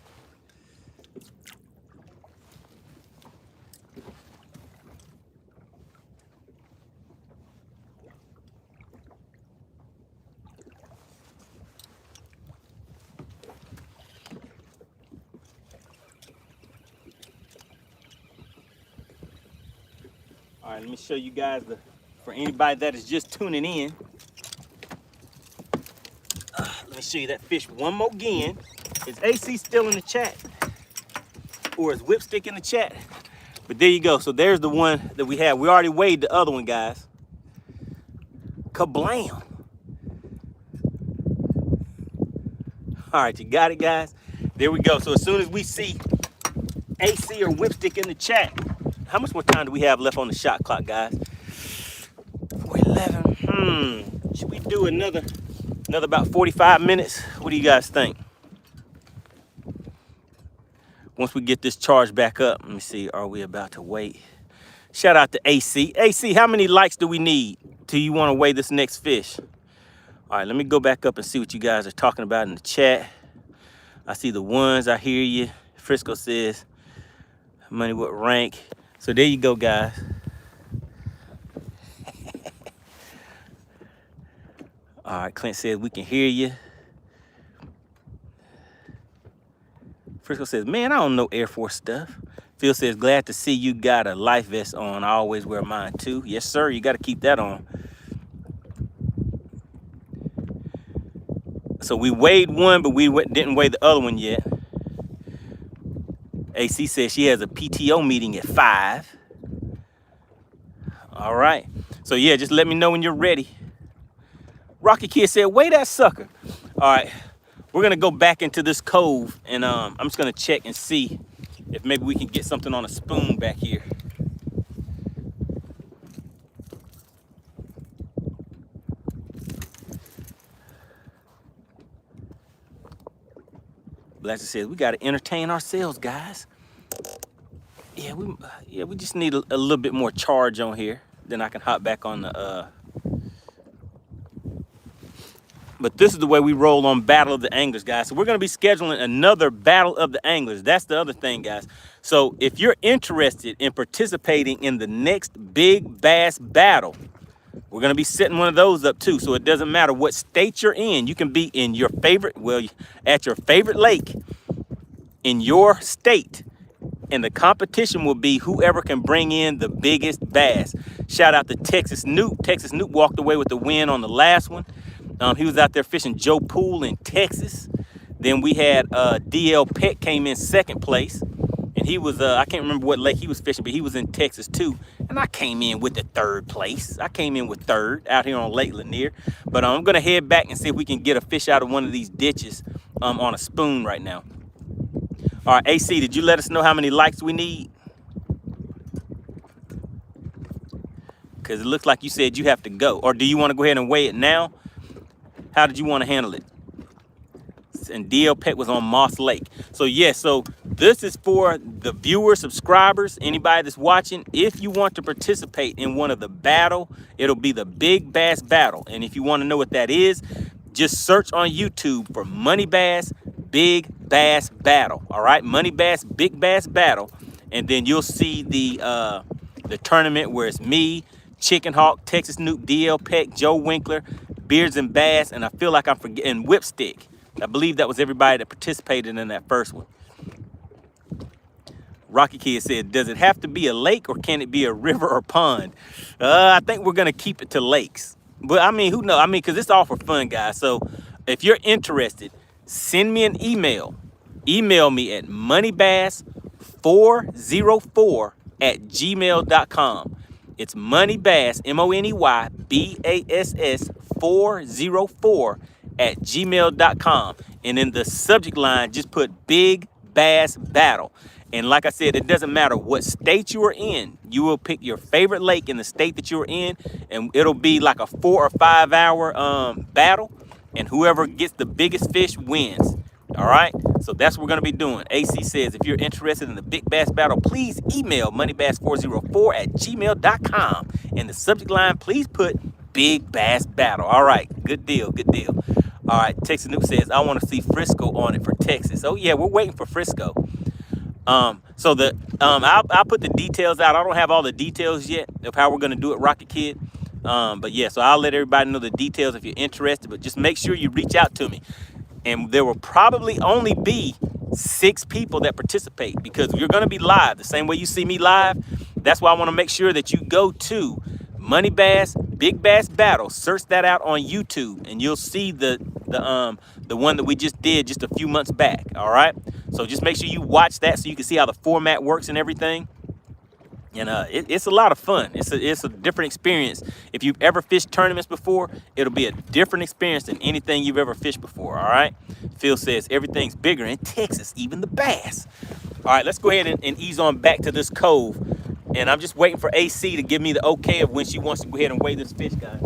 All right, let me show you guys for anybody that is just tuning in. Let me show you that fish one more again. Is AC still in the chat? Or is Whipstick in the chat? But there you go. So there's the one that we have. We already weighed the other one, guys. Kablam. All right, you got it, guys. There we go. So as soon as we see AC or Whipstick in the chat, how much more time do we have left on the shot clock, guys? 4:11. Should we do another about 45 minutes? What do you guys think? Once we get this charge back up, let me see, are we about to wait? Shout out to AC. AC, how many likes do we need till you want to weigh this next fish? All right, let me go back up and see what you guys are talking about in the chat. I see the ones, I hear you. Frisco says, Money, what rank? So there you go, guys. All right, Clint says, we can hear you. Frisco says, man, I don't know Air Force stuff. Phil says, glad to see you got a life vest on. I always wear mine too. Yes, sir, you got to keep that on. So we weighed one, but we didn't weigh the other one yet. AC says she has a PTO meeting at 5. All right. So yeah, just let me know when you're ready. Rocky Kid said, weigh that sucker. All right. We're going to go back into this cove, and I'm just going to check and see if maybe we can get something on a spoon back here. Blaster says, we got to entertain ourselves, guys. Yeah, we just need a little bit more charge on here. Then I can hop back on the But this is the way we roll on Battle of the Anglers, guys. So we're going to be scheduling another Battle of the Anglers. That's the other thing, guys. So if you're interested in participating in the next big bass battle, we're going to be setting one of those up too. So it doesn't matter what state you're in. You can be in your favorite, well, at your favorite lake in your state. And the competition will be whoever can bring in the biggest bass. Shout out to Texas Newt. Texas Newt walked away with the win on the last one. He was out there fishing Joe Pool in Texas. Then we had DL Peck came in second place. And he was, I can't remember what lake he was fishing, but he was in Texas too. And I came in with the third place. I came in with third out here on Lake Lanier. But I'm going to head back and see if we can get a fish out of one of these ditches on a spoon right now. All right, AC, did you let us know how many likes we need? Because it looks like you said you have to go. Or do you want to go ahead and weigh it now? How did you want to handle it? And DL Pet was on Moss Lake. So yes, so this is for the viewers, subscribers, anybody that's watching. If you want to participate in one of the battle, it'll be the Big Bass Battle. And if you want to know what that is, just search on YouTube for MoneyBass Big Bass Battle. All right, MoneyBass Big Bass Battle. And then you'll see the tournament where it's me, Chicken Hawk, Texas Newt, DL Peck, Joe Winkler, Beards and Bass, and I feel like I'm forgetting Whipstick. I believe that was everybody that participated in that first one. Rocky Kid said, does it have to be a lake or can it be a river or pond? I think we're going to keep it to lakes. But I mean, who knows? I mean, because it's all for fun, guys. So if you're interested, send me an email. Email me at moneybass404@gmail.com. It's MoneyBass, MoneyBass 404@gmail.com. And in the subject line, just put Big Bass Battle. And like I said, it doesn't matter what state you are in. You will pick your favorite lake in the state that you're in, and it'll be like a 4 or 5 hour battle. And whoever gets the biggest fish wins. All right, so that's what we're going to be doing. AC says, if you're interested in the Big Bass Battle, please email moneybass404@gmail.com. In the subject line, please put Big Bass Battle. All right, good deal, good deal. All right, Texas Newt says, I want to see Frisco on it for Texas. Oh, yeah, we're waiting for Frisco. So I'll put the details out. I don't have all the details yet of how we're going to do it, Rocket Kid. But, yeah, so I'll let everybody know the details if you're interested. But just make sure you reach out to me. And there will probably only be 6 people that participate because you're going to be live the same way you see me live. That's why I want to make sure that you go to MoneyBass Big Bass Battle. Search that out on YouTube and you'll see the one that we just did just a few months back. All right. So just make sure you watch that so you can see how the format works and everything. And it's a lot of fun. It's a different experience. If you've ever fished tournaments before, it'll be a different experience than anything you've ever fished before, all right? Phil says everything's bigger in Texas, even the bass. All right, let's go ahead and ease on back to this cove. And I'm just waiting for AC to give me the okay of when she wants to go ahead and weigh this fish, guys.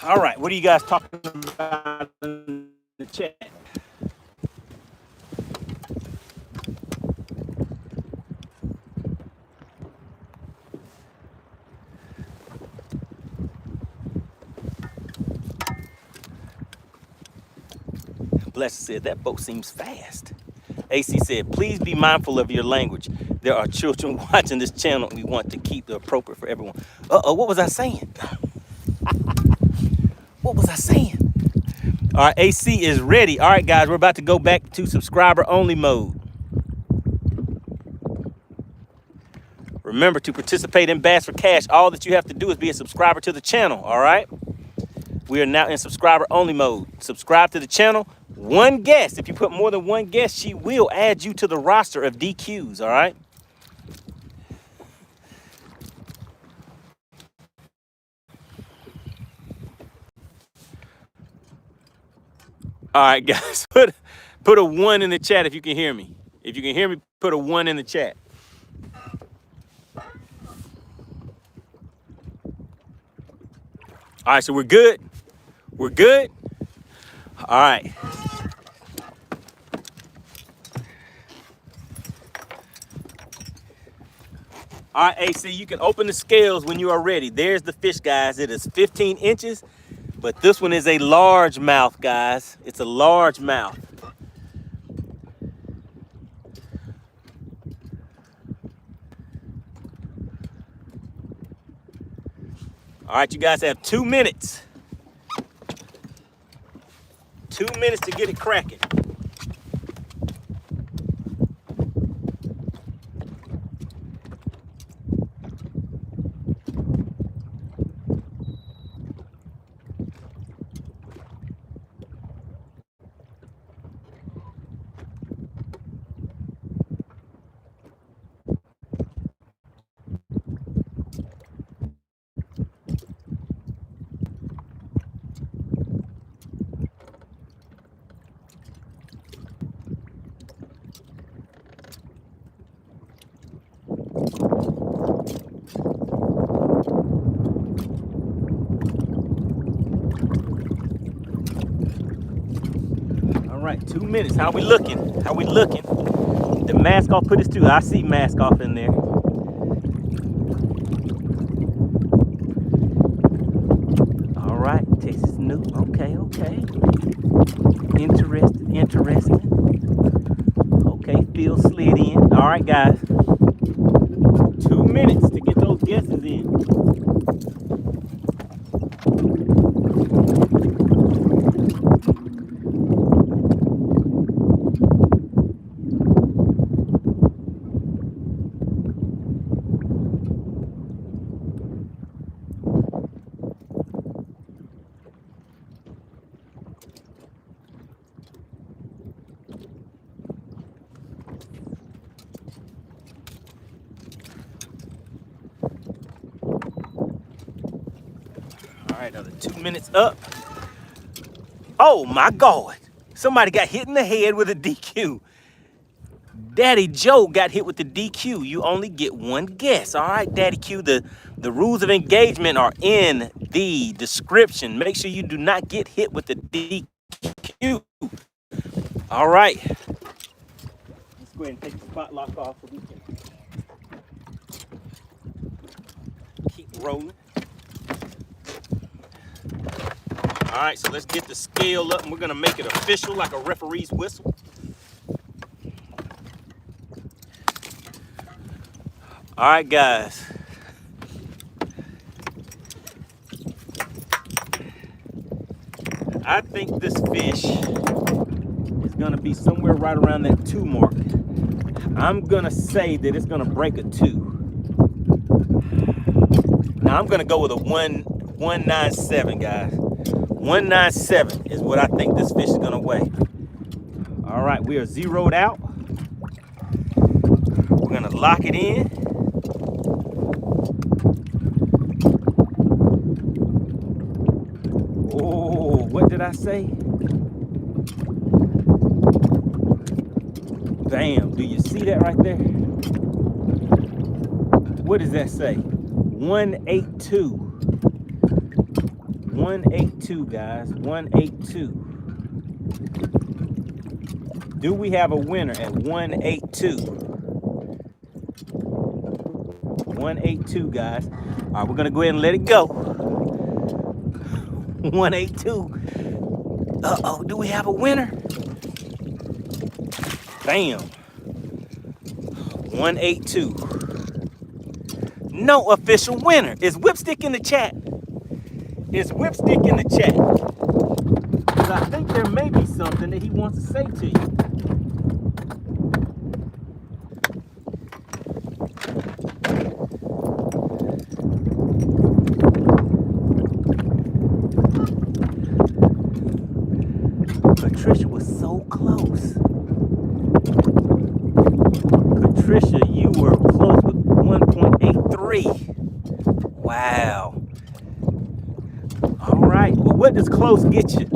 All right, what are you guys talking about in the chat? Blessed said, that boat seems fast. AC said, please be mindful of your language. There are children watching this channel and we want to keep it appropriate for everyone. Uh-oh, what was I saying? What was I saying? All right, AC is ready. All right, guys, we're about to go back to subscriber only mode. Remember, to participate in Bass for Cash, all that you have to do is be a subscriber to the channel, all right? We are now in subscriber only mode. Subscribe to the channel. One guest, if you put more than one guest, she will add you to the roster of DQs, all right? All right, guys, put a 1 in the chat if you can hear me. If you can hear me, put a 1 in the chat. All right, so we're good. We're good. All right. All right, AC, you can open the scales when you are ready. There's the fish, guys. It is 15 inches, but this one is a largemouth, guys. It's a largemouth. All right, you guys have 2 minutes. 2 minutes to get it cracking. All right, 2 minutes. How we looking? How we looking? The mask off put us too. I see mask off in there. All right, Texas new. Okay, okay. Interesting, interesting. Okay, Phil slid in. All right, guys. 2 minutes to get those guesses in. All right, another 2 minutes up. Oh my God. Somebody got hit in the head with a DQ. Daddy Joe got hit with the DQ. You only get one guess. All right, Daddy Q, the rules of engagement are in the description. Make sure you do not get hit with the DQ. All right. Let's go ahead and take the spot lock off so we can keep rolling. All right, so let's get the scale up and we're gonna make it official like a referee's whistle. All right, guys. I think this fish is gonna be somewhere right around that 2 mark. I'm gonna say that it's gonna break a 2. Now I'm gonna go with a 197, guys. 197 is what I think this fish is gonna weigh. All right, we are zeroed out. We're gonna lock it in. Oh, what did I say? Bam, do you see that right there? What does that say? 182. 182, guys. 182. Do we have a winner at 182? 182, guys. All right, we're gonna go ahead and let it go. 182. Uh-oh, do we have a winner? Bam. 182. No official winner. Is Whipstick in the chat? Is Whipstick in the chat? Because I think there may be something that he wants to say to you. Patricia was so close. Patricia, you were close with 1.83. Wow. All right. Well, what does close get you?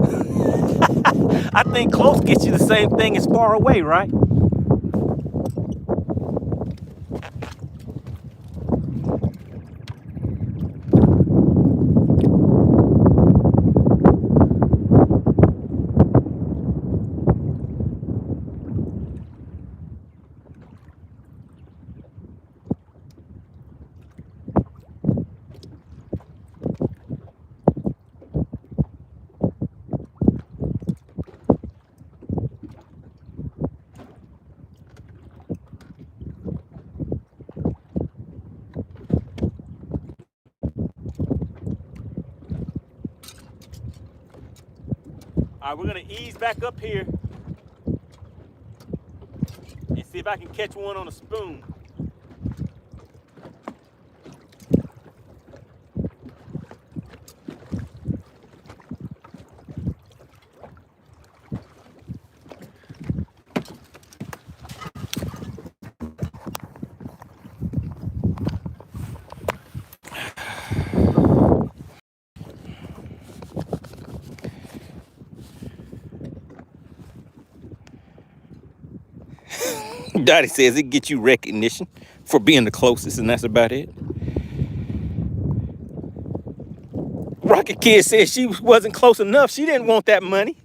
I think close gets you the same thing as far away, right? All right, we're gonna ease back up here and see if I can catch one on a spoon. Dottie says it gets you recognition for being the closest, and that's about it. Rocket Kid says she wasn't close enough. She didn't want that money.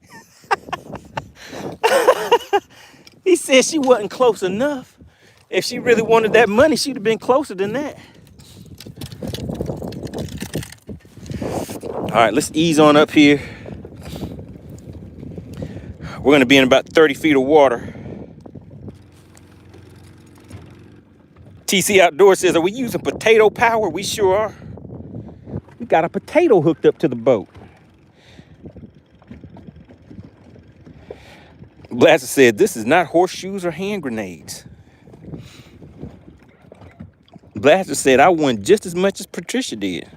He said she wasn't close enough. If she really wanted that money, she'd have been closer than that. All right, let's ease on up here. We're gonna be in about 30 feet of water. TC Outdoors says, are we using potato power? We sure are. We got a potato hooked up to the boat. Blaster said, this is not horseshoes or hand grenades. Blaster said, I won just as much as Patricia did.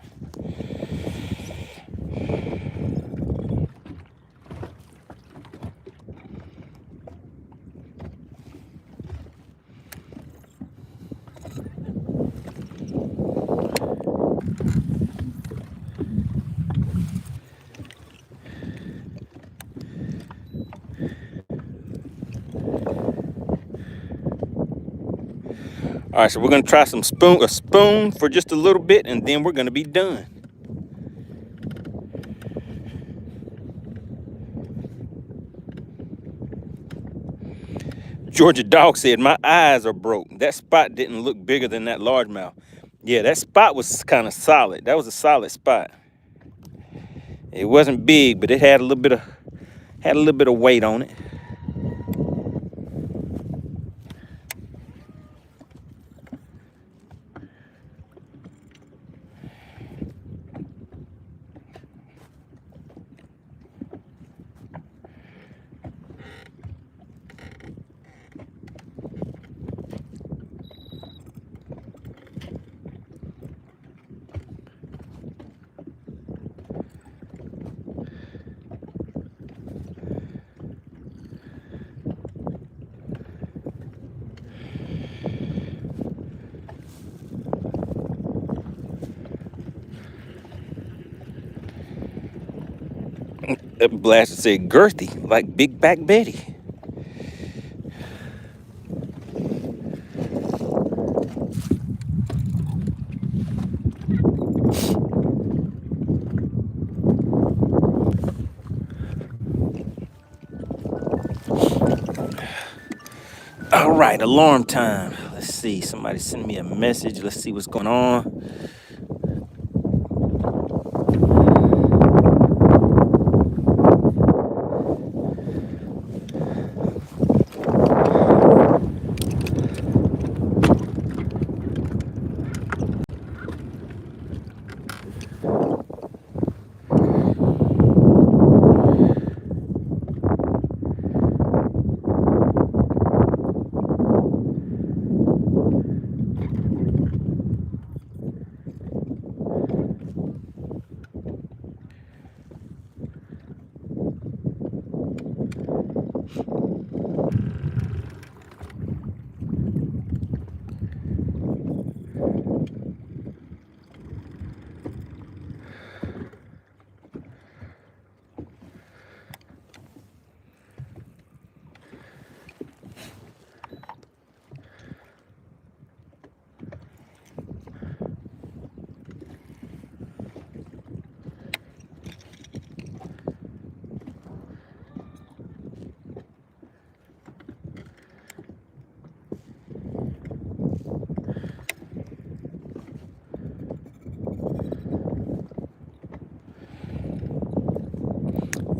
All right, so we're gonna try a spoon for just a little bit, and then we're gonna be done. Georgia Dog said, my eyes are broke. That spot didn't look bigger than that largemouth. Yeah, that spot was kind of solid. That was a solid spot. It wasn't big, but it had a little bit of weight on it. Blaster said girthy, like Big Back Betty. right, alarm time. Let's see. Somebody send me a message. Let's see what's going on.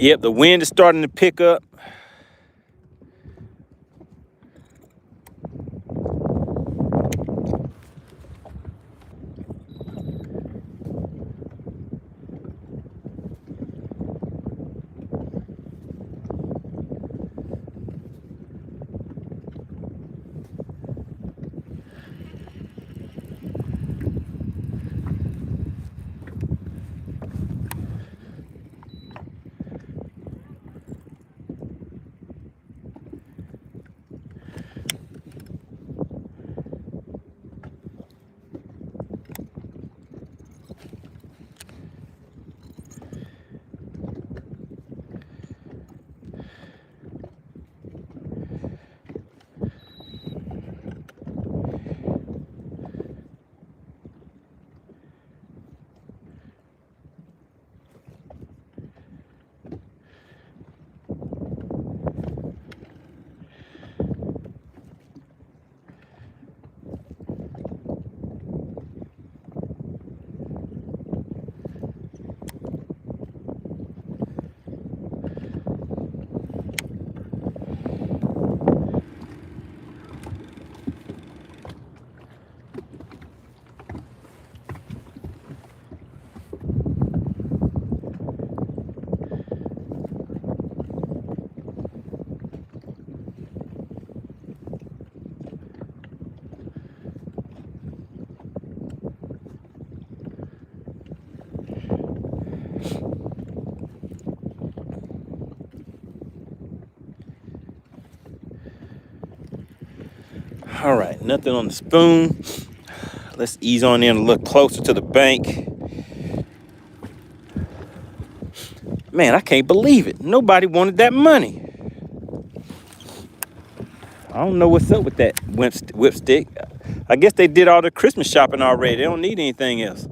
Yep, the wind is starting to pick up. All right, nothing on the spoon. Let's ease on in a little closer to the bank. Man, I can't believe it. Nobody wanted that money. I don't know what's up with that whipstick. I guess they did all the Christmas shopping already. They don't need anything else.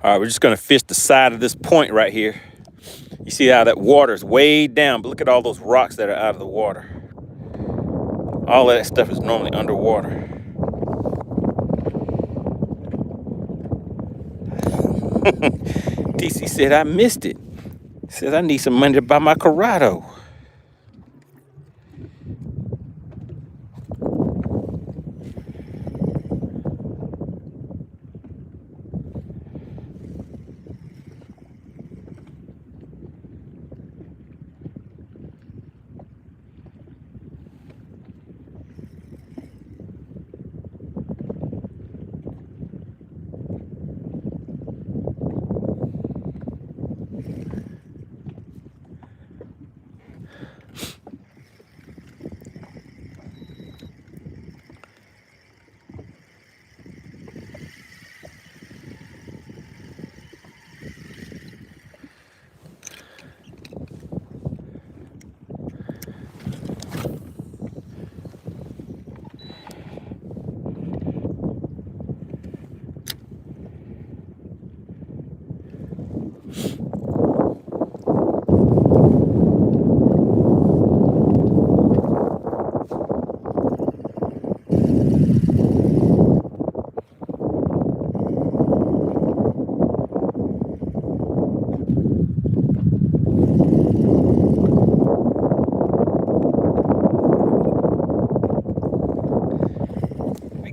All right, we're just gonna fish the side of this point right here. You see how that water is way down, but look at all those rocks that are out of the water. All of that stuff is normally underwater. DC said I missed it. Says I need some money to buy my Corrado.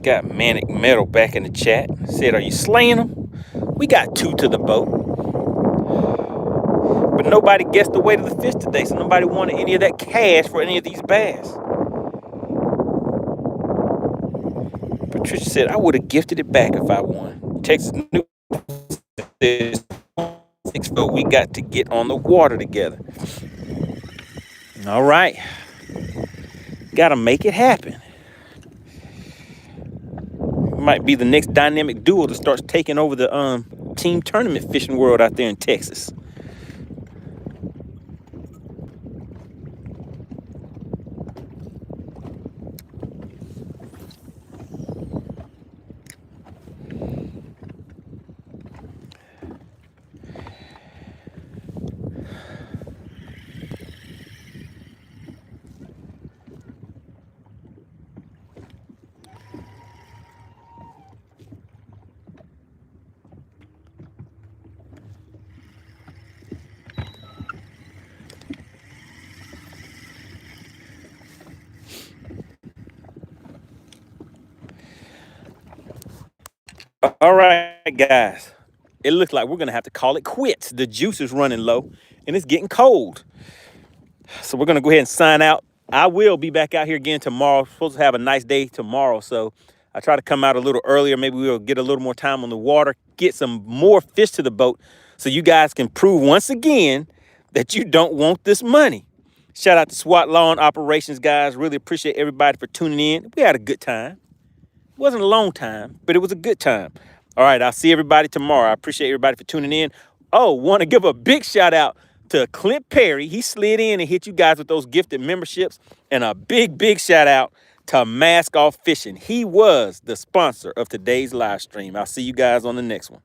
Got Manic Metal back in the chat. Said, are you slaying them? We got 2 to the boat. But nobody guessed the weight of the fish today, so nobody wanted any of that cash for any of these bass. Patricia said, I would have gifted it back if I won. Texas New says, we got to get on the water together. All right. Got to make it happen. Might be the next dynamic duo that starts taking over the team tournament fishing world out there in Texas. All right, guys. It looks like we're going to have to call it quits. The juice is running low, and it's getting cold. So we're going to go ahead and sign out. I will be back out here again tomorrow. Supposed to have a nice day tomorrow, so I try to come out a little earlier. Maybe we'll get a little more time on the water, get some more fish to the boat so you guys can prove once again that you don't want this money. Shout out to SWAT Lawn Operations, guys. Really appreciate everybody for tuning in. We had a good time. It wasn't a long time, but it was a good time. All right, I'll see everybody tomorrow. I appreciate everybody for tuning in. Oh, want to give a big shout out to Clint Perry. He slid in and hit you guys with those gifted memberships. And a big, big shout out to Mask Off Fishing. He was the sponsor of today's live stream. I'll see you guys on the next one.